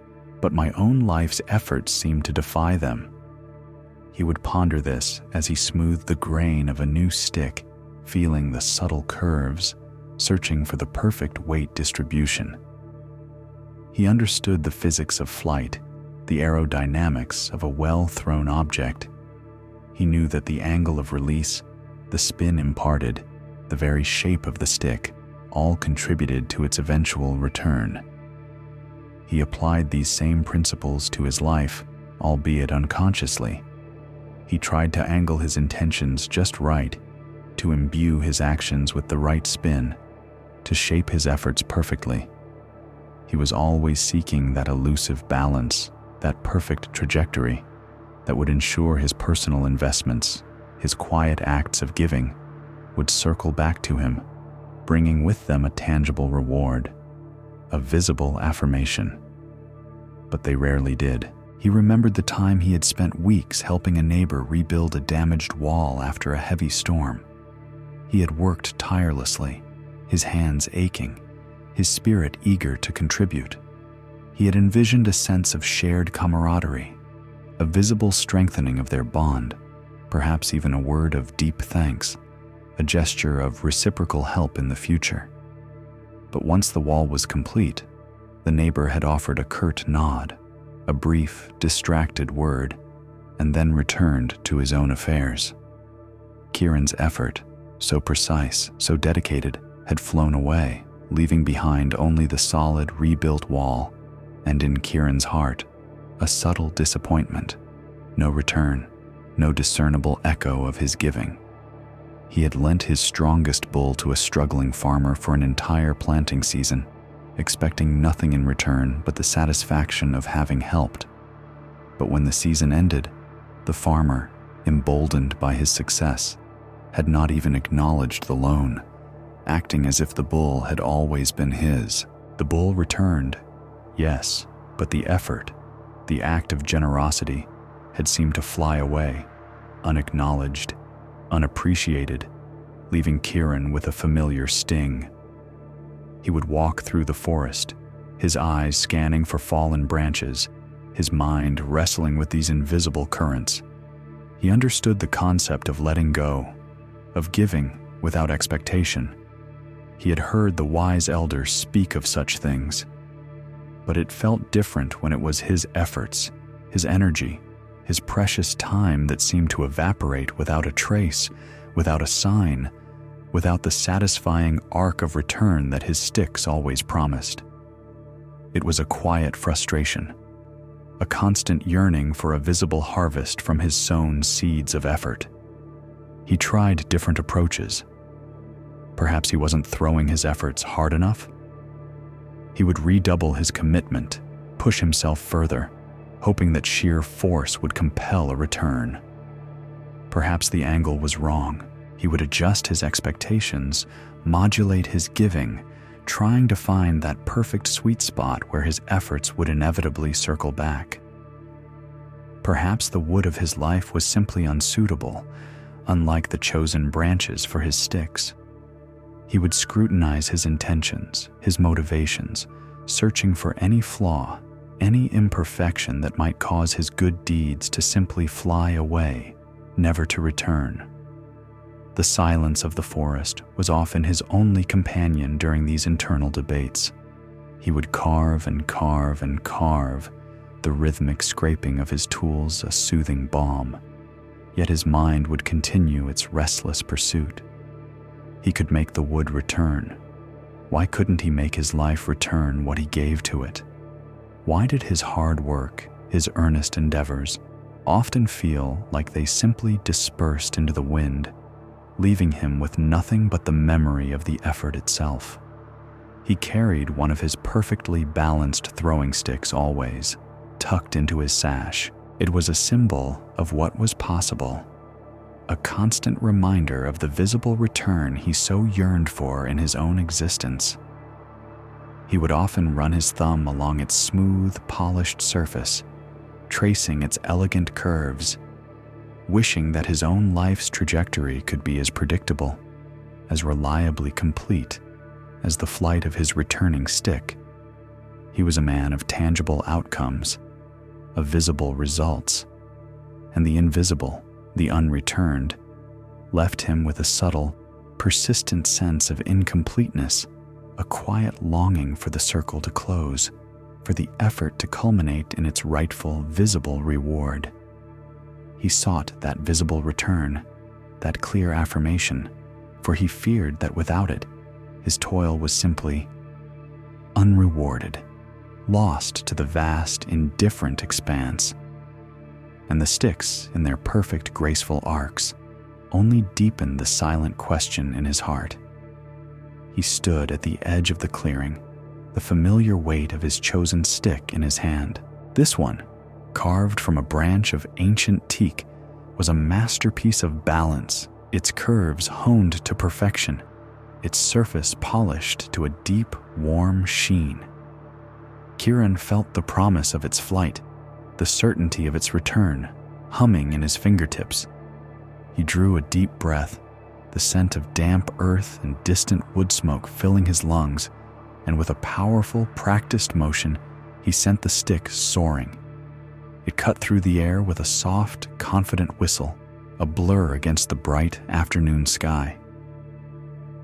but my own life's efforts seem to defy them? He would ponder this as he smoothed the grain of a new stick, feeling the subtle curves, searching for the perfect weight distribution. He understood the physics of flight, the aerodynamics of a well-thrown object. He knew that the angle of release, the spin imparted, the very shape of the stick, all contributed to its eventual return. He applied these same principles to his life, albeit unconsciously. He tried to angle his intentions just right, to imbue his actions with the right spin, to shape his efforts perfectly. He was always seeking that elusive balance, that perfect trajectory that would ensure his personal investments, his quiet acts of giving, would circle back to him, bringing with them a tangible reward, a visible affirmation. But they rarely did. He remembered the time he had spent weeks helping a neighbor rebuild a damaged wall after a heavy storm. He had worked tirelessly, his hands aching, his spirit eager to contribute. He had envisioned a sense of shared camaraderie, a visible strengthening of their bond, perhaps even a word of deep thanks, a gesture of reciprocal help in the future. But once the wall was complete, the neighbor had offered a curt nod, a brief, distracted word, and then returned to his own affairs. Kieran's effort, so precise, so dedicated, had flown away, leaving behind only the solid, rebuilt wall, and in Kieran's heart, a subtle disappointment. No return, no discernible echo of his giving. He had lent his strongest bull to a struggling farmer for an entire planting season, expecting nothing in return but the satisfaction of having helped. But when the season ended, the farmer, emboldened by his success, had not even acknowledged the loan, acting as if the bull had always been his. The bull returned, yes, but the effort, the act of generosity, had seemed to fly away, unacknowledged, unappreciated, leaving Kieran with a familiar sting. He would walk through the forest, his eyes scanning for fallen branches, his mind wrestling with these invisible currents. He understood the concept of letting go, of giving without expectation. He had heard the wise elders speak of such things, but it felt different when it was his efforts, his energy, his precious time that seemed to evaporate without a trace, without a sign, without the satisfying arc of return that his sticks always promised. It was a quiet frustration, a constant yearning for a visible harvest from his sown seeds of effort. He tried different approaches. Perhaps he wasn't throwing his efforts hard enough. He would redouble his commitment, push himself further, hoping that sheer force would compel a return. Perhaps the angle was wrong. He would adjust his expectations, modulate his giving, trying to find that perfect sweet spot where his efforts would inevitably circle back. Perhaps the wood of his life was simply unsuitable, unlike the chosen branches for his sticks. He would scrutinize his intentions, his motivations, searching for any flaw, any imperfection that might cause his good deeds to simply fly away, never to return. The silence of the forest was often his only companion during these internal debates. He would carve and carve and carve, the rhythmic scraping of his tools a soothing balm. Yet his mind would continue its restless pursuit, He could make the wood return. Why couldn't he make his life return what he gave to it? Why did his hard work, his earnest endeavors, often feel like they simply dispersed into the wind, leaving him with nothing but the memory of the effort itself? He carried one of his perfectly balanced throwing sticks always, tucked into his sash. It was a symbol of what was possible, a constant reminder of the visible return he so yearned for in his own existence. He would often run his thumb along its smooth, polished surface, tracing its elegant curves, wishing that his own life's trajectory could be as predictable, as reliably complete as the flight of his returning stick. He was a man of tangible outcomes, of visible results, and the invisible, the unreturned, left him with a subtle, persistent sense of incompleteness, a quiet longing for the circle to close, for the effort to culminate in its rightful, visible reward. He sought that visible return, that clear affirmation, for he feared that without it, his toil was simply unrewarded, lost to the vast, indifferent expanse. And the sticks, in their perfect, graceful arcs, only deepened the silent question in his heart. He stood at the edge of the clearing, the familiar weight of his chosen stick in his hand. This one, carved from a branch of ancient teak, was a masterpiece of balance, its curves honed to perfection, its surface polished to a deep, warm sheen. Kieran felt the promise of its flight, the certainty of its return, humming in his fingertips. He drew a deep breath, the scent of damp earth and distant wood smoke filling his lungs, and with a powerful, practiced motion, he sent the stick soaring. It cut through the air with a soft, confident whistle, a blur against the bright afternoon sky.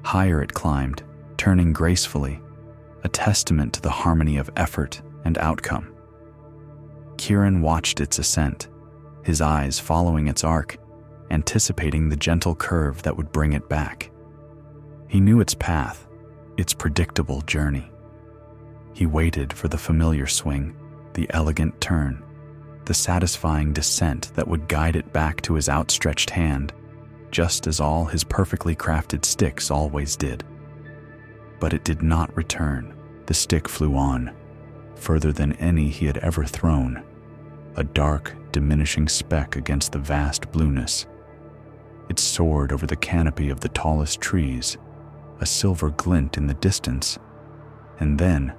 Higher it climbed, turning gracefully, a testament to the harmony of effort and outcome. Kieran watched its ascent, his eyes following its arc, anticipating the gentle curve that would bring it back. He knew its path, its predictable journey. He waited for the familiar swing, the elegant turn, the satisfying descent that would guide it back to his outstretched hand, just as all his perfectly crafted sticks always did. But it did not return. The stick flew on, further than any he had ever thrown, a dark, diminishing speck against the vast blueness. It soared over the canopy of the tallest trees, a silver glint in the distance, and then,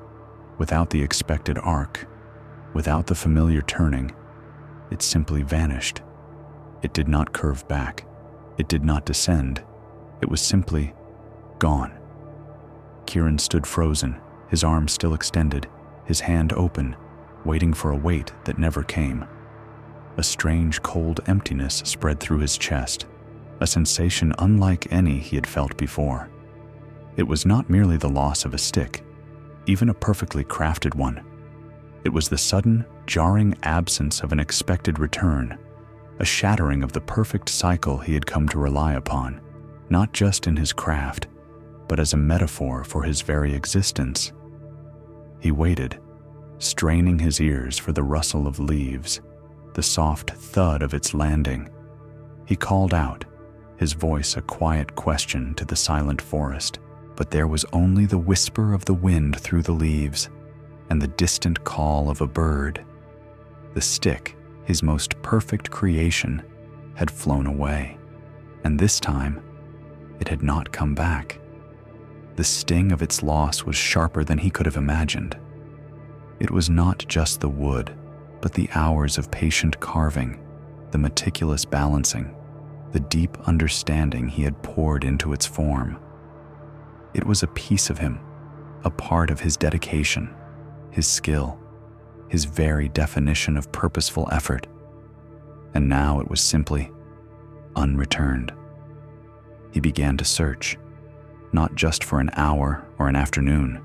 without the expected arc, without the familiar turning, it simply vanished. It did not curve back. It did not descend. It was simply gone. Kieran stood frozen, his arm still extended, his hand open, waiting for a weight that never came. A strange, cold emptiness spread through his chest, a sensation unlike any he had felt before. It was not merely the loss of a stick, even a perfectly crafted one. It was the sudden, jarring absence of an expected return, a shattering of the perfect cycle he had come to rely upon, not just in his craft, but as a metaphor for his very existence. He waited, straining his ears for the rustle of leaves, the soft thud of its landing. He called out, his voice a quiet question to the silent forest, but there was only the whisper of the wind through the leaves and the distant call of a bird. The stick, his most perfect creation, had flown away, and this time it had not come back. The sting of its loss was sharper than he could have imagined. It was not just the wood, but the hours of patient carving, the meticulous balancing, the deep understanding he had poured into its form. It was a piece of him, a part of his dedication, his skill, his very definition of purposeful effort. And now it was simply unreturned. He began to search, not just for an hour or an afternoon,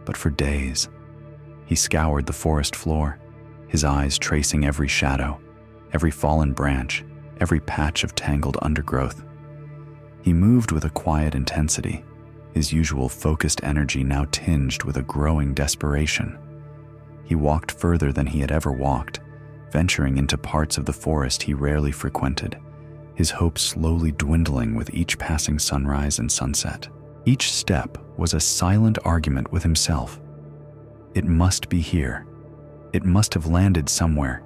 but for days. He scoured the forest floor, his eyes tracing every shadow, every fallen branch, every patch of tangled undergrowth. He moved with a quiet intensity, his usual focused energy now tinged with a growing desperation. He walked further than he had ever walked, venturing into parts of the forest he rarely frequented, his hopes slowly dwindling with each passing sunrise and sunset. Each step was a silent argument with himself. It must be here. It must have landed somewhere.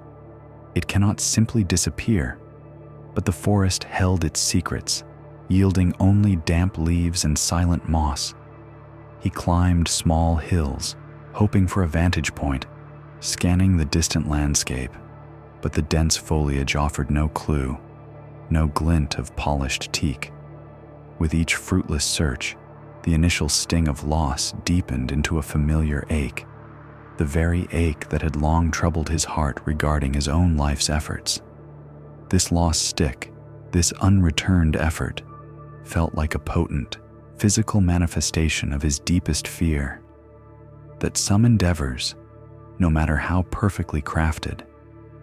It cannot simply disappear. But the forest held its secrets, yielding only damp leaves and silent moss. He climbed small hills, hoping for a vantage point, scanning the distant landscape, but the dense foliage offered no clue, no glint of polished teak. With each fruitless search, the initial sting of loss deepened into a familiar ache, the very ache that had long troubled his heart regarding his own life's efforts. This lost stick, this unreturned effort, felt like a potent, physical manifestation of his deepest fear, that some endeavors, no matter how perfectly crafted,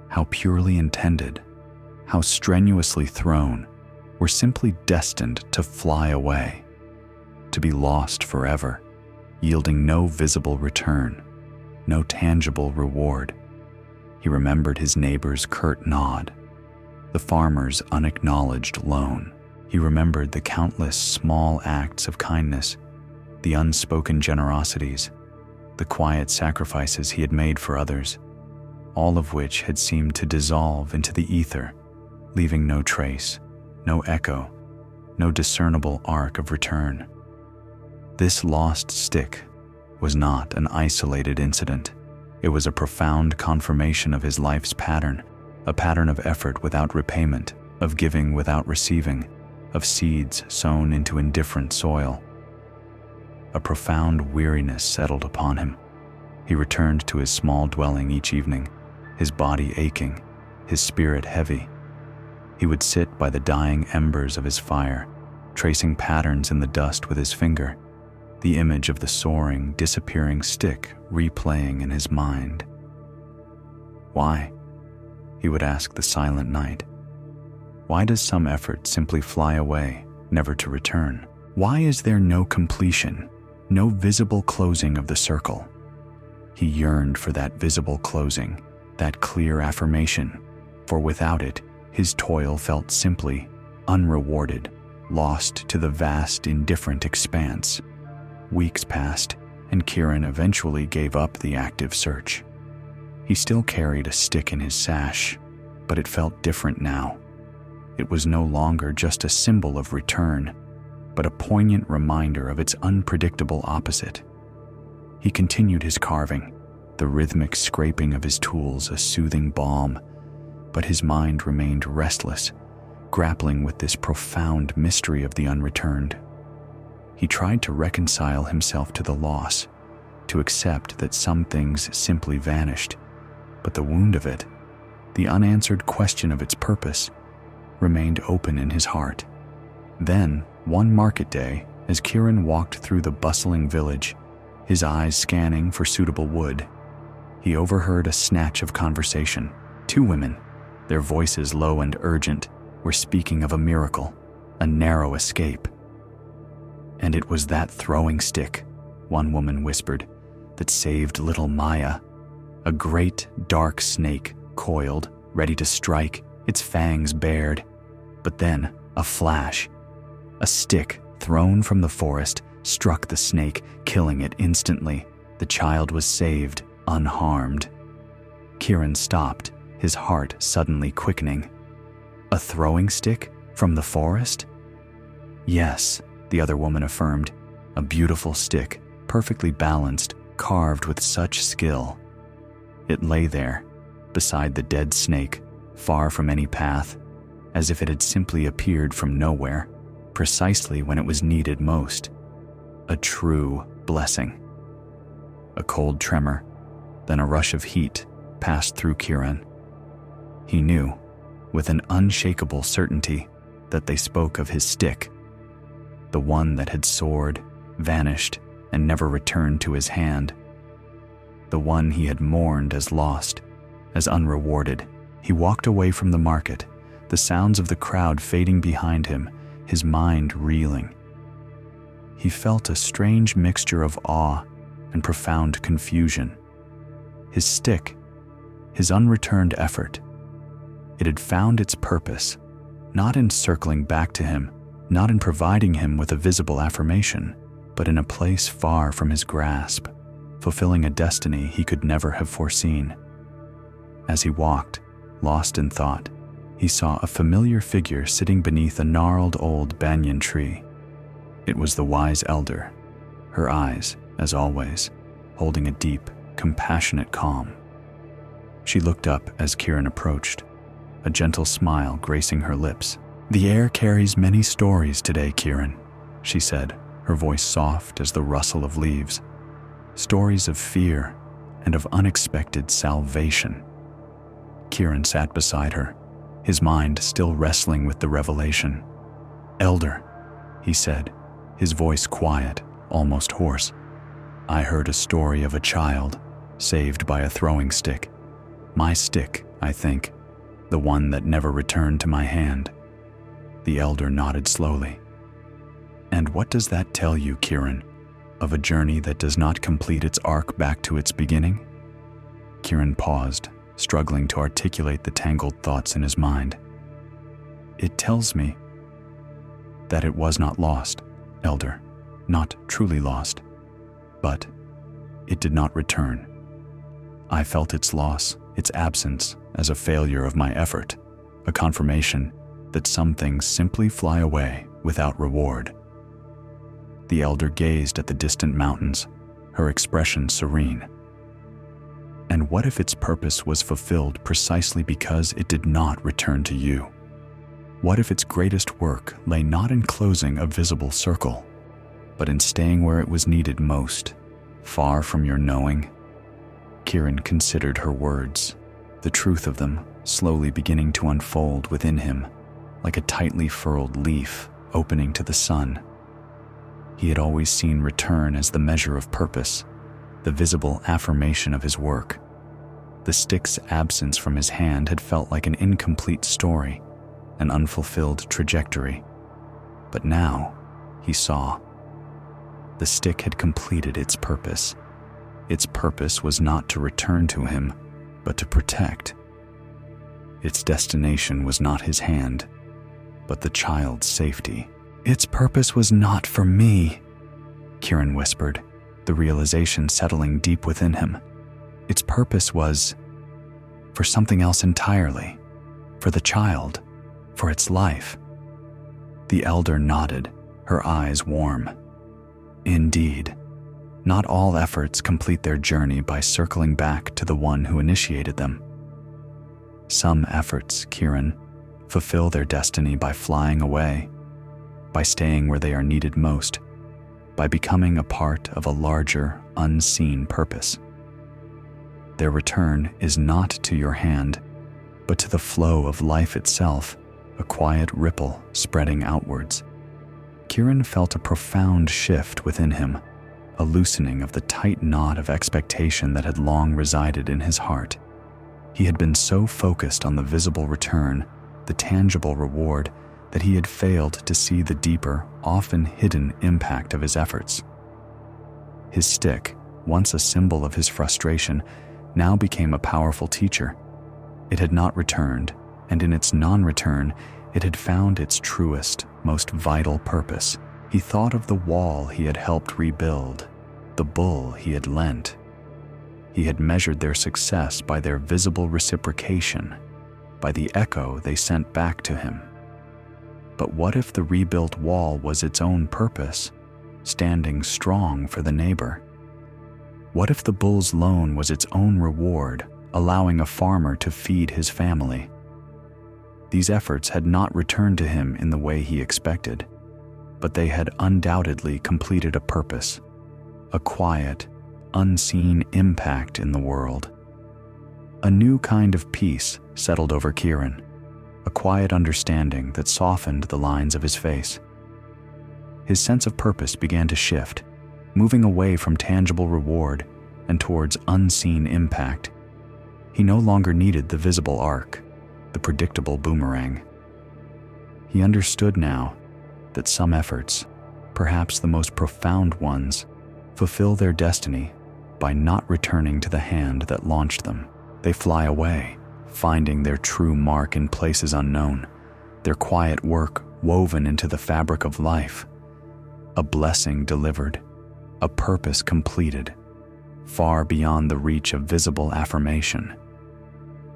how purely intended, how strenuously thrown, were simply destined to fly away, to be lost forever, yielding no visible return, no tangible reward. He remembered his neighbor's curt nod, the farmer's unacknowledged loan. He remembered the countless small acts of kindness, the unspoken generosities, the quiet sacrifices he had made for others, all of which had seemed to dissolve into the ether, leaving no trace, no echo, no discernible arc of return. This lost stick was not an isolated incident. It was a profound confirmation of his life's pattern, a pattern of effort without repayment, of giving without receiving, of seeds sown into indifferent soil. A profound weariness settled upon him. He returned to his small dwelling each evening, his body aching, his spirit heavy. He would sit by the dying embers of his fire, tracing patterns in the dust with his finger, the image of the soaring, disappearing stick replaying in his mind. Why? He would ask the silent night. Why does some effort simply fly away, never to return? Why is there no completion, no visible closing of the circle? He yearned for that visible closing, that clear affirmation, for without it, his toil felt simply unrewarded, lost to the vast, indifferent expanse. Weeks passed, and Kieran eventually gave up the active search. He still carried a stick in his sash, but it felt different now. It was no longer just a symbol of return, but a poignant reminder of its unpredictable opposite. He continued his carving, the rhythmic scraping of his tools a soothing balm, but his mind remained restless, grappling with this profound mystery of the unreturned. He tried to reconcile himself to the loss, to accept that some things simply vanished, but the wound of it, the unanswered question of its purpose, remained open in his heart. Then, one market day, as Kieran walked through the bustling village, his eyes scanning for suitable wood, he overheard a snatch of conversation. Two women, their voices low and urgent, were speaking of a miracle, a narrow escape. "And it was that throwing stick," one woman whispered, "that saved little Maya. A great, dark snake, coiled, ready to strike, its fangs bared. But then, a flash. A stick, thrown from the forest, struck the snake, killing it instantly. The child was saved, unharmed." Kieran stopped, his heart suddenly quickening. "A throwing stick? From the forest?" "Yes," the other woman affirmed. "A beautiful stick, perfectly balanced, carved with such skill. It lay there, beside the dead snake, far from any path, as if it had simply appeared from nowhere, precisely when it was needed most. A true blessing." A cold tremor, then a rush of heat, passed through Kieran. He knew, with an unshakable certainty, that they spoke of his stick, the one that had soared, vanished, and never returned to his hand. The one he had mourned as lost, as unrewarded. He walked away from the market, the sounds of the crowd fading behind him, his mind reeling. He felt a strange mixture of awe and profound confusion. His stick, his unreturned effort, it had found its purpose, not in circling back to him, not in providing him with a visible affirmation, but in a place far from his grasp, fulfilling a destiny he could never have foreseen. As he walked, lost in thought, he saw a familiar figure sitting beneath a gnarled old banyan tree. It was the wise elder, her eyes, as always, holding a deep, compassionate calm. She looked up as Kieran approached, a gentle smile gracing her lips. "The air carries many stories today, Kieran," she said, her voice soft as the rustle of leaves. "Stories of fear and of unexpected salvation." Kieran sat beside her, his mind still wrestling with the revelation. "Elder," he said, his voice quiet, almost hoarse, "I heard a story of a child saved by a throwing stick. My stick, I think, the one that never returned to my hand." The elder nodded slowly. "And what does that tell you, Kieran, of a journey that does not complete its arc back to its beginning?" Kieran paused, struggling to articulate the tangled thoughts in his mind. "It tells me that it was not lost, Elder, not truly lost, but it did not return. I felt its loss, its absence, as a failure of my effort, a confirmation that some things simply fly away without reward." The elder gazed at the distant mountains, her expression serene. "And what if its purpose was fulfilled precisely because it did not return to you? What if its greatest work lay not in closing a visible circle, but in staying where it was needed most, far from your knowing?" Kieran considered her words, the truth of them slowly beginning to unfold within him, like a tightly furled leaf opening to the sun. He had always seen return as the measure of purpose, the visible affirmation of his work. The stick's absence from his hand had felt like an incomplete story, an unfulfilled trajectory. But now, he saw, the stick had completed its purpose. Its purpose was not to return to him, but to protect. Its destination was not his hand, but the child's safety. "Its purpose was not for me," Kieran whispered, the realization settling deep within him. Its purpose was for something else entirely, for the child, for its life. The elder nodded, her eyes warm. "Indeed, not all efforts complete their journey by circling back to the one who initiated them. Some efforts, Kieran, fulfill their destiny by flying away, by staying where they are needed most, by becoming a part of a larger, unseen purpose. Their return is not to your hand, but to the flow of life itself, a quiet ripple spreading outwards." Kieran felt a profound shift within him, a loosening of the tight knot of expectation that had long resided in his heart. He had been so focused on the visible return, the tangible reward, that he had failed to see the deeper, often hidden impact of his efforts. His stick, once a symbol of his frustration, now became a powerful teacher. It had not returned, and in its non-return, it had found its truest, most vital purpose. He thought of the wall he had helped rebuild, the bull he had lent. He had measured their success by their visible reciprocation, by the echo they sent back to him. But what if the rebuilt wall was its own purpose, standing strong for the neighbor? What if the bull's loan was its own reward, allowing a farmer to feed his family? These efforts had not returned to him in the way he expected, but they had undoubtedly completed a purpose, a quiet, unseen impact in the world. A new kind of peace settled over Kieran, a quiet understanding that softened the lines of his face. His sense of purpose began to shift, moving away from tangible reward and towards unseen impact. He no longer needed the visible arc, the predictable boomerang. He understood now that some efforts, perhaps the most profound ones, fulfill their destiny by not returning to the hand that launched them. They fly away, finding their true mark in places unknown, their quiet work woven into the fabric of life, a blessing delivered, a purpose completed, far beyond the reach of visible affirmation.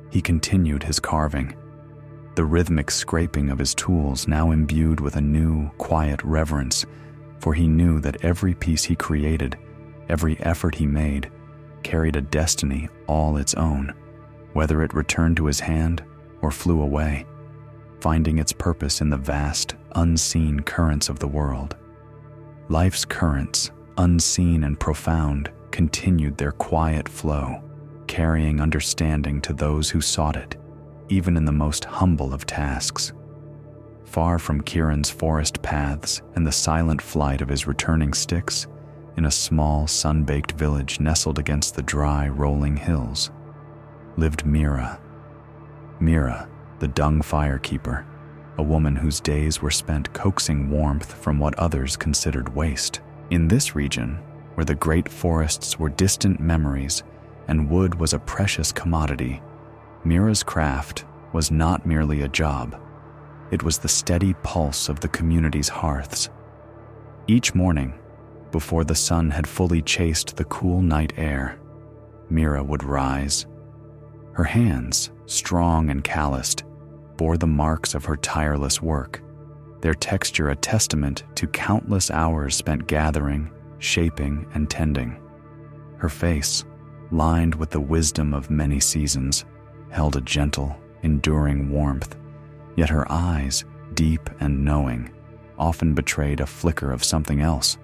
He continued his carving, the rhythmic scraping of his tools now imbued with a new, quiet reverence, for he knew that every piece he created, every effort he made, carried a destiny all its own, whether it returned to his hand or flew away, finding its purpose in the vast, unseen currents of the world. Life's currents, unseen and profound, continued their quiet flow, carrying understanding to those who sought it, even in the most humble of tasks. Far from Kieran's forest paths and the silent flight of his returning sticks, in a small, sun-baked village nestled against the dry, rolling hills, lived Mira. Mira, the dung firekeeper, a woman whose days were spent coaxing warmth from what others considered waste. In this region, where the great forests were distant memories and wood was a precious commodity, Mira's craft was not merely a job. It was the steady pulse of the community's hearths. Each morning, before the sun had fully chased the cool night air, Mira would rise. Her hands, strong and calloused, bore the marks of her tireless work, their texture a testament to countless hours spent gathering, shaping, and tending. Her face, lined with the wisdom of many seasons, held a gentle, enduring warmth, yet her eyes, deep and knowing, often betrayed a flicker of something else,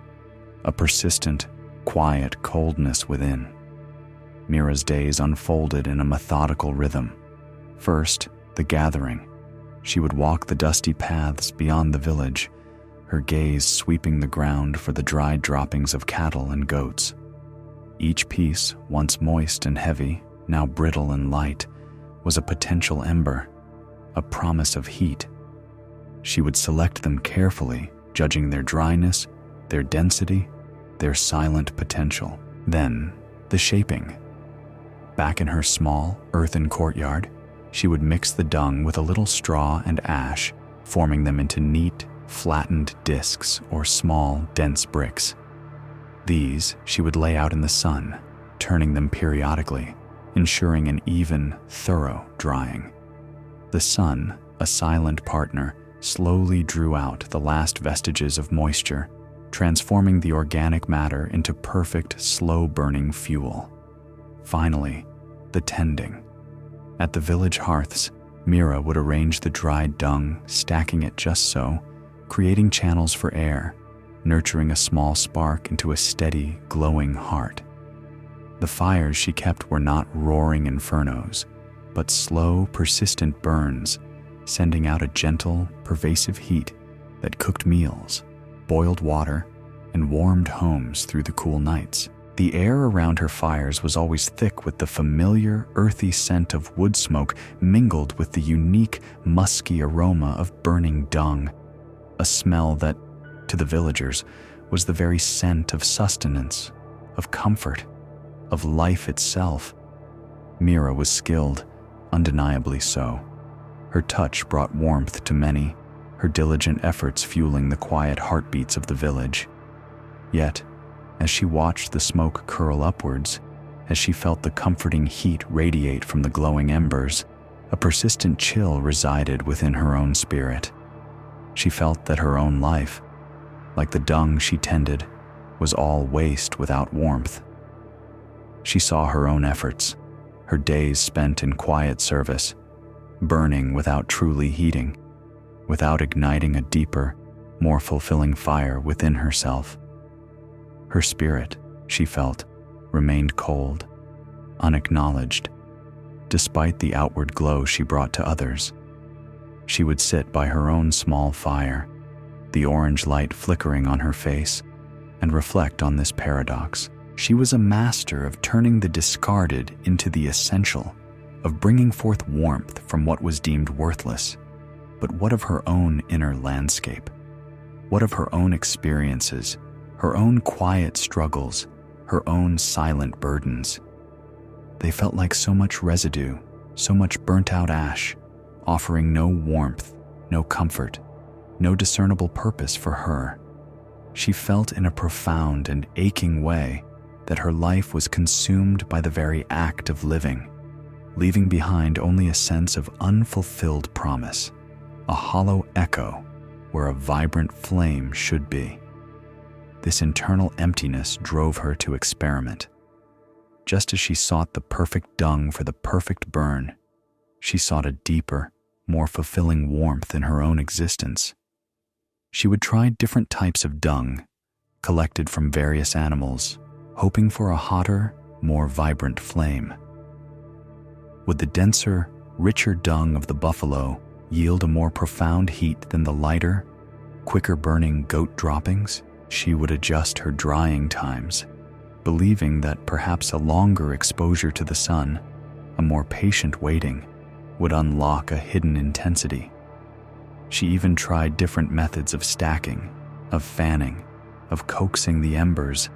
a persistent, quiet coldness within. Mira's days unfolded in a methodical rhythm. First, the gathering. She would walk the dusty paths beyond the village, her gaze sweeping the ground for the dried droppings of cattle and goats. Each piece, once moist and heavy, now brittle and light, was a potential ember, a promise of heat. She would select them carefully, judging their dryness, their density, their silent potential. Then, the shaping. Back in her small, earthen courtyard, she would mix the dung with a little straw and ash, forming them into neat, flattened discs or small, dense bricks. These she would lay out in the sun, turning them periodically, ensuring an even, thorough drying. The sun, a silent partner, slowly drew out the last vestiges of moisture, transforming the organic matter into perfect, slow-burning fuel. Finally, the tending. At the village hearths, Mira would arrange the dried dung, stacking it just so, creating channels for air, nurturing a small spark into a steady, glowing heart. The fires she kept were not roaring infernos, but slow, persistent burns, sending out a gentle, pervasive heat that cooked meals, boiled water, and warmed homes through the cool nights. The air around her fires was always thick with the familiar, earthy scent of wood smoke mingled with the unique, musky aroma of burning dung, a smell that, to the villagers, was the very scent of sustenance, of comfort, of life itself. Mira was skilled, undeniably so. Her touch brought warmth to many, her diligent efforts fueling the quiet heartbeats of the village. Yet, as she watched the smoke curl upwards, as she felt the comforting heat radiate from the glowing embers, a persistent chill resided within her own spirit. She felt that her own life, like the dung she tended, was all waste without warmth. She saw her own efforts, her days spent in quiet service, burning without truly heating, without igniting a deeper, more fulfilling fire within herself. Her spirit, she felt, remained cold, unacknowledged, despite the outward glow she brought to others. She would sit by her own small fire, the orange light flickering on her face, and reflect on this paradox. She was a master of turning the discarded into the essential, of bringing forth warmth from what was deemed worthless. But what of her own inner landscape? What of her own experiences, her own quiet struggles, her own silent burdens? They felt like so much residue, so much burnt-out ash, offering no warmth, no comfort, no discernible purpose for her. She felt in a profound and aching way that her life was consumed by the very act of living, leaving behind only a sense of unfulfilled promise, a hollow echo where a vibrant flame should be. This internal emptiness drove her to experiment. Just as she sought the perfect dung for the perfect burn, she sought a deeper, more fulfilling warmth in her own existence. She would try different types of dung, collected from various animals, hoping for a hotter, more vibrant flame. Would the denser, richer dung of the buffalo yield a more profound heat than the lighter, quicker-burning goat droppings? She would adjust her drying times, believing that perhaps a longer exposure to the sun, a more patient waiting, would unlock a hidden intensity. She even tried different methods of stacking, of fanning, of coaxing the embers,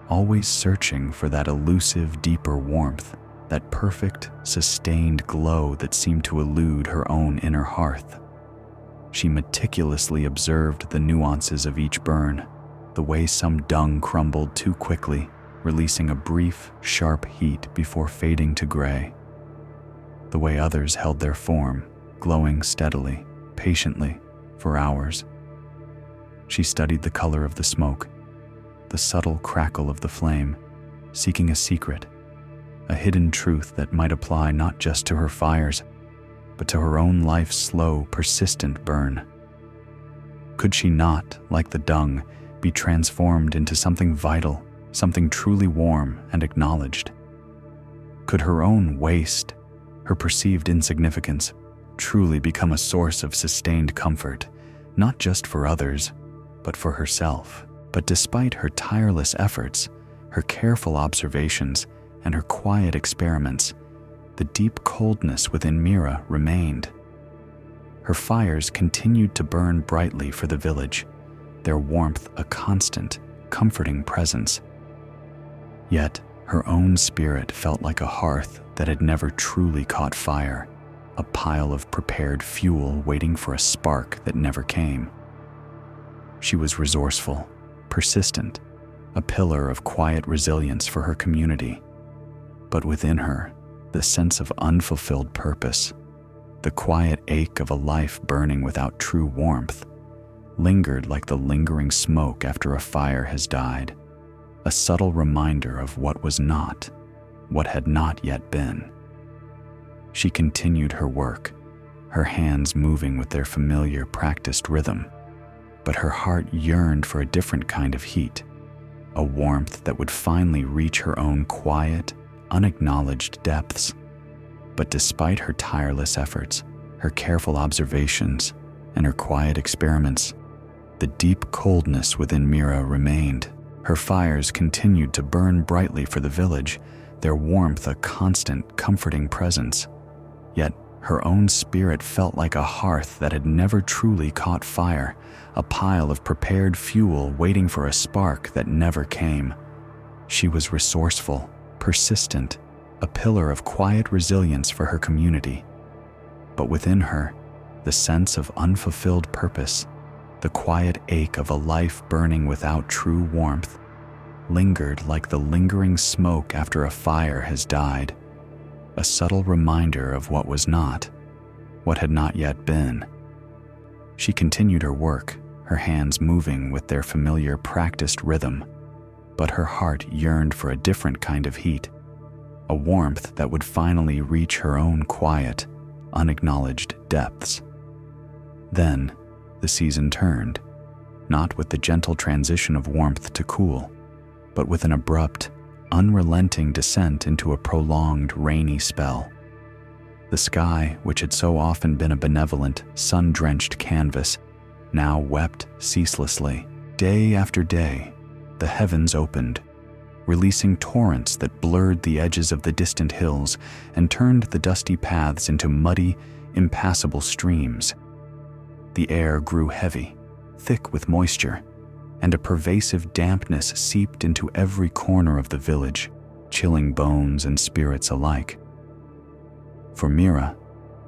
always searching for that elusive, deeper warmth, that perfect, sustained glow that seemed to elude her own inner hearth. She meticulously observed the nuances of each burn, the way some dung crumbled too quickly, releasing a brief, sharp heat before fading to gray. The way others held their form, glowing steadily, patiently, for hours. She studied the color of the smoke, the subtle crackle of the flame, seeking a secret, a hidden truth that might apply not just to her fires, but to her own life's slow, persistent burn. Could she not, like the dung, be transformed into something vital, something truly warm and acknowledged? Could her own waste, her perceived insignificance, truly become a source of sustained comfort, not just for others, but for herself? But despite her tireless efforts, her careful observations, and her quiet experiments, the deep coldness within Mira remained. Her fires continued to burn brightly for the village, their warmth a constant, comforting presence. Yet her own spirit felt like a hearth that had never truly caught fire, a pile of prepared fuel waiting for a spark that never came. She was resourceful, persistent, a pillar of quiet resilience for her community. But within her, the sense of unfulfilled purpose, the quiet ache of a life burning without true warmth, lingered like the lingering smoke after a fire has died, a subtle reminder of what was not, what had not yet been. She continued her work, her hands moving with their familiar practiced rhythm, but her heart yearned for a different kind of heat, a warmth that would finally reach her own quiet, unacknowledged depths. But despite her tireless efforts, her careful observations, and her quiet experiments, the deep coldness within Mira remained. Her fires continued to burn brightly for the village, their warmth a constant, comforting presence. Yet her own spirit felt like a hearth that had never truly caught fire, a pile of prepared fuel waiting for a spark that never came. She was resourceful, persistent, a pillar of quiet resilience for her community. But within her, the sense of unfulfilled purpose, the quiet ache of a life burning without true warmth, lingered like the lingering smoke after a fire has died, a subtle reminder of what was not, what had not yet been. She continued her work, her hands moving with their familiar practiced rhythm, but her heart yearned for a different kind of heat, a warmth that would finally reach her own quiet, unacknowledged depths. Then, the season turned, not with the gentle transition of warmth to cool, but with an abrupt, unrelenting descent into a prolonged rainy spell. The sky, which had so often been a benevolent, sun-drenched canvas, now wept ceaselessly. Day after day, the heavens opened, releasing torrents that blurred the edges of the distant hills and turned the dusty paths into muddy, impassable streams. The air grew heavy, thick with moisture, and a pervasive dampness seeped into every corner of the village, chilling bones and spirits alike. For Mira,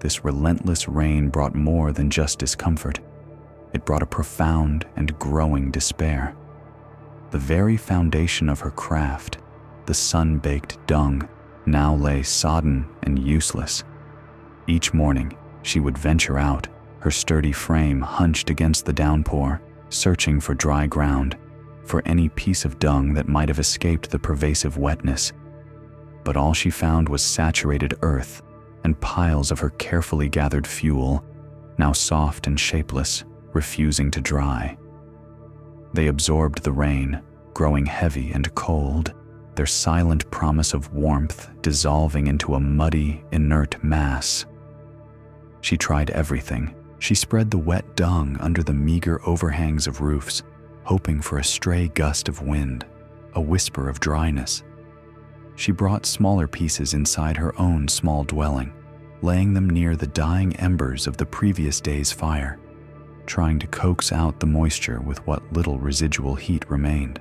this relentless rain brought more than just discomfort. It brought a profound and growing despair. The very foundation of her craft, the sun-baked dung, now lay sodden and useless. Each morning, she would venture out, her sturdy frame hunched against the downpour, searching for dry ground, for any piece of dung that might have escaped the pervasive wetness. But all she found was saturated earth and piles of her carefully gathered fuel, now soft and shapeless, refusing to dry. They absorbed the rain, growing heavy and cold, their silent promise of warmth dissolving into a muddy, inert mass. She tried everything. She spread the wet dung under the meager overhangs of roofs, hoping for a stray gust of wind, a whisper of dryness. She brought smaller pieces inside her own small dwelling, laying them near the dying embers of the previous day's fire, trying to coax out the moisture with what little residual heat remained.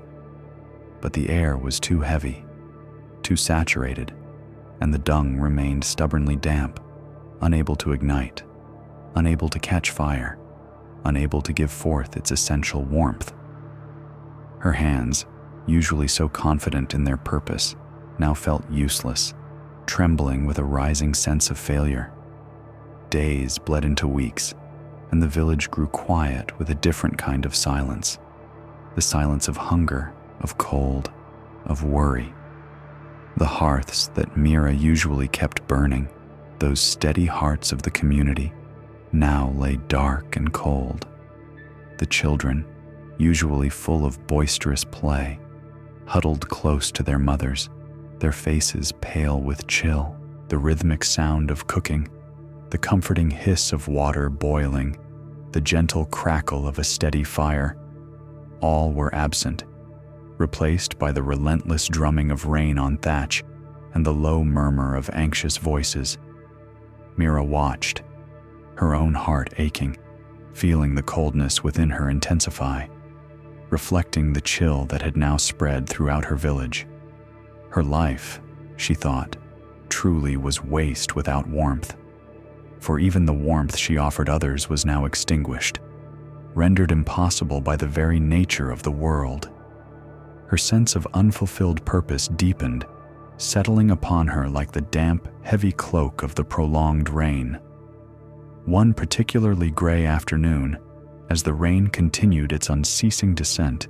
But the air was too heavy, too saturated, and the dung remained stubbornly damp, unable to ignite, unable to catch fire, unable to give forth its essential warmth. Her hands, usually so confident in their purpose, now felt useless, trembling with a rising sense of failure. Days bled into weeks, and the village grew quiet with a different kind of silence, the silence of hunger, of cold, of worry. The hearths that Mira usually kept burning, those steady hearts of the community, now lay dark and cold. The children, usually full of boisterous play, huddled close to their mothers, their faces pale with chill, the rhythmic sound of cooking, the comforting hiss of water boiling, the gentle crackle of a steady fire, all were absent, replaced by the relentless drumming of rain on thatch and the low murmur of anxious voices. Mira watched, her own heart aching, feeling the coldness within her intensify, reflecting the chill that had now spread throughout her village. Her life, she thought, truly was waste without warmth, for even the warmth she offered others was now extinguished, rendered impossible by the very nature of the world. Her sense of unfulfilled purpose deepened, settling upon her like the damp, heavy cloak of the prolonged rain. One particularly gray afternoon, as the rain continued its unceasing descent,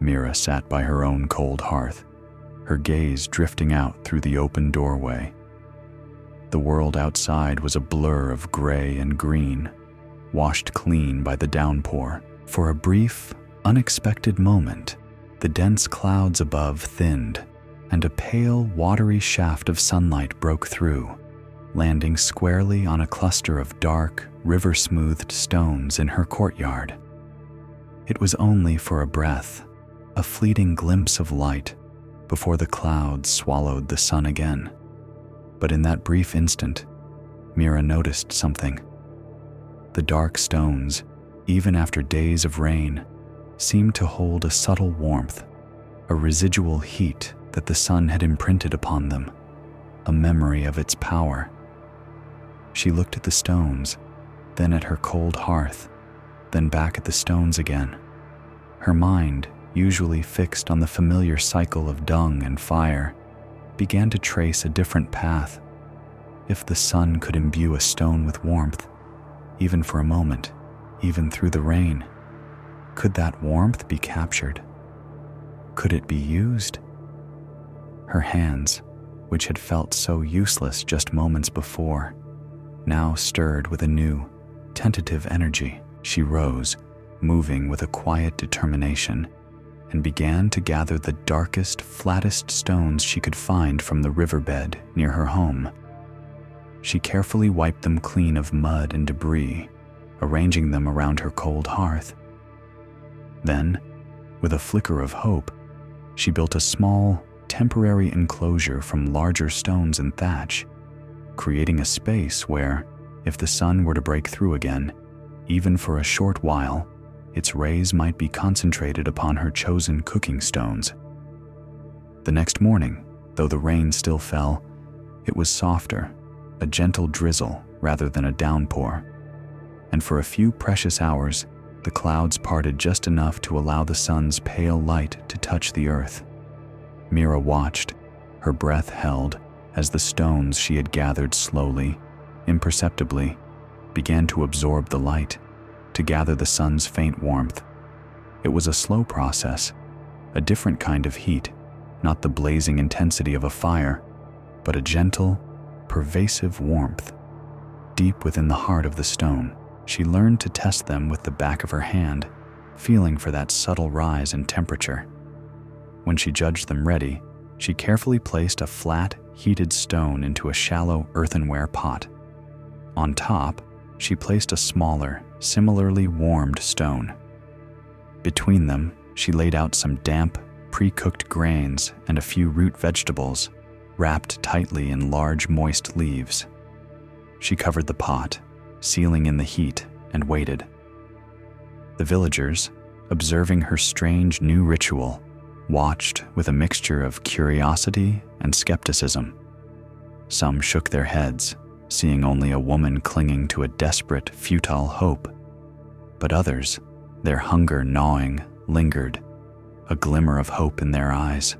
Mira sat by her own cold hearth, her gaze drifting out through the open doorway. The world outside was a blur of gray and green, washed clean by the downpour. For a brief, unexpected moment, the dense clouds above thinned, and a pale, watery shaft of sunlight broke through, landing squarely on a cluster of dark, river-smoothed stones in her courtyard. It was only for a breath, a fleeting glimpse of light, before the clouds swallowed the sun again. But in that brief instant, Mira noticed something. The dark stones, even after days of rain, seemed to hold a subtle warmth, a residual heat that the sun had imprinted upon them, a memory of its power. She looked at the stones, then at her cold hearth, then back at the stones again. Her mind, usually fixed on the familiar cycle of dung and fire, began to trace a different path. If the sun could imbue a stone with warmth, even for a moment, even through the rain, could that warmth be captured? Could it be used? Her hands, which had felt so useless just moments before, now stirred with a new, tentative energy. She rose, moving with a quiet determination, and began to gather the darkest, flattest stones she could find from the riverbed near her home. She carefully wiped them clean of mud and debris, arranging them around her cold hearth. Then, with a flicker of hope, she built a small, temporary enclosure from larger stones and thatch, creating a space where, if the sun were to break through again, even for a short while, its rays might be concentrated upon her chosen cooking stones. The next morning, though the rain still fell, it was softer, a gentle drizzle rather than a downpour. And for a few precious hours, the clouds parted just enough to allow the sun's pale light to touch the earth. Mira watched, her breath held, as the stones she had gathered slowly, imperceptibly, began to absorb the light, to gather the sun's faint warmth. It was a slow process, a different kind of heat, not the blazing intensity of a fire, but a gentle, pervasive warmth. Deep within the heart of the stone, she learned to test them with the back of her hand, feeling for that subtle rise in temperature. When she judged them ready, she carefully placed a flat, heated stone into a shallow earthenware pot. On top, she placed a smaller, similarly warmed stone. Between them, she laid out some damp, pre-cooked grains and a few root vegetables, wrapped tightly in large moist leaves. She covered the pot, sealing in the heat, and waited. The villagers, observing her strange new ritual, watched with a mixture of curiosity and skepticism. Some shook their heads, seeing only a woman clinging to a desperate, futile hope. But others, their hunger gnawing, lingered, a glimmer of hope in their eyes.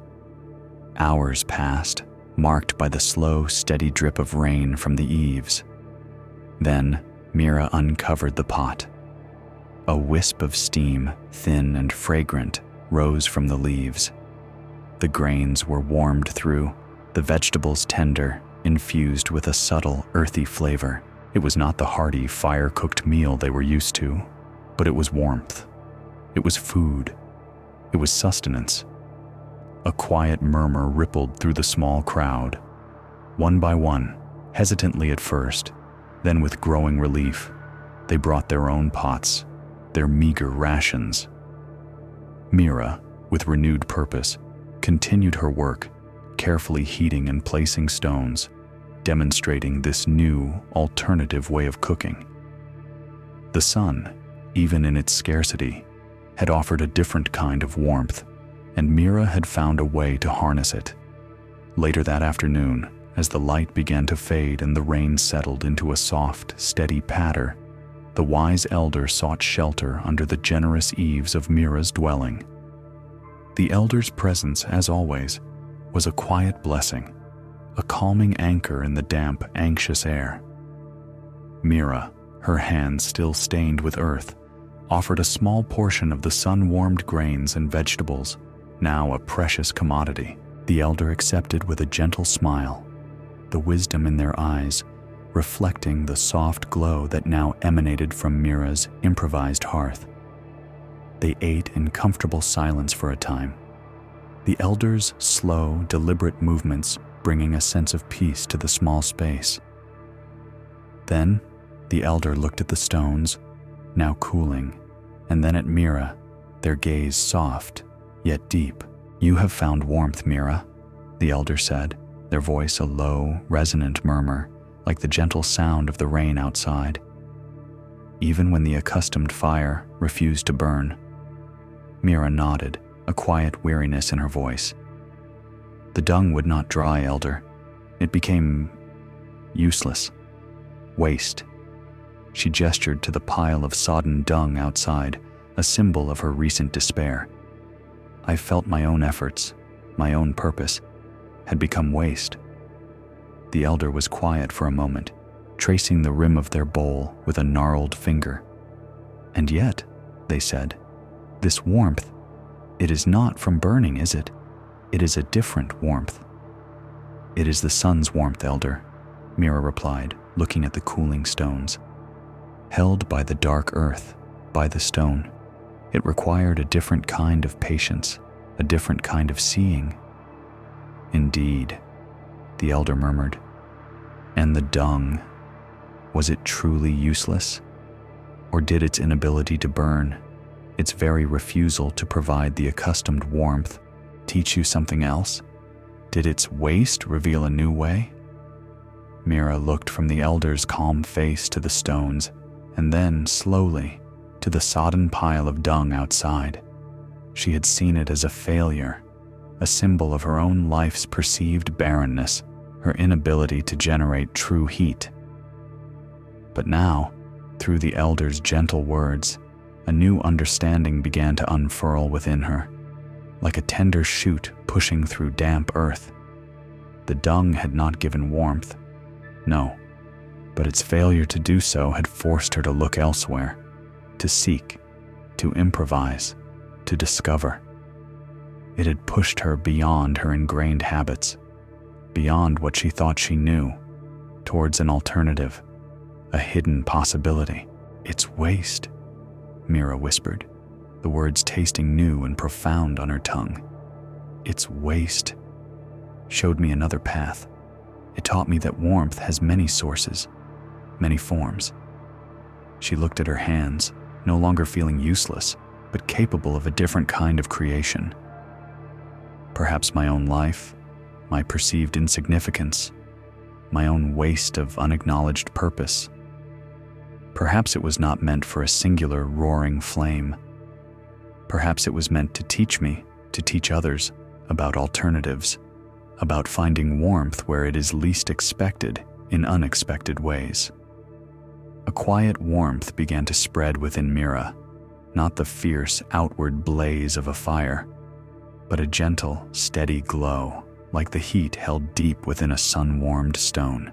Hours passed, marked by the slow, steady drip of rain from the eaves. Then, Mira uncovered the pot. A wisp of steam, thin and fragrant, rose from the leaves. The grains were warmed through, the vegetables tender, infused with a subtle, earthy flavor. It was not the hearty, fire-cooked meal they were used to, but it was warmth. It was food. It was sustenance. A quiet murmur rippled through the small crowd. One by one, hesitantly at first, then with growing relief, they brought their own pots, their meager rations. Mira, with renewed purpose, continued her work, carefully heating and placing stones, demonstrating this new, alternative way of cooking. The sun, even in its scarcity, had offered a different kind of warmth, and Mira had found a way to harness it. Later that afternoon, as the light began to fade and the rain settled into a soft, steady patter, the wise elder sought shelter under the generous eaves of Mira's dwelling. The elder's presence, as always, was a quiet blessing, a calming anchor in the damp, anxious air. Mira, her hands still stained with earth, offered a small portion of the sun-warmed grains and vegetables, now a precious commodity. The elder accepted with a gentle smile, the wisdom in their eyes reflecting the soft glow that now emanated from Mira's improvised hearth. They ate in comfortable silence for a time, the elder's slow, deliberate movements bringing a sense of peace to the small space. Then, the elder looked at the stones, now cooling, and then at Mira, their gaze soft, yet deep. "You have found warmth, Mira," the elder said, their voice a low, resonant murmur, like the gentle sound of the rain outside. Even when the accustomed fire refused to burn, Mira nodded, a quiet weariness in her voice. "The dung would not dry, elder. It became useless. Waste." She gestured to the pile of sodden dung outside, a symbol of her recent despair. "I felt my own efforts, my own purpose, had become waste." The elder was quiet for a moment, tracing the rim of their bowl with a gnarled finger. "And yet," they said, "this warmth, it is not from burning, is it? It is a different warmth." "It is the sun's warmth, elder," Mira replied, looking at the cooling stones. Held by the dark earth, by the stone, it required a different kind of patience, a different kind of seeing. "Indeed," the elder murmured. "And the dung, was it truly useless? Or did its inability to burn, its very refusal to provide the accustomed warmth, teach you something else? Did its waste reveal a new way?" Mira looked from the elder's calm face to the stones, and then, slowly, to the sodden pile of dung outside. She had seen it as a failure, a symbol of her own life's perceived barrenness, her inability to generate true heat. But now, through the elder's gentle words, a new understanding began to unfurl within her, like a tender shoot pushing through damp earth. The dung had not given warmth, no, but its failure to do so had forced her to look elsewhere, to seek, to improvise, to discover. It had pushed her beyond her ingrained habits, beyond what she thought she knew, towards an alternative, a hidden possibility. "It's waste," Mira whispered, the words tasting new and profound on her tongue. "It's waste." Showed me another path. It taught me that warmth has many sources, many forms. She looked at her hands, no longer feeling useless, but capable of a different kind of creation. Perhaps my own life, my perceived insignificance, my own waste of unacknowledged purpose. Perhaps it was not meant for a singular roaring flame. Perhaps it was meant to teach me, to teach others, about alternatives, about finding warmth where it is least expected in unexpected ways. A quiet warmth began to spread within Mira, not the fierce outward blaze of a fire, but a gentle, steady glow, like the heat held deep within a sun-warmed stone.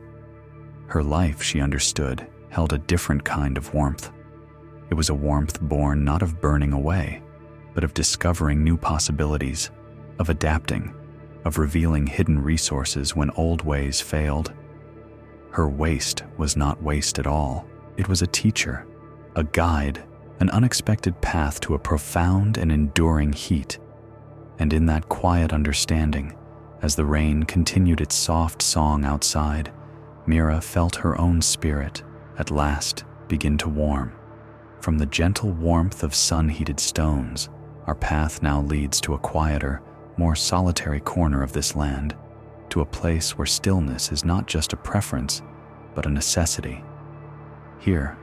Her life, she understood, held a different kind of warmth. It was a warmth born not of burning away, but of discovering new possibilities, of adapting, of revealing hidden resources when old ways failed. Her waste was not waste at all. It was a teacher, a guide, an unexpected path to a profound and enduring heat. And in that quiet understanding, as the rain continued its soft song outside, Mira felt her own spirit, at last, begin to warm. From the gentle warmth of sun-heated stones, our path now leads to a quieter, more solitary corner of this land, to a place where stillness is not just a preference, but a necessity. Here,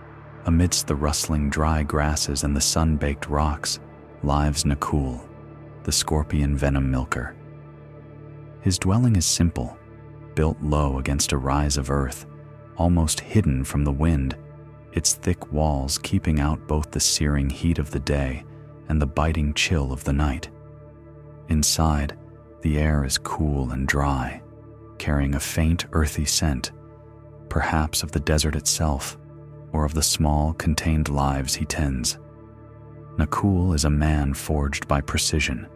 amidst the rustling dry grasses and the sun-baked rocks, lives Nakul, the scorpion venom milker. His dwelling is simple, built low against a rise of earth, almost hidden from the wind, its thick walls keeping out both the searing heat of the day and the biting chill of the night. Inside, the air is cool and dry, carrying a faint earthy scent, perhaps of the desert itself, or of the small, contained lives he tends. Nakul is a man forged by precision,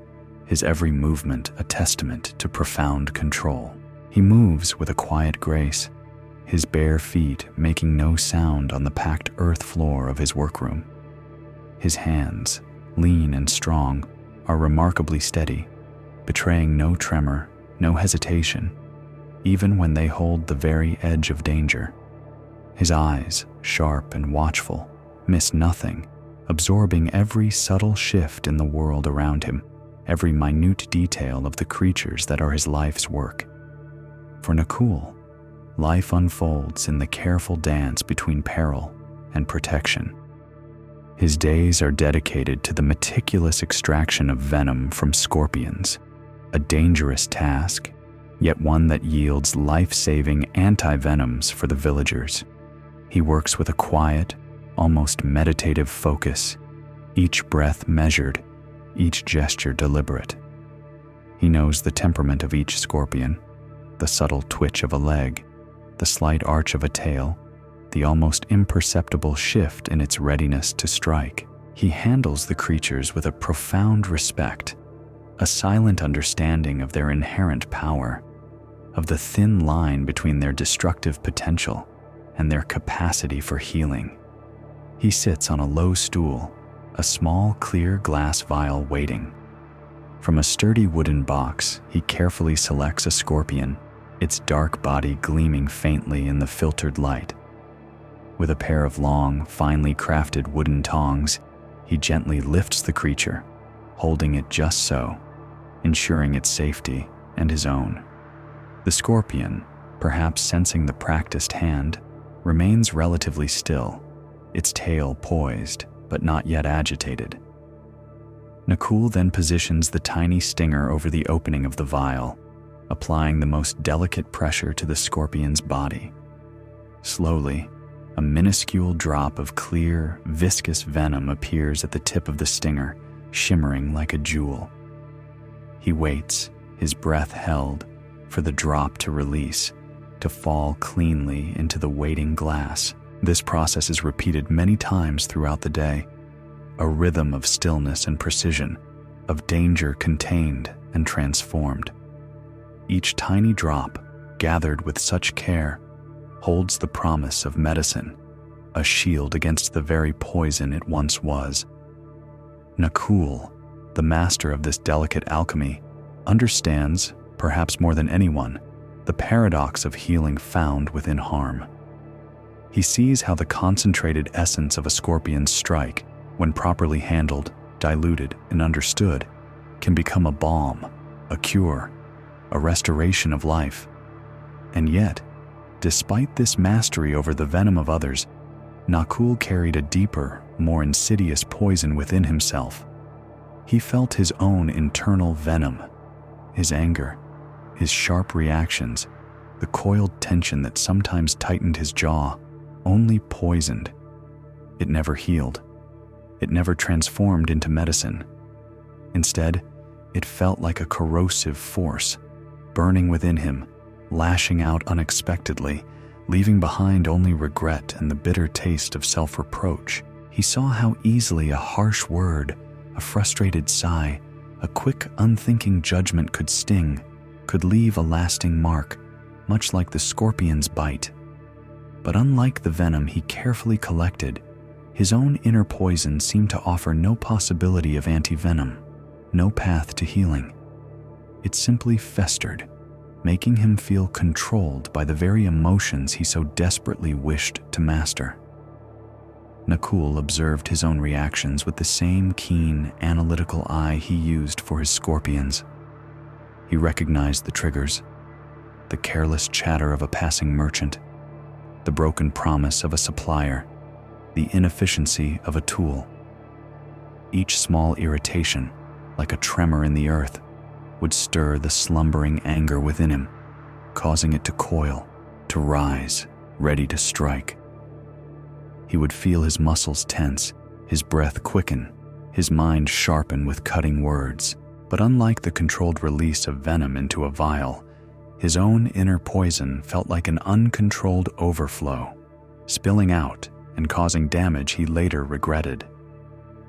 his every movement a testament to profound control. He moves with a quiet grace, his bare feet making no sound on the packed earth floor of his workroom. His hands, lean and strong, are remarkably steady, betraying no tremor, no hesitation, even when they hold the very edge of danger. His eyes, sharp and watchful, miss nothing, absorbing every subtle shift in the world around him, every minute detail of the creatures that are his life's work. For Nakul, life unfolds in the careful dance between peril and protection. His days are dedicated to the meticulous extraction of venom from scorpions, a dangerous task, yet one that yields life-saving anti-venoms for the villagers. He works with a quiet, almost meditative focus, each breath measured, each gesture deliberate. He knows the temperament of each scorpion, the subtle twitch of a leg, the slight arch of a tail, the almost imperceptible shift in its readiness to strike. He handles the creatures with a profound respect, a silent understanding of their inherent power, of the thin line between their destructive potential and their capacity for healing. He sits on a low stool, a small clear glass vial waiting. From a sturdy wooden box, he carefully selects a scorpion, its dark body gleaming faintly in the filtered light. With a pair of long, finely crafted wooden tongs, he gently lifts the creature, holding it just so, ensuring its safety and his own. The scorpion, perhaps sensing the practiced hand, remains relatively still, its tail poised, but not yet agitated. Nakul then positions the tiny stinger over the opening of the vial, applying the most delicate pressure to the scorpion's body. Slowly, a minuscule drop of clear, viscous venom appears at the tip of the stinger, shimmering like a jewel. He waits, his breath held, for the drop to release, to fall cleanly into the waiting glass. This process is repeated many times throughout the day, a rhythm of stillness and precision, of danger contained and transformed. Each tiny drop, gathered with such care, holds the promise of medicine, a shield against the very poison it once was. Nakul, the master of this delicate alchemy, understands, perhaps more than anyone, the paradox of healing found within harm. He sees how the concentrated essence of a scorpion's strike, when properly handled, diluted, and understood, can become a balm, a cure, a restoration of life. And yet, despite this mastery over the venom of others, Nakul carried a deeper, more insidious poison within himself. He felt his own internal venom, his anger, his sharp reactions, the coiled tension that sometimes tightened his jaw, only poisoned. It never healed. It never transformed into medicine. Instead, it felt like a corrosive force, burning within him, lashing out unexpectedly, leaving behind only regret and the bitter taste of self-reproach. He saw how easily a harsh word, a frustrated sigh, a quick, unthinking judgment could sting, could leave a lasting mark, much like the scorpion's bite. But unlike the venom he carefully collected, his own inner poison seemed to offer no possibility of anti-venom, no path to healing. It simply festered, making him feel controlled by the very emotions he so desperately wished to master. Nakul observed his own reactions with the same keen, analytical eye he used for his scorpions. He recognized the triggers, the careless chatter of a passing merchant, the broken promise of a supplier, the inefficiency of a tool. Each small irritation, like a tremor in the earth, would stir the slumbering anger within him, causing it to coil, to rise, ready to strike. He would feel his muscles tense, his breath quicken, his mind sharpen with cutting words. But unlike the controlled release of venom into a vial, his own inner poison felt like an uncontrolled overflow, spilling out and causing damage he later regretted.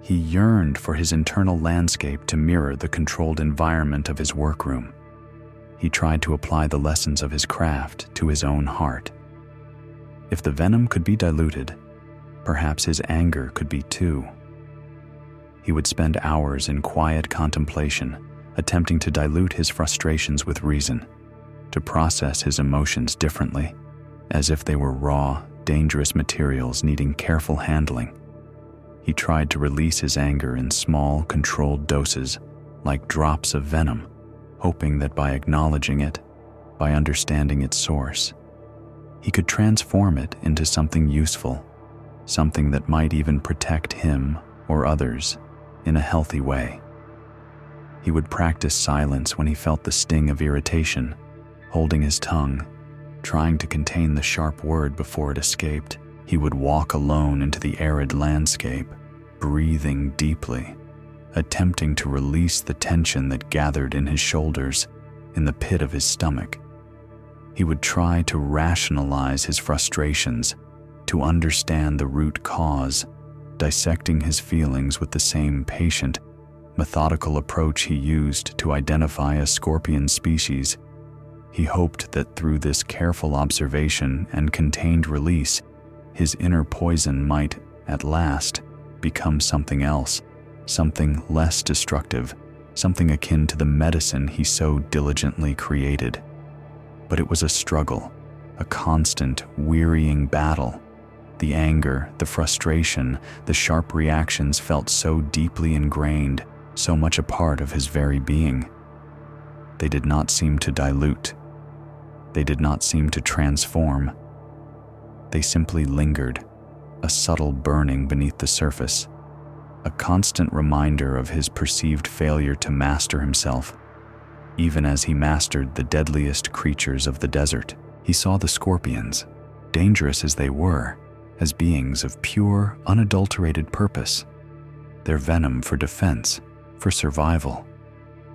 He yearned for his internal landscape to mirror the controlled environment of his workroom. He tried to apply the lessons of his craft to his own heart. If the venom could be diluted, perhaps his anger could be too. He would spend hours in quiet contemplation, attempting to dilute his frustrations with reason, to process his emotions differently, as if they were raw, dangerous materials needing careful handling. He tried to release his anger in small, controlled doses, like drops of venom, hoping that by acknowledging it, by understanding its source, he could transform it into something useful, something that might even protect him or others in a healthy way. He would practice silence when he felt the sting of irritation, holding his tongue, trying to contain the sharp word before it escaped. He would walk alone into the arid landscape, breathing deeply, attempting to release the tension that gathered in his shoulders, in the pit of his stomach. He would try to rationalize his frustrations, to understand the root cause, dissecting his feelings with the same patient, methodical approach he used to identify a scorpion species. He hoped that through this careful observation and contained release, his inner poison might, at last, become something else, something less destructive, something akin to the medicine he so diligently created. But it was a struggle, a constant, wearying battle. The anger, the frustration, the sharp reactions felt so deeply ingrained, so much a part of his very being. They did not seem to dilute. They did not seem to transform. They simply lingered, a subtle burning beneath the surface, a constant reminder of his perceived failure to master himself. Even as he mastered the deadliest creatures of the desert, he saw the scorpions, dangerous as they were, as beings of pure, unadulterated purpose, their venom for defense, for survival.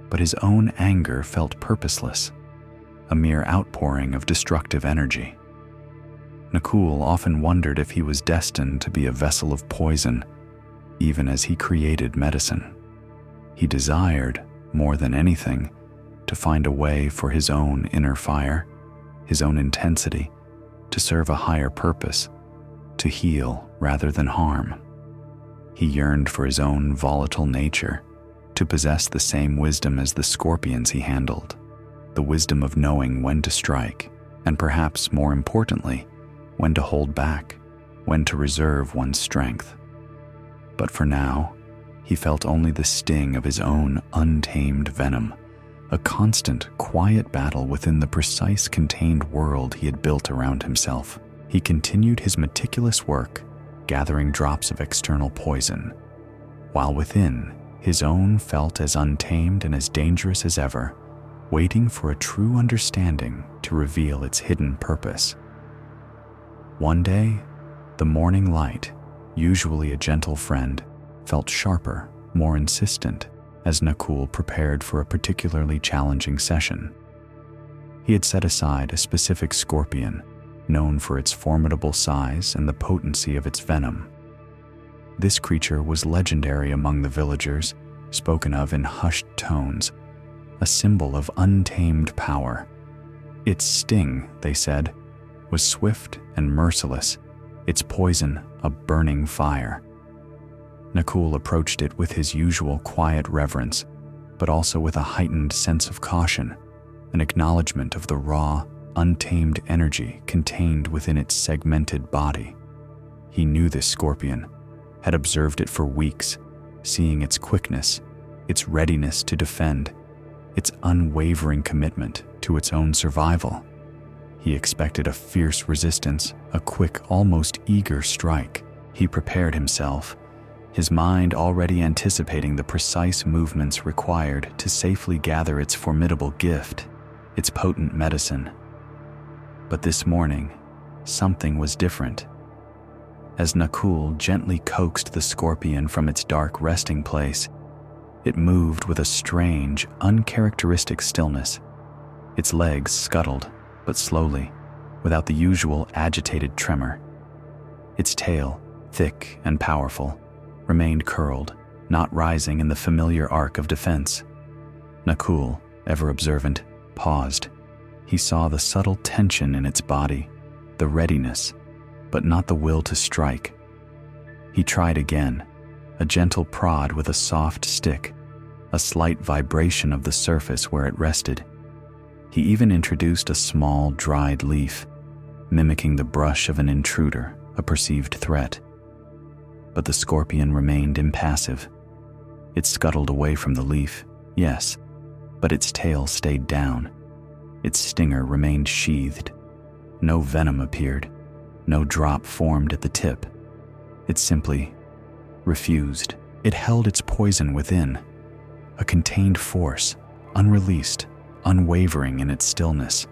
But his own anger felt purposeless, a mere outpouring of destructive energy. Nakul often wondered if he was destined to be a vessel of poison, even as he created medicine. He desired, more than anything, to find a way for his own inner fire, his own intensity, to serve a higher purpose, to heal rather than harm. He yearned for his own volatile nature, to possess the same wisdom as the scorpions he handled, the wisdom of knowing when to strike, and perhaps more importantly, when to hold back, when to reserve one's strength. But for now, he felt only the sting of his own untamed venom, a constant, quiet battle within the precise contained world he had built around himself. He continued his meticulous work, gathering drops of external poison, while within, his own felt as untamed and as dangerous as ever, waiting for a true understanding to reveal its hidden purpose. One day, the morning light, usually a gentle friend, felt sharper, more insistent, as Nakul prepared for a particularly challenging session. He had set aside a specific scorpion, known for its formidable size and the potency of its venom. This creature was legendary among the villagers, spoken of in hushed tones, a symbol of untamed power. Its sting, they said, was swift and merciless, its poison a burning fire. Nakul approached it with his usual quiet reverence, but also with a heightened sense of caution, an acknowledgement of the raw, untamed energy contained within its segmented body. He knew this scorpion, had observed it for weeks, seeing its quickness, its readiness to defend, its unwavering commitment to its own survival. He expected a fierce resistance, a quick, almost eager strike. He prepared himself, his mind already anticipating the precise movements required to safely gather its formidable gift, its potent medicine. But this morning, something was different. As Nakul gently coaxed the scorpion from its dark resting place, it moved with a strange, uncharacteristic stillness. Its legs scuttled, but slowly, without the usual agitated tremor. Its tail, thick and powerful, remained curled, not rising in the familiar arc of defense. Nakul, ever observant, paused. He saw the subtle tension in its body, the readiness, but not the will to strike. He tried again, a gentle prod with a soft stick, a slight vibration of the surface where it rested. He even introduced a small, dried leaf, mimicking the brush of an intruder, a perceived threat. But the scorpion remained impassive. It scuttled away from the leaf, yes, but its tail stayed down. Its stinger remained sheathed. No venom appeared. No drop formed at the tip. It simply refused. It held its poison within, a contained force, unreleased, unwavering in its stillness.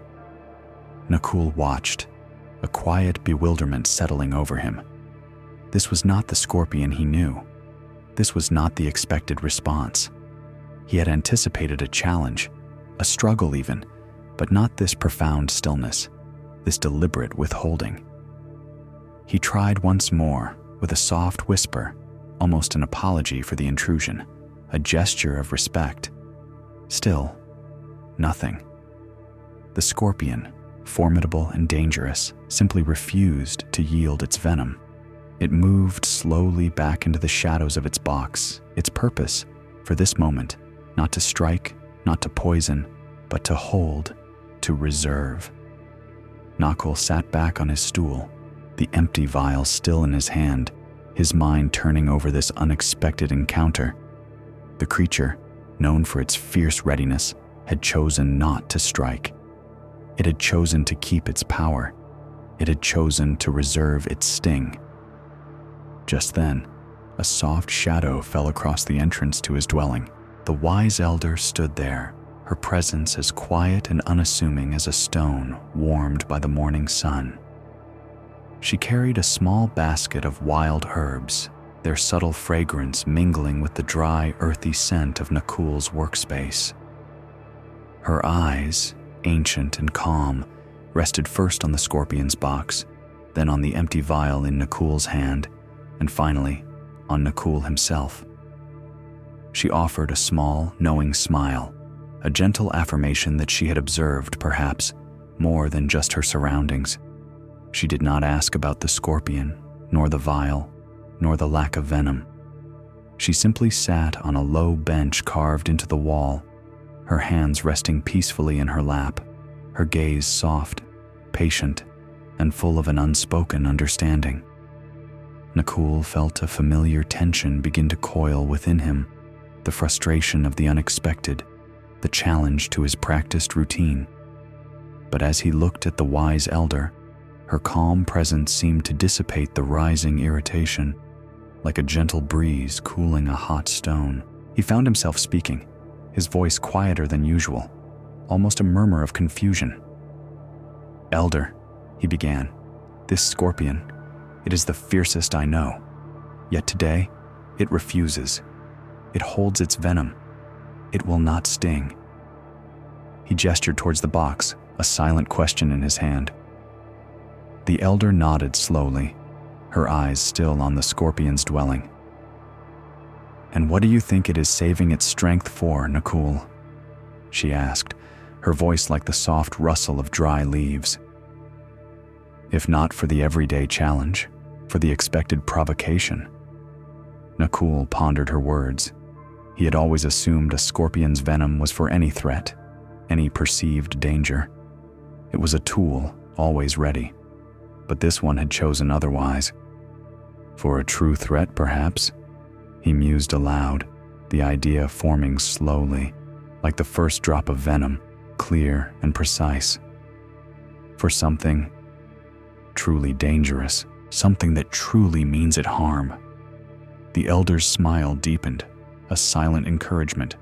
Nakul watched, a quiet bewilderment settling over him. This was not the scorpion he knew. This was not the expected response. He had anticipated a challenge, a struggle even, but not this profound stillness, this deliberate withholding. He tried once more, with a soft whisper, almost an apology for the intrusion, a gesture of respect. Still, nothing. The scorpion, formidable and dangerous, simply refused to yield its venom. It moved slowly back into the shadows of its box, its purpose, for this moment, not to strike, not to poison, but to hold, to reserve. Nakul sat back on his stool, the empty vial still in his hand, his mind turning over this unexpected encounter. The creature, known for its fierce readiness, had chosen not to strike. It had chosen to keep its power. It had chosen to reserve its sting. Just then, a soft shadow fell across the entrance to his dwelling. The wise elder stood there, her presence as quiet and unassuming as a stone warmed by the morning sun. She carried a small basket of wild herbs, their subtle fragrance mingling with the dry, earthy scent of Nakul's workspace. Her eyes, ancient and calm, rested first on the scorpion's box, then on the empty vial in Nakul's hand, and finally on Nakul himself. She offered a small, knowing smile, a gentle affirmation that she had observed, perhaps, more than just her surroundings. She did not ask about the scorpion, nor the vial, nor the lack of venom. She simply sat on a low bench carved into the wall, her hands resting peacefully in her lap, her gaze soft, patient, and full of an unspoken understanding. Nakul felt a familiar tension begin to coil within him, the frustration of the unexpected, the challenge to his practiced routine. But as he looked at the wise elder, her calm presence seemed to dissipate the rising irritation, like a gentle breeze cooling a hot stone. He found himself speaking, his voice quieter than usual, almost a murmur of confusion. "Elder," he began, "this scorpion, it is the fiercest I know. Yet today, it refuses. It holds its venom. It will not sting." He gestured towards the box, a silent question in his hand. The elder nodded slowly, her eyes still on the scorpion's dwelling. "And what do you think it is saving its strength for, Nakul?" she asked, her voice like the soft rustle of dry leaves. "If not for the everyday challenge, for the expected provocation." Nakul pondered her words. He had always assumed a scorpion's venom was for any threat, any perceived danger. It was a tool, always ready. But this one had chosen otherwise. For a true threat, perhaps? He mused aloud, the idea forming slowly, like the first drop of venom, clear and precise. For something truly dangerous, something that truly means it harm. The elder's smile deepened, a silent encouragement,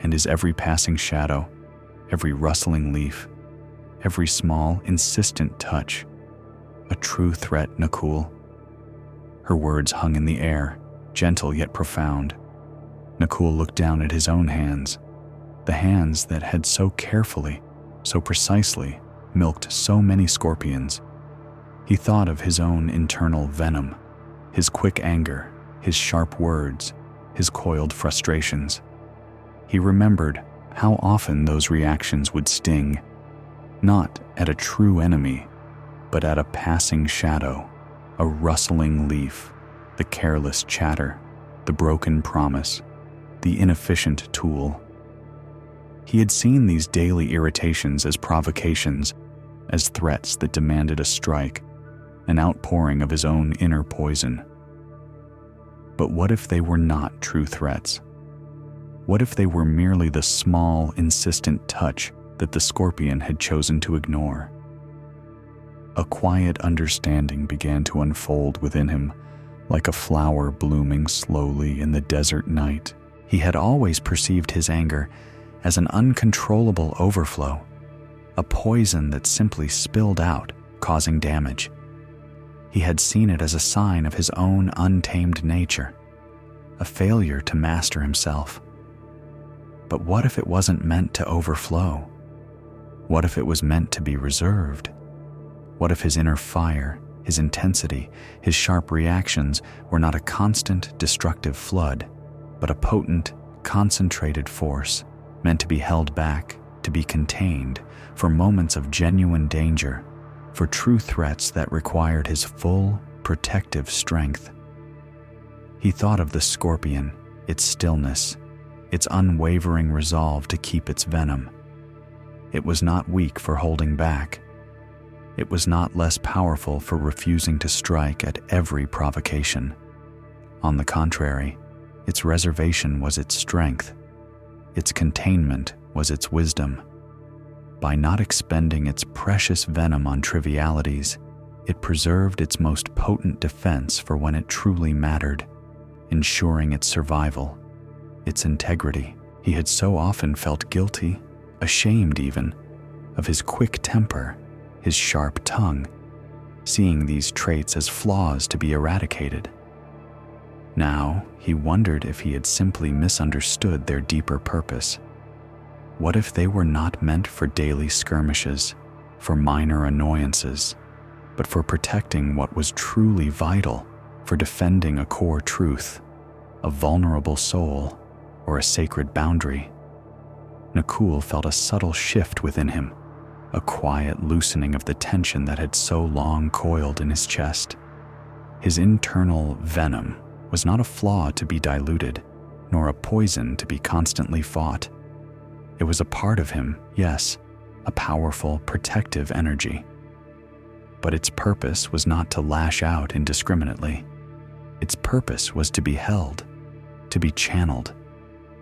and his every passing shadow, every rustling leaf, every small, insistent touch, a true threat, Nakul. Her words hung in the air, gentle yet profound. Nakul looked down at his own hands, the hands that had so carefully, so precisely, milked so many scorpions. He thought of his own internal venom, his quick anger, his sharp words, his coiled frustrations. He remembered how often those reactions would sting, not at a true enemy, but at a passing shadow, a rustling leaf, the careless chatter, the broken promise, the inefficient tool. He had seen these daily irritations as provocations, as threats that demanded a strike, an outpouring of his own inner poison. But what if they were not true threats? What if they were merely the small, insistent touch that the scorpion had chosen to ignore? A quiet understanding began to unfold within him, like a flower blooming slowly in the desert night. He had always perceived his anger as an uncontrollable overflow, a poison that simply spilled out, causing damage. He had seen it as a sign of his own untamed nature, a failure to master himself. But what if it wasn't meant to overflow? What if it was meant to be reserved? What if his inner fire, his intensity, his sharp reactions were not a constant, destructive flood, but a potent, concentrated force, meant to be held back, to be contained, for moments of genuine danger, for true threats that required his full, protective strength? He thought of the scorpion, its stillness, its unwavering resolve to keep its venom. It was not weak for holding back. It was not less powerful for refusing to strike at every provocation. On the contrary, its reservation was its strength. Its containment was its wisdom. By not expending its precious venom on trivialities, it preserved its most potent defense for when it truly mattered, ensuring its survival, its integrity. He had so often felt guilty, ashamed even, of his quick temper, his sharp tongue, seeing these traits as flaws to be eradicated. Now, he wondered if he had simply misunderstood their deeper purpose. What if they were not meant for daily skirmishes, for minor annoyances, but for protecting what was truly vital, for defending a core truth, a vulnerable soul, or a sacred boundary? Nakul felt a subtle shift within him, a quiet loosening of the tension that had so long coiled in his chest. His internal venom was not a flaw to be diluted, nor a poison to be constantly fought. It was a part of him, yes, a powerful, protective energy. But its purpose was not to lash out indiscriminately. Its purpose was to be held, to be channeled,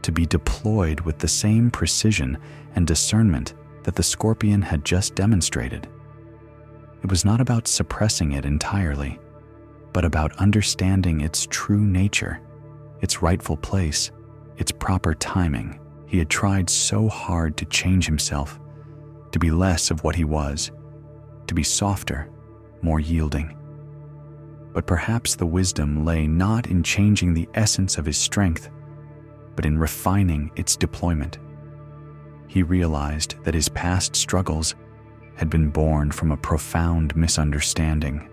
to be deployed with the same precision and discernment that the scorpion had just demonstrated. It was not about suppressing it entirely, but about understanding its true nature, its rightful place, its proper timing. He had tried so hard to change himself, to be less of what he was, to be softer, more yielding. But perhaps the wisdom lay not in changing the essence of his strength, but in refining its deployment. He realized that his past struggles had been born from a profound misunderstanding.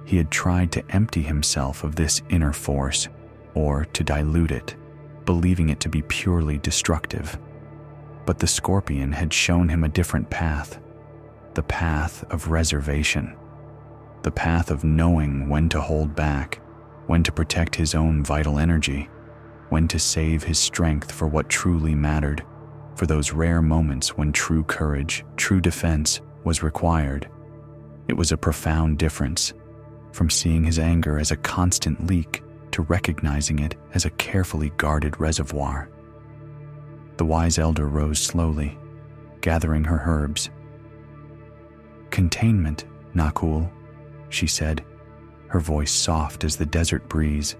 He had tried to empty himself of this inner force, or to dilute it, believing it to be purely destructive. But the scorpion had shown him a different path, the path of reservation, the path of knowing when to hold back, when to protect his own vital energy, when to save his strength for what truly mattered, for those rare moments when true courage, true defense was required. It was a profound difference, from seeing his anger as a constant leak to recognizing it as a carefully guarded reservoir. The wise elder rose slowly, gathering her herbs. "Containment, Nakul," she said, her voice soft as the desert breeze,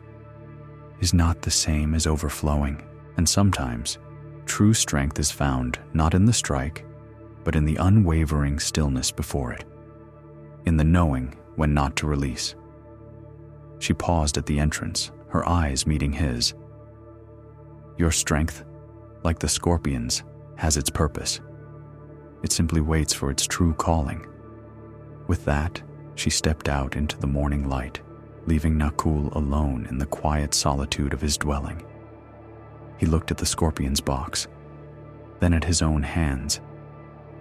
"is not the same as overflowing, and sometimes true strength is found not in the strike, but in the unwavering stillness before it, in the knowing when not to release." She paused at the entrance, her eyes meeting his. "Your strength, like the scorpion's, has its purpose. It simply waits for its true calling." With that, she stepped out into the morning light, leaving Nakul alone in the quiet solitude of his dwelling. He looked at the scorpion's box, then at his own hands,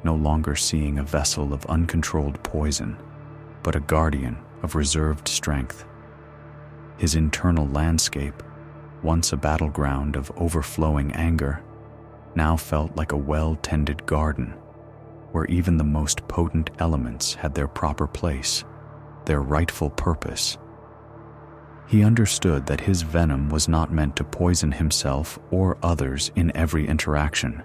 no longer seeing a vessel of uncontrolled poison, but a guardian of reserved strength. His internal landscape, once a battleground of overflowing anger, now felt like a well-tended garden, where even the most potent elements had their proper place, their rightful purpose. He understood that his venom was not meant to poison himself or others in every interaction,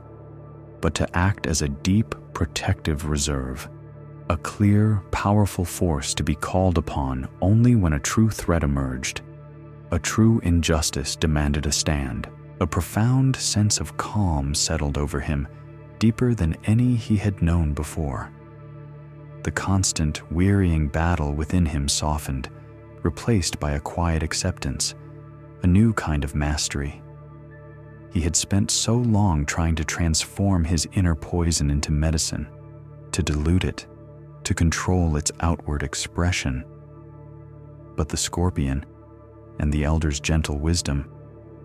but to act as a deep, protective reserve, a clear, powerful force to be called upon only when a true threat emerged, a true injustice demanded a stand. A profound sense of calm settled over him, deeper than any he had known before. The constant, wearying battle within him softened, replaced by a quiet acceptance, a new kind of mastery. He had spent so long trying to transform his inner poison into medicine, to dilute it, to control its outward expression. But the scorpion, and the elder's gentle wisdom,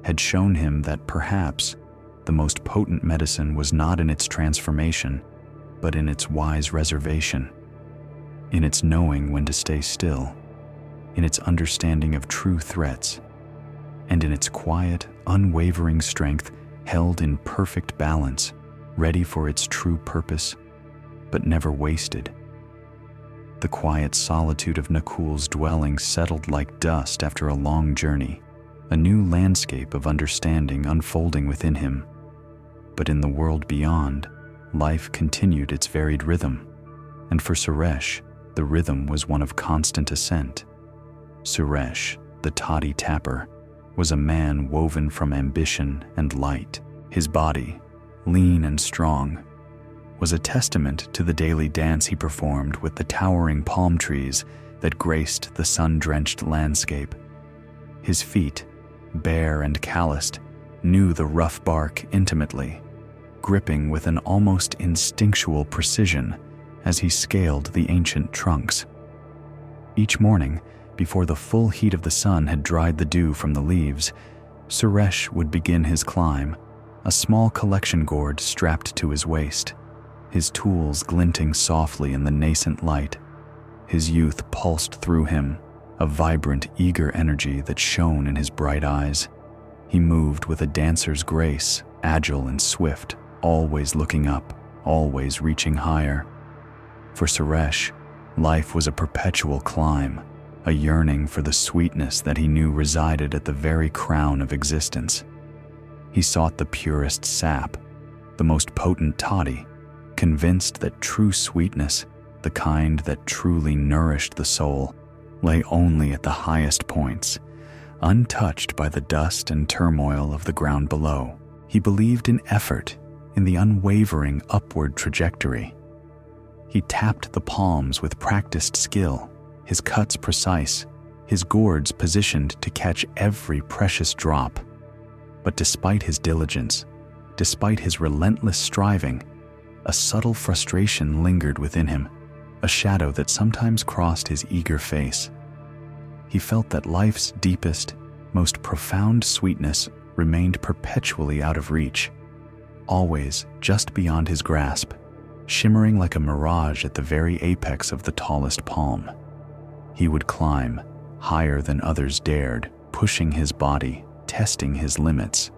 had shown him that perhaps the most potent medicine was not in its transformation, but in its wise reservation, in its knowing when to stay still, in its understanding of true threats, and in its quiet, unwavering strength held in perfect balance, ready for its true purpose, but never wasted. The quiet solitude of Nakul's dwelling settled like dust after a long journey, a new landscape of understanding unfolding within him. But in the world beyond, life continued its varied rhythm, and for Suresh, the rhythm was one of constant ascent. Suresh, the toddy tapper, was a man woven from ambition and light. His body, lean and strong, was a testament to the daily dance he performed with the towering palm trees that graced the sun-drenched landscape. His feet, bare and calloused, knew the rough bark intimately, gripping with an almost instinctual precision as he scaled the ancient trunks. Each morning, before the full heat of the sun had dried the dew from the leaves, Suresh would begin his climb, a small collection gourd strapped to his waist, his tools glinting softly in the nascent light. His youth pulsed through him, a vibrant, eager energy that shone in his bright eyes. He moved with a dancer's grace, agile and swift, always looking up, always reaching higher. For Suresh, life was a perpetual climb, a yearning for the sweetness that he knew resided at the very crown of existence. He sought the purest sap, the most potent toddy, convinced that true sweetness, the kind that truly nourished the soul, lay only at the highest points, untouched by the dust and turmoil of the ground below. He believed in effort, in the unwavering upward trajectory. He tapped the palms with practiced skill, his cuts precise, his gourds positioned to catch every precious drop. But despite his diligence, despite his relentless striving, a subtle frustration lingered within him, a shadow that sometimes crossed his eager face. He felt that life's deepest, most profound sweetness remained perpetually out of reach, always just beyond his grasp, shimmering like a mirage at the very apex of the tallest palm. He would climb, higher than others dared, pushing his body, testing his limits.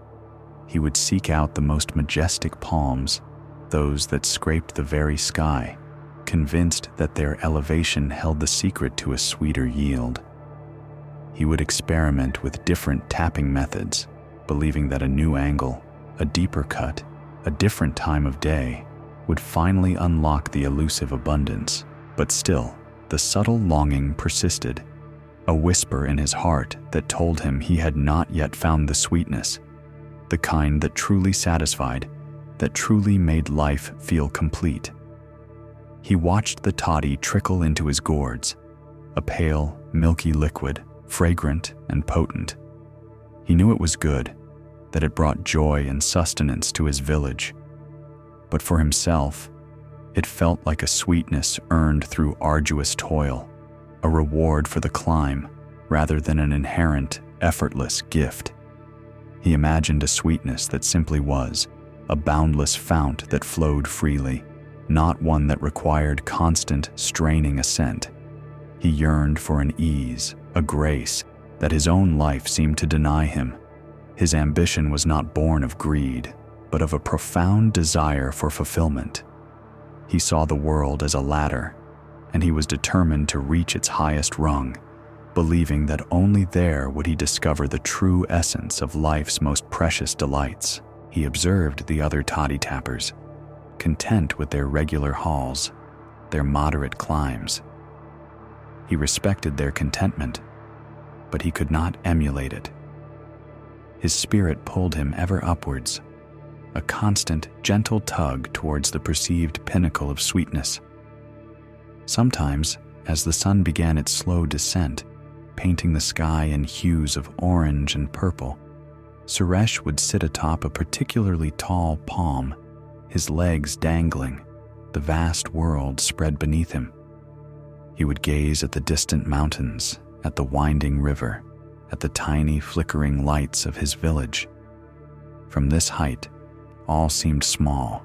He would seek out the most majestic palms, those that scraped the very sky, convinced that their elevation held the secret to a sweeter yield. He would experiment with different tapping methods, believing that a new angle, a deeper cut, a different time of day would finally unlock the elusive abundance. But still, the subtle longing persisted, a whisper in his heart that told him he had not yet found the sweetness, the kind that truly satisfied, that truly made life feel complete. He watched the toddy trickle into his gourds, a pale, milky liquid, fragrant and potent. He knew it was good, that it brought joy and sustenance to his village. But for himself, it felt like a sweetness earned through arduous toil, a reward for the climb rather than an inherent, effortless gift. He imagined a sweetness that simply was, a boundless fount that flowed freely, not one that required constant, straining ascent. He yearned for an ease, a grace, that his own life seemed to deny him. His ambition was not born of greed, but of a profound desire for fulfillment. He saw the world as a ladder, and he was determined to reach its highest rung, believing that only there would he discover the true essence of life's most precious delights. He observed the other toddy tappers, content with their regular hauls, their moderate climbs. He respected their contentment, but he could not emulate it. His spirit pulled him ever upwards, a constant, gentle tug towards the perceived pinnacle of sweetness. Sometimes, as the sun began its slow descent, painting the sky in hues of orange and purple, Suresh would sit atop a particularly tall palm, his legs dangling, the vast world spread beneath him. He would gaze at the distant mountains, at the winding river, at the tiny flickering lights of his village. From this height, all seemed small,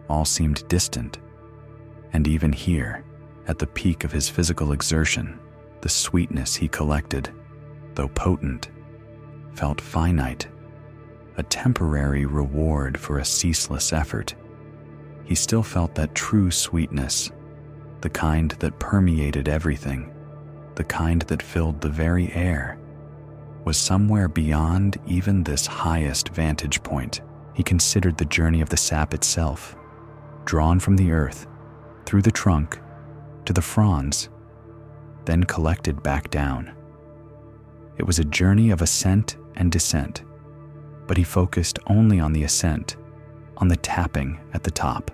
all seemed distant, and even here, at the peak of his physical exertion, the sweetness he collected, though potent, felt finite, a temporary reward for a ceaseless effort. He still felt that true sweetness, the kind that permeated everything, the kind that filled the very air, was somewhere beyond even this highest vantage point. He considered the journey of the sap itself, drawn from the earth, through the trunk, to the fronds, then collected back down. It was a journey of ascent and descent, but he focused only on the ascent, on the tapping at the top.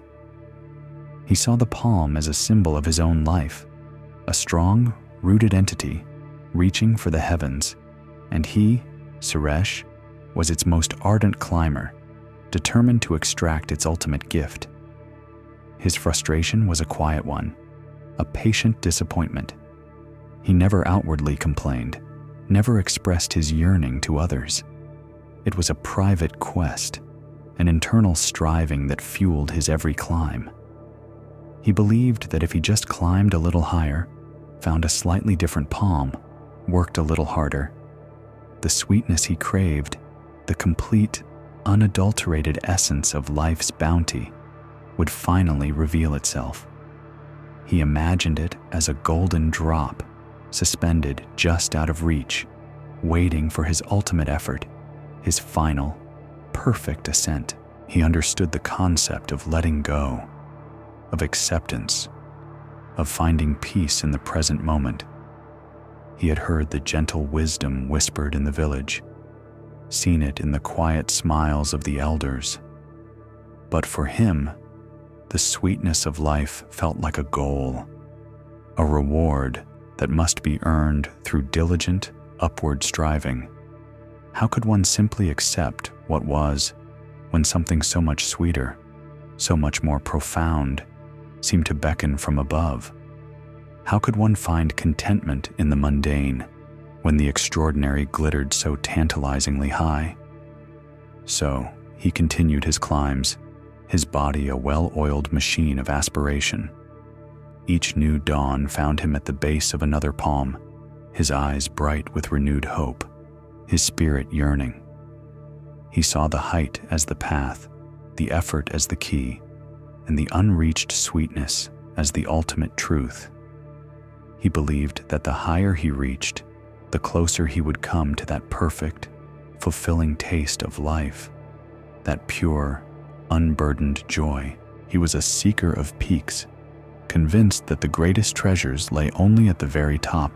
He saw the palm as a symbol of his own life, a strong, rooted entity reaching for the heavens, and he, Suresh, was its most ardent climber, determined to extract its ultimate gift. His frustration was a quiet one, a patient disappointment. He never outwardly complained, never expressed his yearning to others. It was a private quest, an internal striving that fueled his every climb. He believed that if he just climbed a little higher, found a slightly different palm, worked a little harder, the sweetness he craved, the complete, unadulterated essence of life's bounty, would finally reveal itself. He imagined it as a golden drop, suspended just out of reach, waiting for his ultimate effort, his final, perfect ascent. He understood the concept of letting go, of acceptance, of finding peace in the present moment. He had heard the gentle wisdom whispered in the village, seen it in the quiet smiles of the elders. But for him, the sweetness of life felt like a goal, a reward that must be earned through diligent, upward striving. How could one simply accept what was when something so much sweeter, so much more profound, seemed to beckon from above? How could one find contentment in the mundane when the extraordinary glittered so tantalizingly high? So he continued his climbs, his body a well-oiled machine of aspiration. Each new dawn found him at the base of another palm, his eyes bright with renewed hope, his spirit yearning. He saw the height as the path, the effort as the key, and the unreached sweetness as the ultimate truth. He believed that the higher he reached, the closer he would come to that perfect, fulfilling taste of life, that pure, unburdened joy. He was a seeker of peaks, convinced that the greatest treasures lay only at the very top,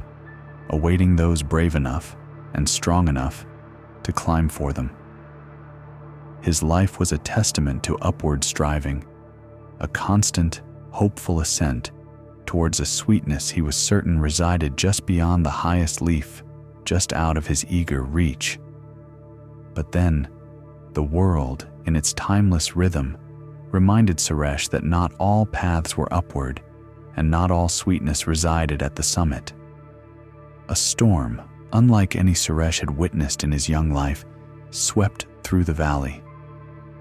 awaiting those brave enough and strong enough to climb for them. His life was a testament to upward striving, a constant, hopeful ascent towards a sweetness he was certain resided just beyond the highest leaf, just out of his eager reach. But then, the world, in its timeless rhythm, reminded Suresh that not all paths were upward, and not all sweetness resided at the summit. A storm, unlike any Suresh had witnessed in his young life, swept through the valley.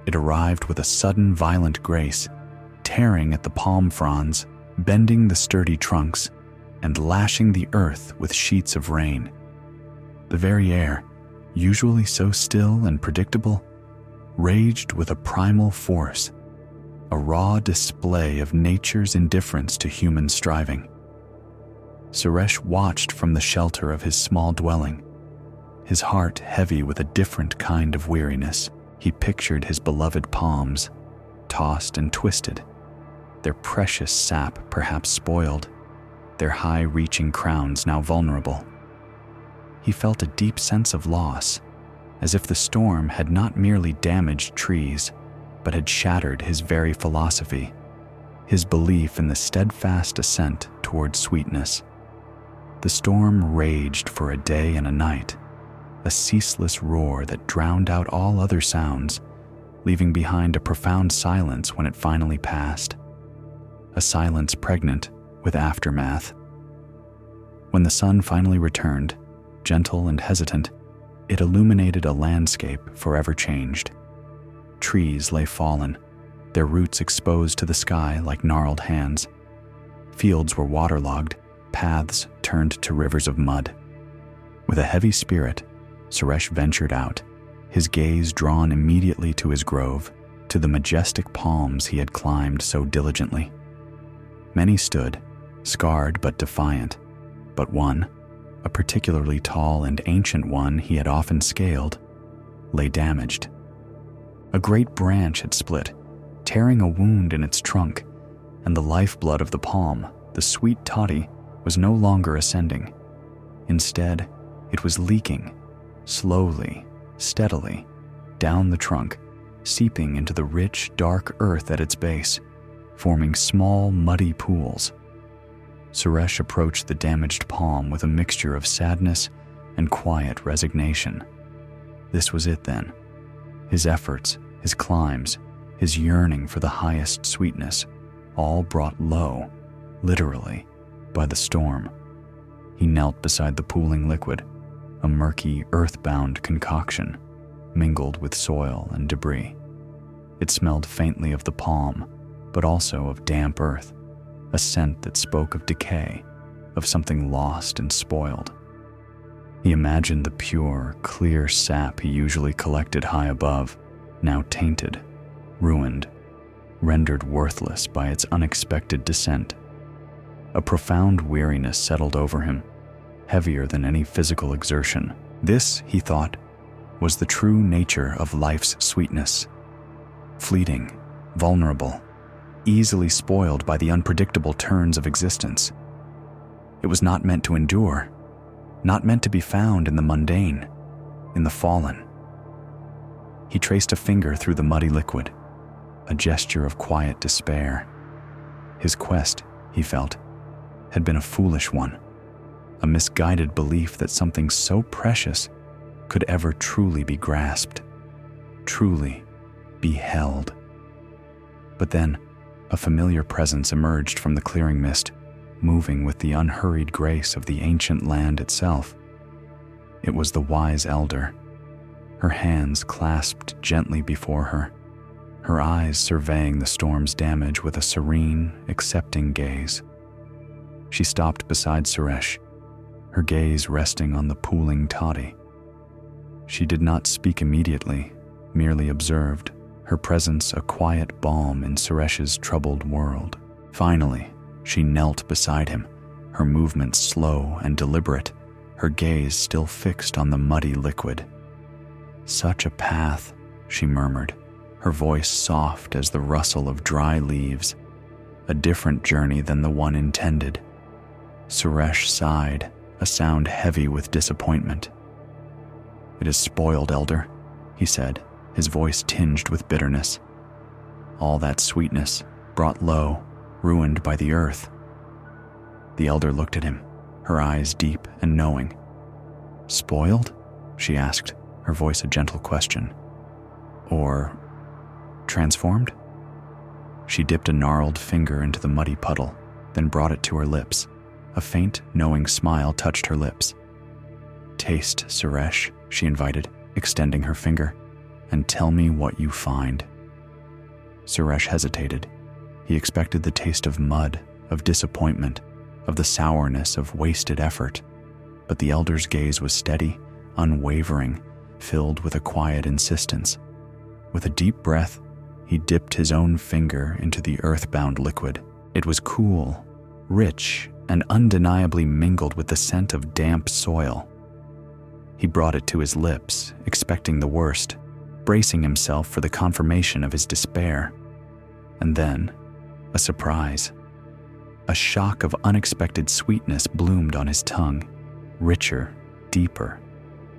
It arrived with a sudden violent grace, tearing at the palm fronds, bending the sturdy trunks, and lashing the earth with sheets of rain. The very air, usually so still and predictable, raged with a primal force, a raw display of nature's indifference to human striving. Suresh watched from the shelter of his small dwelling, his heart heavy with a different kind of weariness. He pictured his beloved palms, tossed and twisted, their precious sap perhaps spoiled, their high-reaching crowns now vulnerable. He felt a deep sense of loss, as if the storm had not merely damaged trees, but had shattered his very philosophy, his belief in the steadfast ascent toward sweetness. The storm raged for a day and a night, a ceaseless roar that drowned out all other sounds, leaving behind a profound silence when it finally passed, a silence pregnant with aftermath. When the sun finally returned, gentle and hesitant, it illuminated a landscape forever changed. Trees lay fallen, their roots exposed to the sky like gnarled hands. Fields were waterlogged, paths turned to rivers of mud. With a heavy spirit, Suresh ventured out, his gaze drawn immediately to his grove, to the majestic palms he had climbed so diligently. Many stood, scarred but defiant, but one, a particularly tall and ancient one he had often scaled, lay damaged. A great branch had split, tearing a wound in its trunk, and the lifeblood of the palm, the sweet toddy, was no longer ascending. Instead, it was leaking, slowly, steadily, down the trunk, seeping into the rich, dark earth at its base, forming small, muddy pools. Suresh approached the damaged palm with a mixture of sadness and quiet resignation. This was it then. His efforts, his climbs, his yearning for the highest sweetness, all brought low, literally, by the storm. He knelt beside the pooling liquid, a murky, earthbound concoction, mingled with soil and debris. It smelled faintly of the palm, but also of damp earth, a scent that spoke of decay, of something lost and spoiled. He imagined the pure, clear sap he usually collected high above, now tainted, ruined, rendered worthless by its unexpected descent. A profound weariness settled over him, heavier than any physical exertion. This, he thought, was the true nature of life's sweetness. Fleeting, vulnerable, easily spoiled by the unpredictable turns of existence. It was not meant to endure, not meant to be found in the mundane, in the fallen. He traced a finger through the muddy liquid, a gesture of quiet despair. His quest, he felt, had been a foolish one, a misguided belief that something so precious could ever truly be grasped, truly be held. But then, a familiar presence emerged from the clearing mist, moving with the unhurried grace of the ancient land itself. It was the wise elder, her hands clasped gently before her, her eyes surveying the storm's damage with a serene, accepting gaze. She stopped beside Suresh, her gaze resting on the pooling toddy. She did not speak immediately, merely observed, her presence a quiet balm in Suresh's troubled world. Finally, she knelt beside him, her movements slow and deliberate, her gaze still fixed on the muddy liquid. "Such a path," she murmured, her voice soft as the rustle of dry leaves. "A different journey than the one intended." Suresh sighed, a sound heavy with disappointment. "It is spoiled, elder," he said, his voice tinged with bitterness. "All that sweetness, brought low, ruined by the earth." The elder looked at him, her eyes deep and knowing. "Spoiled?" she asked, her voice a gentle question. "Or transformed?" She dipped a gnarled finger into the muddy puddle, then brought it to her lips. A faint, knowing smile touched her lips. "Taste, Suresh," she invited, extending her finger, "and tell me what you find." Suresh hesitated. He expected the taste of mud, of disappointment, of the sourness of wasted effort. But the elder's gaze was steady, unwavering, filled with a quiet insistence. With a deep breath, he dipped his own finger into the earthbound liquid. It was cool, rich, and undeniably mingled with the scent of damp soil. He brought it to his lips, expecting the worst, bracing himself for the confirmation of his despair. And then, a surprise. A shock of unexpected sweetness bloomed on his tongue, richer, deeper,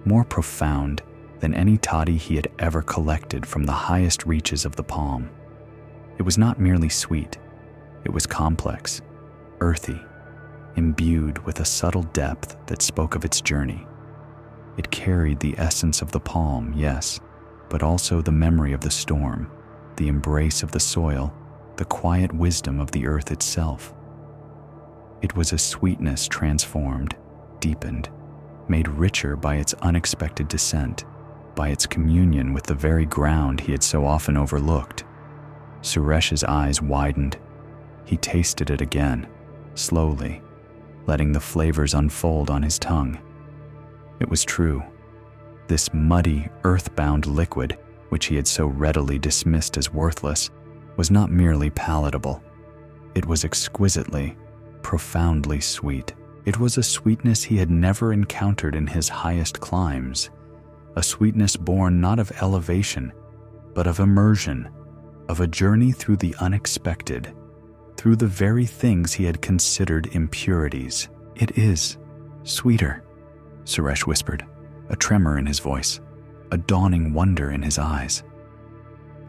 more profound than any toddy he had ever collected from the highest reaches of the palm. It was not merely sweet, it was complex, earthy, imbued with a subtle depth that spoke of its journey. It carried the essence of the palm, yes, but also the memory of the storm, the embrace of the soil, the quiet wisdom of the earth itself. It was a sweetness transformed, deepened, made richer by its unexpected descent, by its communion with the very ground he had so often overlooked. Suresh's eyes widened. He tasted it again, slowly, letting the flavors unfold on his tongue. It was true. This muddy, earthbound liquid, which he had so readily dismissed as worthless, was not merely palatable. It was exquisitely, profoundly sweet. It was a sweetness he had never encountered in his highest climbs, a sweetness born not of elevation, but of immersion, of a journey through the unexpected, through the very things he had considered impurities. "It is sweeter," Suresh whispered, a tremor in his voice, a dawning wonder in his eyes,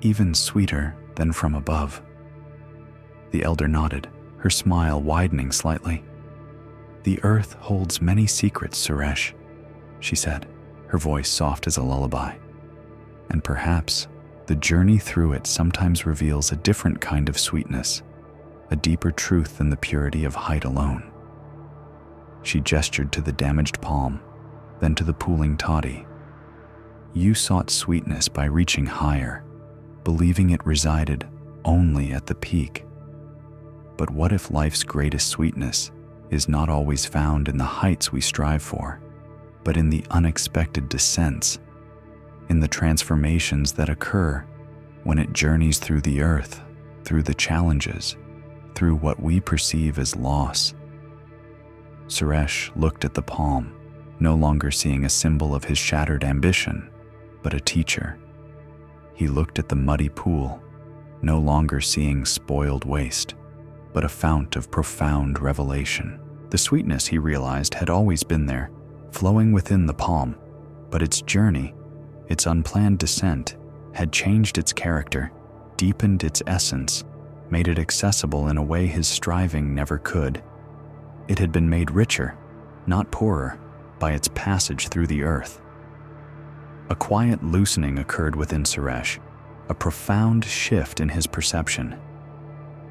even sweeter than from above. The elder nodded, her smile widening slightly. "The earth holds many secrets, Suresh," she said, her voice soft as a lullaby. "And perhaps the journey through it sometimes reveals a different kind of sweetness, a deeper truth than the purity of height alone." She gestured to the damaged palm, then to the pooling toddy. "You sought sweetness by reaching higher, believing it resided only at the peak. But what if life's greatest sweetness is not always found in the heights we strive for, but in the unexpected descents, in the transformations that occur when it journeys through the earth, through the challenges, through what we perceive as loss?" Suresh looked at the palm, no longer seeing a symbol of his shattered ambition, but a teacher. He looked at the muddy pool, no longer seeing spoiled waste, but a fount of profound revelation. The sweetness, he realized, had always been there, flowing within the palm, but its journey, its unplanned descent, had changed its character, deepened its essence, made it accessible in a way his striving never could. It had been made richer, not poorer, by its passage through the earth. A quiet loosening occurred within Suresh, a profound shift in his perception.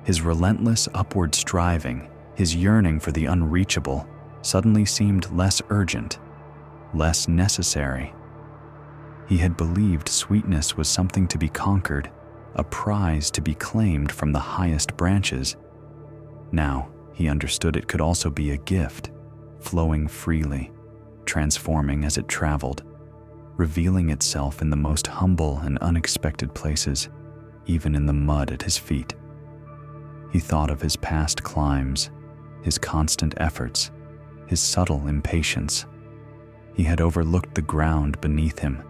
His relentless upward striving, his yearning for the unreachable, suddenly seemed less urgent, less necessary. He had believed sweetness was something to be conquered, a prize to be claimed from the highest branches. Now, he understood it could also be a gift, flowing freely, transforming as it traveled, revealing itself in the most humble and unexpected places, even in the mud at his feet. He thought of his past climbs, his constant efforts, his subtle impatience. He had overlooked the ground beneath him,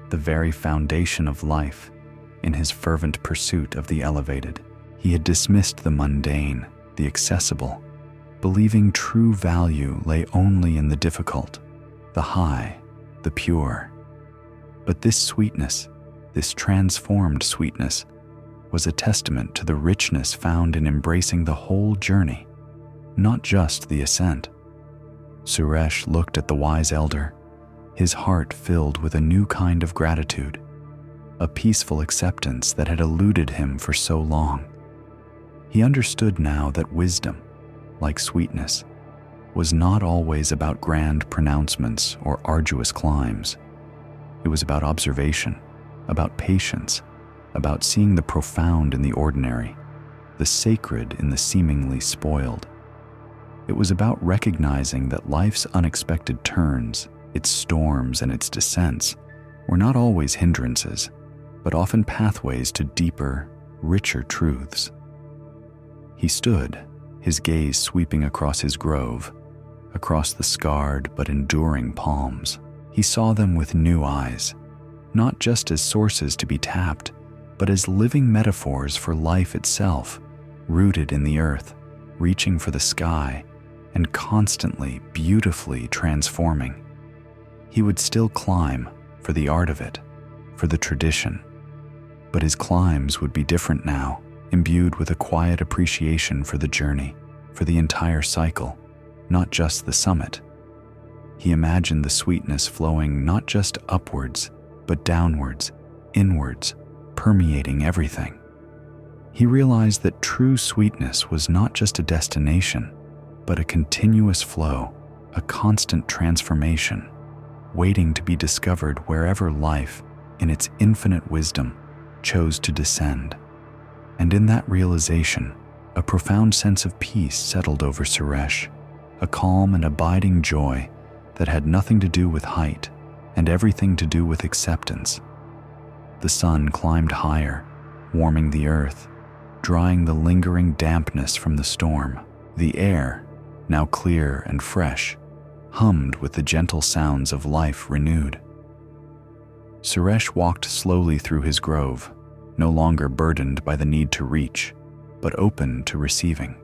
the very foundation of life, in his fervent pursuit of the elevated. He had dismissed the mundane, the accessible, believing true value lay only in the difficult, the high, the pure. But this sweetness, this transformed sweetness, was a testament to the richness found in embracing the whole journey, not just the ascent. Suresh looked at the wise elder, his heart filled with a new kind of gratitude, a peaceful acceptance that had eluded him for so long. He understood now that wisdom, like sweetness, was not always about grand pronouncements or arduous climbs. It was about observation, about patience, about seeing the profound in the ordinary, the sacred in the seemingly spoiled. It was about recognizing that life's unexpected turns, its storms and its descents, were not always hindrances, but often pathways to deeper, richer truths. He stood, his gaze sweeping across his grove, across the scarred but enduring palms. He saw them with new eyes, not just as sources to be tapped, but as living metaphors for life itself, rooted in the earth, reaching for the sky, and constantly, beautifully transforming. He would still climb for the art of it, for the tradition, but his climbs would be different now, imbued with a quiet appreciation for the journey, for the entire cycle, not just the summit. He imagined the sweetness flowing not just upwards, but downwards, inwards, permeating everything. He realized that true sweetness was not just a destination, but a continuous flow, a constant transformation, waiting to be discovered wherever life, in its infinite wisdom, chose to descend. And in that realization, a profound sense of peace settled over Suresh, a calm and abiding joy that had nothing to do with height and everything to do with acceptance. The sun climbed higher, warming the earth, drying the lingering dampness from the storm. The air, now clear and fresh, hummed with the gentle sounds of life renewed. Suresh walked slowly through his grove, no longer burdened by the need to reach, but open to receiving.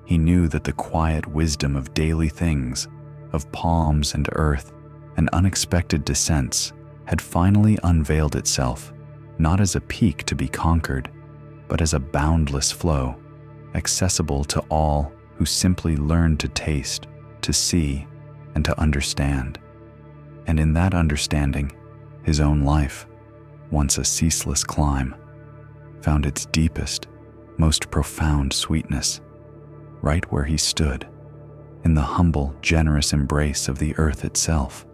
He knew that the quiet wisdom of daily things, of palms and earth and unexpected descents, had finally unveiled itself, not as a peak to be conquered, but as a boundless flow, accessible to all who simply learn to taste, to see, and to understand. And in that understanding, his own life, once a ceaseless climb, found its deepest, most profound sweetness, right where he stood, in the humble, generous embrace of the earth itself.